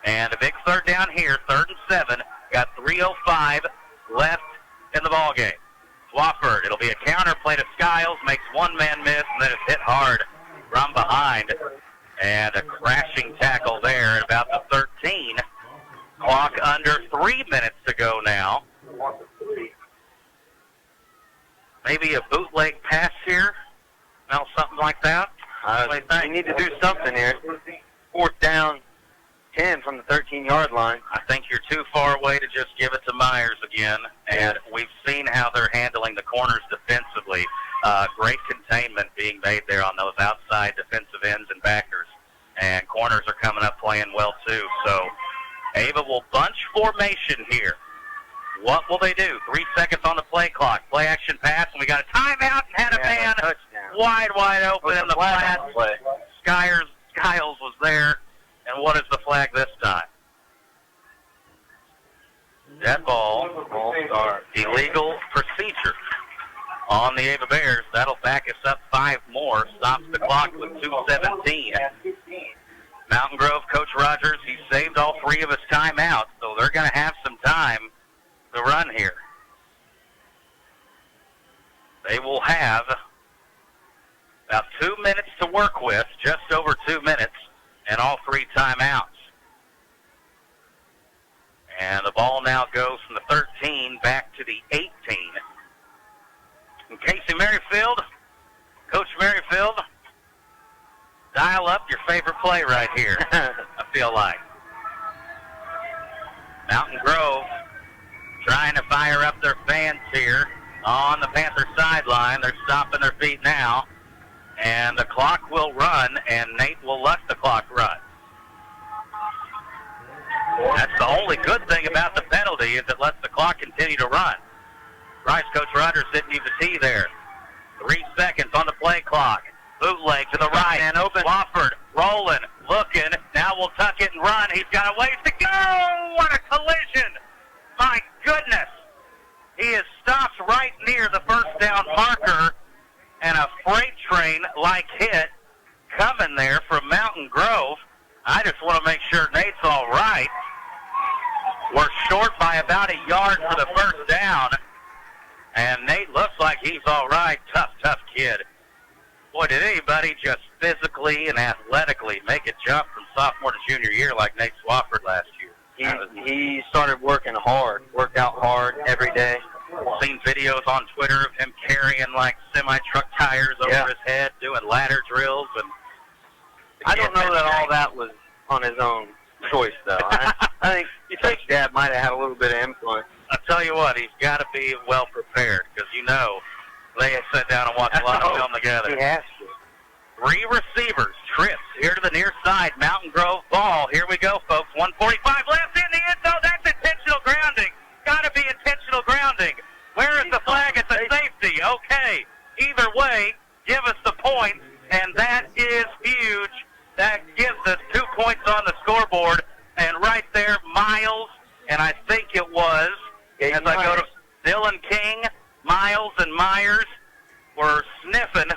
And a big third down here, 3rd and 7. Got 3:05 left in the ballgame. Swafford, it'll be a counter play to Skiles, makes one man miss, and then it's hit hard from behind. And a crashing tackle there at about the 13. Clock under 3 minutes to go now. Maybe a bootleg pass here? No, something like that? We need to do something here. 4th down, 10 from the 13-yard line. I think you're too far away to just give it to Myers again. And we've seen how they're handling the corners defensively. Great containment being made there on those outside defensive ends and backers. And corners are coming up playing well, too. So Ava will bunch formation here. What will they do? 3 seconds on the play clock. Play action pass, and we got a timeout and had a man wide open in the flat. Skiles was there. And what is the flag this time? Dead ball. Illegal procedure on the Ava Bears. That'll back us up 5 more. Stops the clock with 2:17. Mountain Grove, Coach Rogers, he saved all 3 of his timeouts, so they're going to have some time to run here. They will have about 2 minutes to work with, just over 2 minutes, and all 3 timeouts. And the ball now goes from the 13 back to the 18. And Casey Merrifield, Coach Merrifield, dial up your favorite play right here, I feel like. Mountain Grove trying to fire up their fans here on the Panther sideline. They're stomping their feet now. And the clock will run, and Nate will let the clock run. That's the only good thing about the penalty, is it lets the clock continue to run. Bryce, Coach Rogers didn't use the T there. 3 seconds on the play clock. Bootleg to the right. And open. Wofford rolling, looking. Now we'll tuck it and run. He's got a ways to go. What a collision. My goodness. He is stopped right near the first down marker. And a freight train-like hit coming there from Mountain Grove. I just want to make sure Nate's all right. We're short by about a yard for the first down. And Nate looks like he's all right. Tough kid. Boy, did anybody just physically and athletically make a jump from sophomore to junior year like Nate Swafford last year. He started working hard, worked out hard every day. Seen videos on Twitter of him carrying like semi-truck tires over his head, doing ladder drills. And I don't know that all that was on his own choice, though. I think Coach Dad might have had a little bit of influence. I tell you what, he's got to be well prepared, because they sat down and watched a lot of film together. He has to. 3 receivers, trips here to the near side. Mountain Grove ball. Here we go, folks. 1:45 left in the end zone. That's intentional grounding. Got to be intentional grounding. Where is the flag at the safety? Okay. Either way, give us the point, and that is huge. That gives us 2 points on the scoreboard. And right there, Miles, and I think it was, as I go to Dylan King, Miles, and Myers were sniffing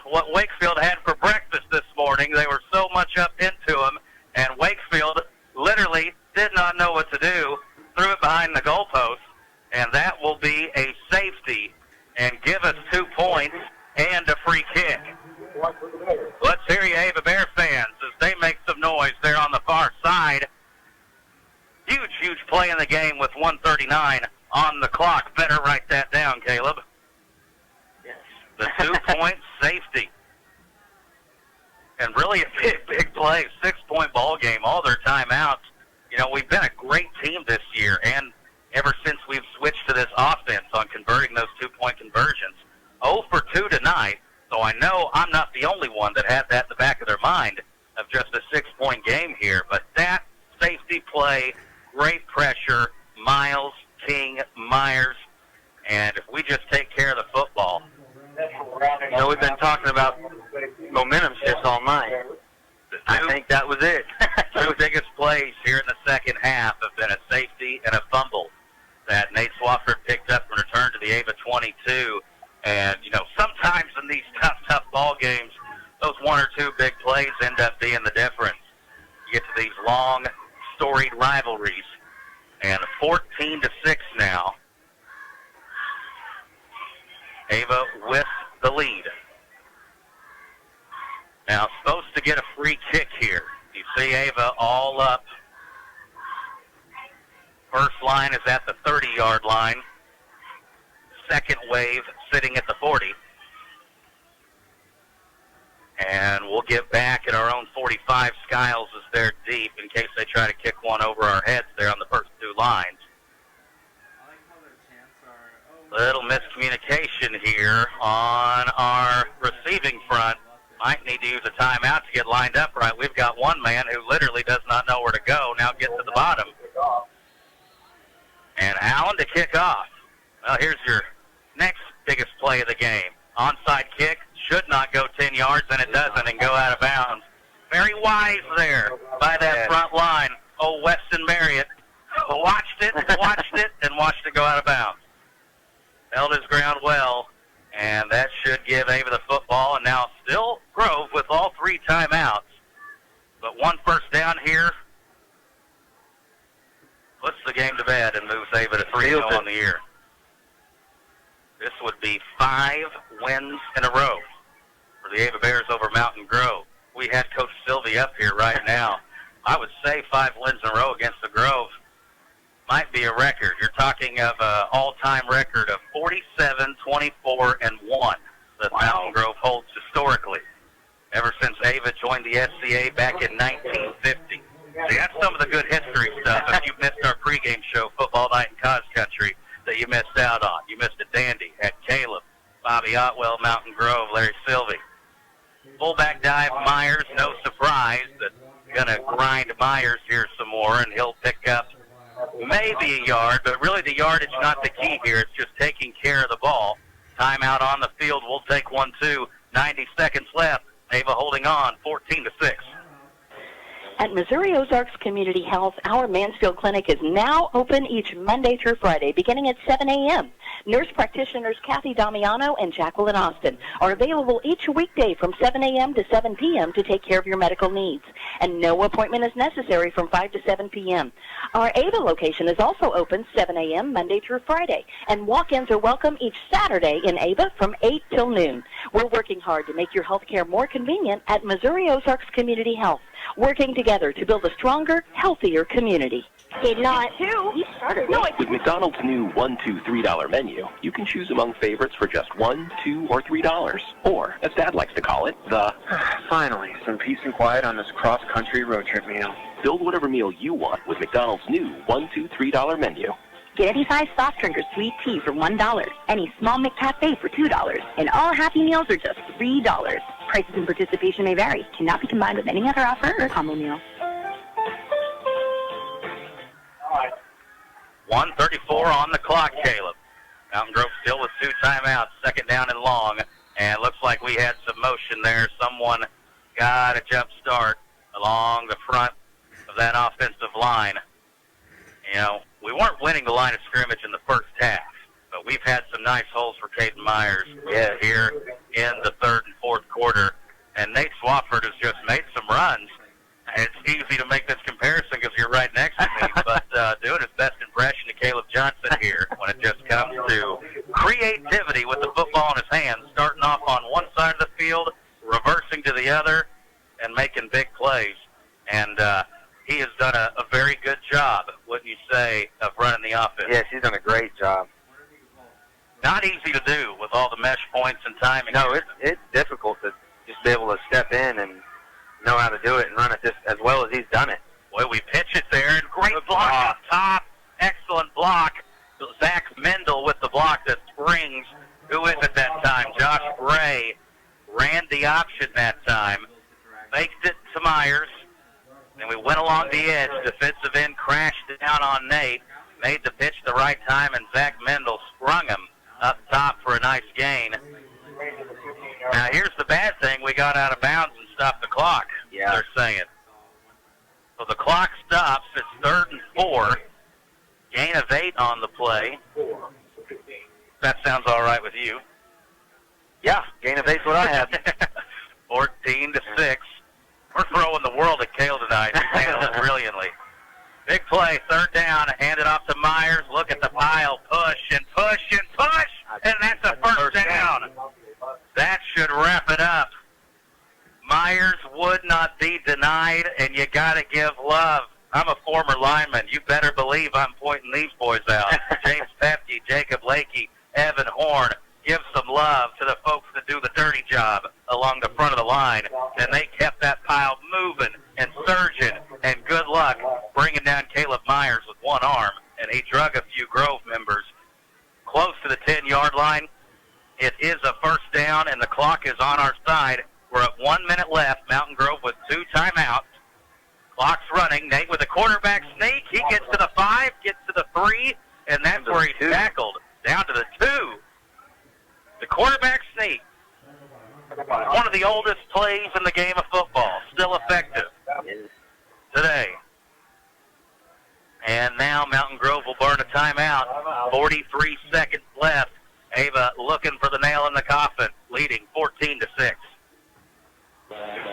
morning. They were so much up into them, and Wakefield literally did not know what to do, threw it behind the goalpost, and that will be a safety and give us 2 points and a free kick. Let's hear you, Ava Bear fans, as they make some noise there on the far side. Huge play in the game with 1:39 on the clock. Better write that down, Caleb. Yes. The 2-point safety. And really a big play, 6-point ball game, all their timeouts. You know, we've been a great team this year, and ever since we've switched to this offense on converting those 2-point conversions. 0 for 2 tonight, so I know I'm not the only one that had that in the back of their mind of just a 6-point game here. But that safety play, great pressure, Miles, King, Myers, and if we just take care of the football. You know, we've been talking about momentum shifts all night. I think that was it. 2 biggest plays here in the second half have been a safety and a fumble that Nate Swafford picked up and returned to the Ava 22. And, you know, sometimes in these tough ball games, those 1 or 2 big plays end up being the difference. You get to these long, storied rivalries. And 14-6 now. Ava with the lead. Now, supposed to get a free kick here. You see Ava all up. First line is at the 30-yard line. Second wave sitting at the 40. And we'll get back at our own 45. Skiles is there deep in case they try to kick one over our heads there on the first 2 lines. Little miscommunication here on our receiving front. Might need to use a timeout to get lined up right. We've got one man who literally does not know where to go. Now get to the bottom. And Allen to kick off. Well, here's your next biggest play of the game. Onside kick, should not go 10 yards, and it doesn't, and go out of bounds. Very wise there by that front line. Oh, Weston Marriott watched it, and watched it go out of bounds. Held his ground well, and that should give Ava the football. And now still Grove with all 3 timeouts. But 1 first down here puts the game to bed and moves Ava to 3-0 on the year. This would be 5 wins in a row for the Ava Bears over Mountain Grove. We had Coach Sylvie up here right now. I would say 5 wins in a row against the Grove might be a record. You're talking of an all-time record of 47, 24, and 1 that Mountain Grove holds historically ever since Ava joined the SCA back in 1950. See, that's some of the good history stuff. If you missed our pregame show, Football Night in Cos Country, that you missed out on. You missed a dandy at Caleb, Bobby Otwell, Mountain Grove, Larry Sylvie. Fullback dive, Myers, no surprise. That's going to grind Myers here some more, and he'll pick up maybe a yard, but really the yardage not the key here. It's just taking care of the ball. Timeout on the field. We'll take 1, 2. 90 seconds left. Ava holding on, 14-6. At Missouri Ozarks Community Health, our Mansfield Clinic is now open each Monday through Friday, beginning at 7 a.m. Nurse practitioners Kathy Damiano and Jacqueline Austin are available each weekday from 7 a.m. to 7 p.m. to take care of your medical needs. And no appointment is necessary from 5 to 7 p.m. Our Ava location is also open 7 a.m. Monday through Friday, and walk-ins are welcome each Saturday in Ava from 8 till noon. We're working hard to make your health care more convenient at Missouri Ozarks Community Health, working together to build a stronger, healthier community. Did not. He started. No, with McDonald's new $1, $2, $3 menu, you can choose among favorites for just $1, $2, or $3. Or, as Dad likes to call it, the... Finally, some peace and quiet on this cross-country road trip meal. Build whatever meal you want with McDonald's new $1, $2, $3 menu. Get any size soft drink or sweet tea for $1. Any small McCafe for $2. And all Happy Meals are just $3. Prices and participation may vary. Cannot be combined with any other offer or combo meal. 1:34 on the clock, Caleb. Mountain Grove still with 2 timeouts, second down and long. And it looks like we had some motion there. Someone got a jump start along the front of that offensive line. You know, we weren't winning the line of scrimmage in the first half, but we've had some nice holes for Caden Myers here in the third and fourth quarter. and Nate Swafford has just made some runs. It's easy to make this comparison because you're right next to me, but doing his best impression of Caleb Johnson here when it just comes to creativity with the football in his hands, starting off on one side of the field, reversing to the other, and making big plays. And he has done a very good job, wouldn't you say, of running the offense? Yes, he's done a great job. Not easy to do with all the mesh points and timing. No, it's difficult to just be able to step in and know how to do it and run it just as well as he's done it. Boy, we pitch it there, and great block up top. Excellent block. Zach Mendel with the block that springs. Who is it that time? Josh Gray ran the option that time. Faked it to Myers. And we went along the edge. Defensive end crashed down on Nate. Made the pitch the right time, and Zach Mendel sprung him up top for a nice gain. Now, here's the bad thing. We got out of bounds and stopped the clock, they're saying. So the clock stops. It's 3rd and 4. Gain of 8 on the play. That sounds all right with you. Yeah, gain of 8's what I have. 14-6. We're throwing the world at Cale tonight. He's handled it brilliantly. Big play, 3rd down, hand it off to Myers. Look at the pile, push and push and push, and that's a first down. That should wrap it up. Myers would not be denied, and you got to give love. I'm a former lineman. You better believe I'm pointing these boys out. James Pepke, Jacob Lakey, Evan Horn. Give some love to the folks that do the dirty job along the front of the line, and they kept that pile moving and surging, and good luck bringing down Caleb Myers with one arm, and he drug a few Grove members close to the 10-yard line. It is a first down, and the clock is on our side. We're at 1 minute left. Mountain Grove with 2 timeouts. Clock's running. Nate with a quarterback sneak. He gets to the 5, gets to the 3, and that's where he's tackled. Down to the 2. The quarterback sneak. One of the oldest plays in the game of football. Still effective today. And now Mountain Grove will burn a timeout. 43 seconds left. Ava looking for the nail in the coffin, leading 14-6.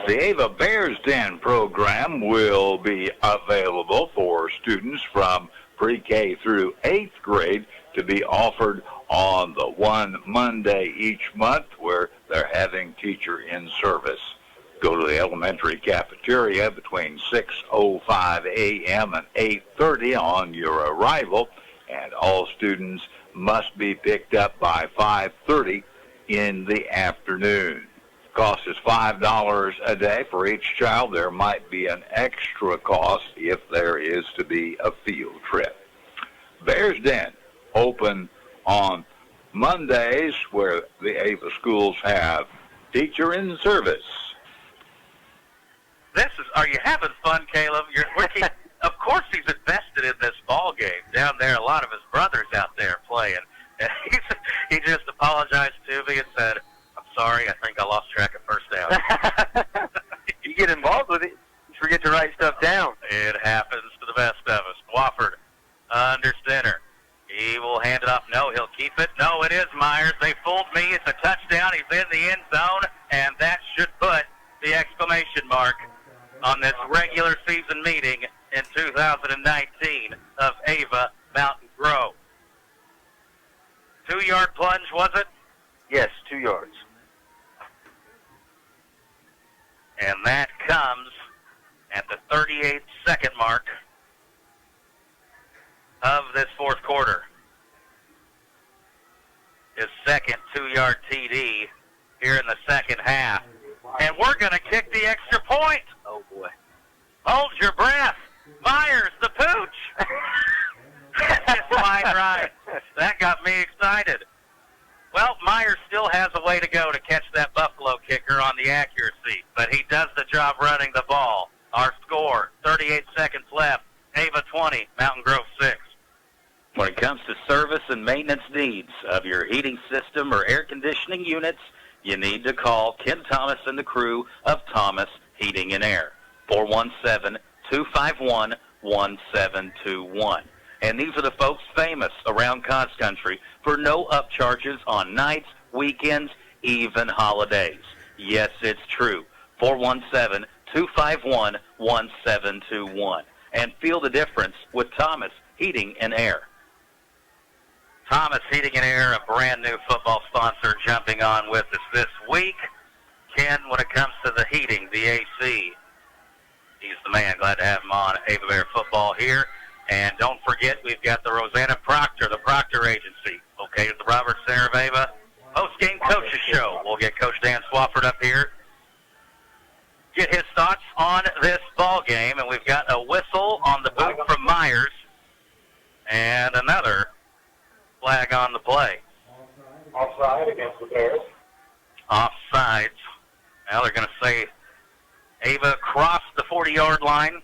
The Ava Bears Den program will be available for students from pre-K through 8th grade to be offered on the one Monday each month where they're having teacher in service. Go to the elementary cafeteria between 6:05 a.m. and 8:30 on your arrival, and all students must be picked up by 5:30 in the afternoon. Cost is $5 a day for each child. There might be an extra cost if there is to be a field trip. Bears Den open on Mondays where the Ava schools have teacher in service. Are you having fun, Caleb? Of course he's invested in this ball game down there. A lot of his brothers out there playing. And he just apologized to me and said, "I'm sorry, I think I lost track of first down." You get involved with it, you forget to write stuff down. It happens to the best of us. Wofford under center. He will hand it off. No, he'll keep it. No, it is Myers. They fooled me. It's a touchdown. He's in the end zone, and that should put the exclamation mark on this regular season meeting in 2019 of Ava Mountain Grove. 2-yard plunge, was it? Yes, 2 yards. And that comes at the 38-second mark of this fourth quarter. His second 2-yard TD here in the second half. And we're going to kick the extra point. Oh, boy. Hold your breath. Myers, the pooch. That's fine, right. That got me excited. Well, Myers still has a way to go to catch that Buffalo kicker on the accuracy, but he does the job running the ball. Our score, 38 seconds left. Ava 20, Mountain Grove 6. When it comes to service and maintenance needs of your heating system or air conditioning units, you need to call Ken Thomas and the crew of Thomas Heating and Air, 417-251-1721. And these are the folks famous around Cots Country for no upcharges on nights, weekends, even holidays. Yes, it's true. 417-251-1721. And feel the difference with Thomas Heating and Air. Thomas Heating and Air, a brand new football sponsor, jumping on with us this week. Ken, when it comes to the heating, the AC, he's the man. Glad to have him on Ava Bear Football here. And don't forget, we've got the Rosanna Proctor, the Proctor Agency, located at the Roberts Center of Ava. Post-game coaches show. We'll get Coach Dan Swafford up here, get his thoughts on this ball game. And we've got a whistle on the boot from Myers and another flag on the play. Offside against the Bears. Offsides. Now they're going to say Ava crossed the 40-yard line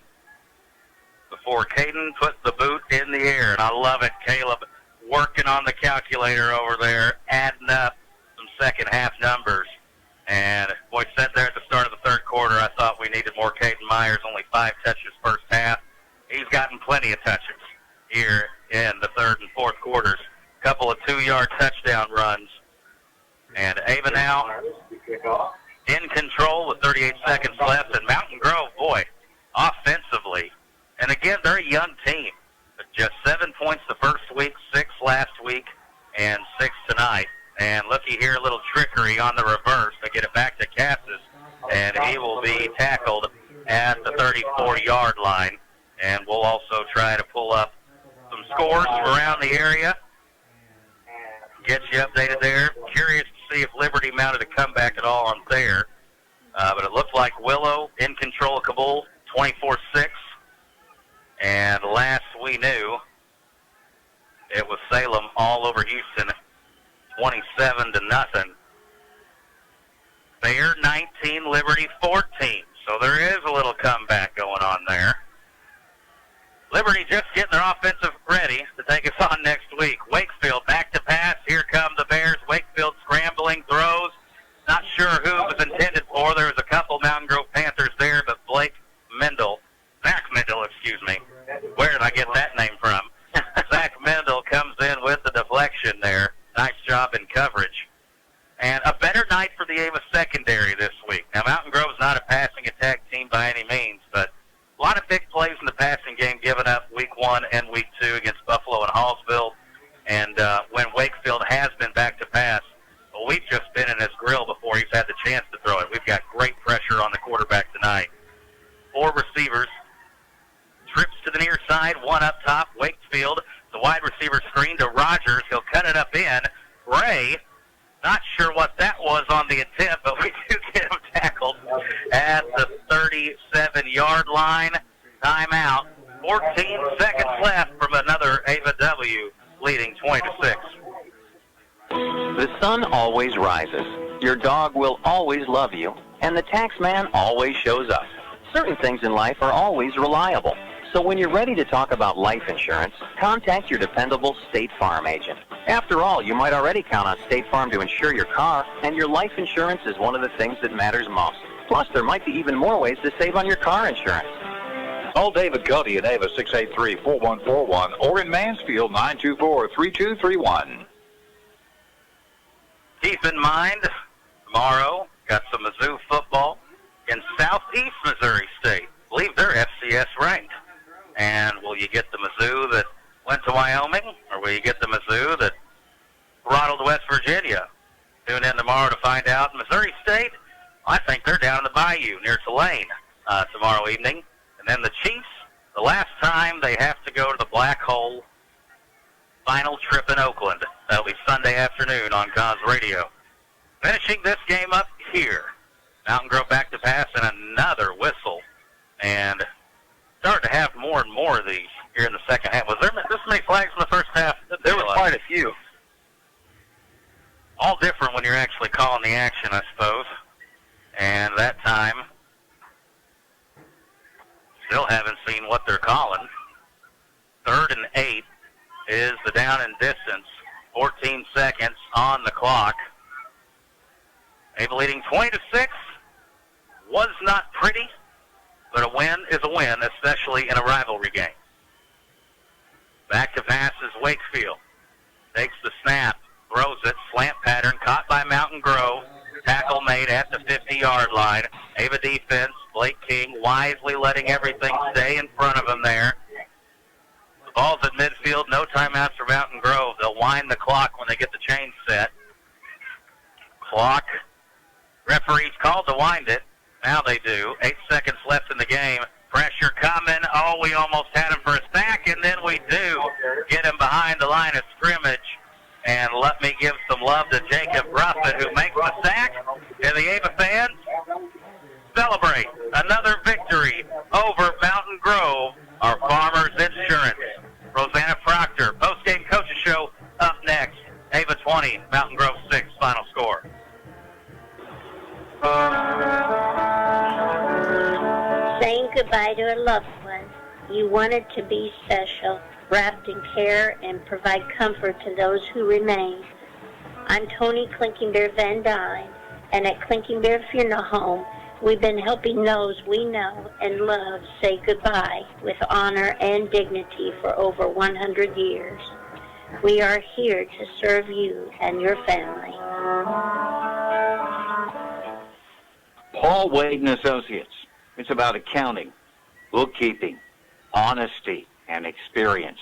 before Caden put the boot in the air. And I love it. Caleb working on the calculator over there, adding up some second half numbers. And, boy, said there at the start of the third quarter, I thought we needed more Caden Myers, only 5 touches first half. He's gotten plenty of touches here in the third and fourth quarters. A couple of 2-yard touchdown runs. And Ava now in control with 38 seconds left. And Mountain Grove, boy, offensively. And again, they're a young team. Just 7 points the first week, 6 last week, and 6 tonight. And looky here, a little trickery on the reverse. They get it back to Cassis, and he will be tackled at the 34-yard line. And we'll also try to pull up some scores from around the area. Get you updated there. Curious to see if Liberty mounted a comeback at all on there. But it looked like Willow in control of Kabul, 24-6. And last we knew, it was Salem all over Houston, 27-0. Bear 19, Liberty 14. So there is a little comeback going on there. Liberty just getting their offensive ready to take us on next week. Wakefield back to pass. Here come the Bears. Wakefield scrambling, throws. Not sure who it was intended for. There was a couple Mountain Grove Panthers there, but Zach Mendel, excuse me. Where did I get that name from? Zach Mendel comes in with the deflection there. Nice job in coverage. And a better night for the Ava secondary this week. Now, Mountain Grove's not a passing attack team by any means, but a lot of big plays in the passing game given up week 1 and week 2 against Buffalo and Hallsville. And when Wakefield has been back to pass, well, we've just been in his grill before he's had the chance to throw it. We've got great pressure on the quarterback tonight. 4 receivers. Trips to the near side, 1 up top. Wakefield, the wide receiver screen to Rogers. He'll cut it up in. Ray, not sure what that was on the attempt, but we do get him tackled at the 37-yard line. Timeout. 14 seconds left from another Ava W, leading 20-6. The sun always rises. Your dog will always love you, and the tax man always shows up. Certain things in life are always reliable. So when you're ready to talk about life insurance, contact your dependable State Farm agent. After all, you might already count on State Farm to insure your car, and your life insurance is one of the things that matters most. Plus, there might be even more ways to save on your car insurance. Call David Cody at Ava 683-4141 or in Mansfield 924-3231. Keep in mind, tomorrow, got some Mizzou football in Southeast Missouri State. I believe they're FCS ranked. And will you get the Mizzou that went to Wyoming, or will you get the Mizzou that throttled West Virginia? Tune in tomorrow to find out. Missouri State, I think they're down in the bayou near Tulane tomorrow evening. And then the Chiefs, the last time they have to go to the Black Hole, final trip in Oakland. That'll be Sunday afternoon on Cons Radio. Finishing this game up here. Mountain Grove back to pass and another whistle. And starting to have more and more of these here in the second half. Was there this many flags in the first half? There was quite a few. All different when you're actually calling the action, I suppose. And that time, still haven't seen what they're calling. 3rd and 8 is the down and distance. 14 seconds on the clock. Ava leading 20-6. Was not pretty, but a win is a win, especially in a rivalry game. Back to pass is Wakefield. Takes the snap, throws it, slant pattern, caught by Mountain Grove. Tackle made at the 15. 50-yard line. Ava defense, Blake King wisely letting everything stay in front of him there. The ball's at midfield, no timeouts for Mountain Grove. They'll wind the clock when they get the chain set. Clock. Referee's called to wind it. Now they do. 8 seconds left in the game. Pressure coming. Oh, we almost had him for a sack, and then we do get him behind the line of scrimmage. And let me give some love to Jacob Ruffin, who makes the sack. And the Ava fans celebrate another victory over Mountain Grove, our Farmers Insurance. Rosanna Proctor, post-game coaches show up next. Ava 20, Mountain Grove 6, final score. Saying goodbye to a loved one. You wanted to be special, wrapped in care, and provide comfort to those who remain. I'm Tony Clinking Bear Van Dyne, and at Clinking Bear Funeral Home, we've been helping those we know and love say goodbye with honor and dignity for over 100 years. We are here to serve you and your family. Paul Wade and Associates. It's about accounting, bookkeeping, honesty, and experience.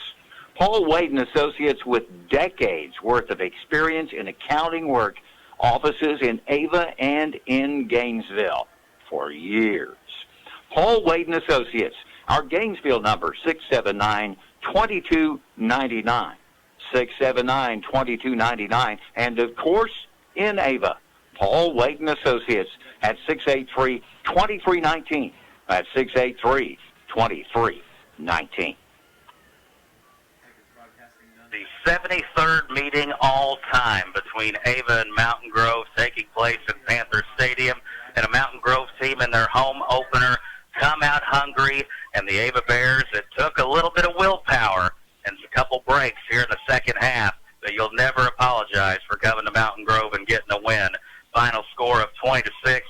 Paul Wade and Associates, with decades worth of experience in accounting work, offices in Ava and in Gainesville for years. Paul Wade and Associates, our Gainesville number, 679-2299. 679-2299. And, of course, in Ava, Paul Wade and Associates at 683-2319. That's 683-2319. The 73rd meeting all time between Ava and Mountain Grove taking place at Panther Stadium, and a Mountain Grove team in their home opener come out hungry, and the Ava Bears, it took a little bit of willpower and a couple breaks here in the second half, but you'll never apologize for coming to Mountain Grove and getting a win. Final score of 20-6.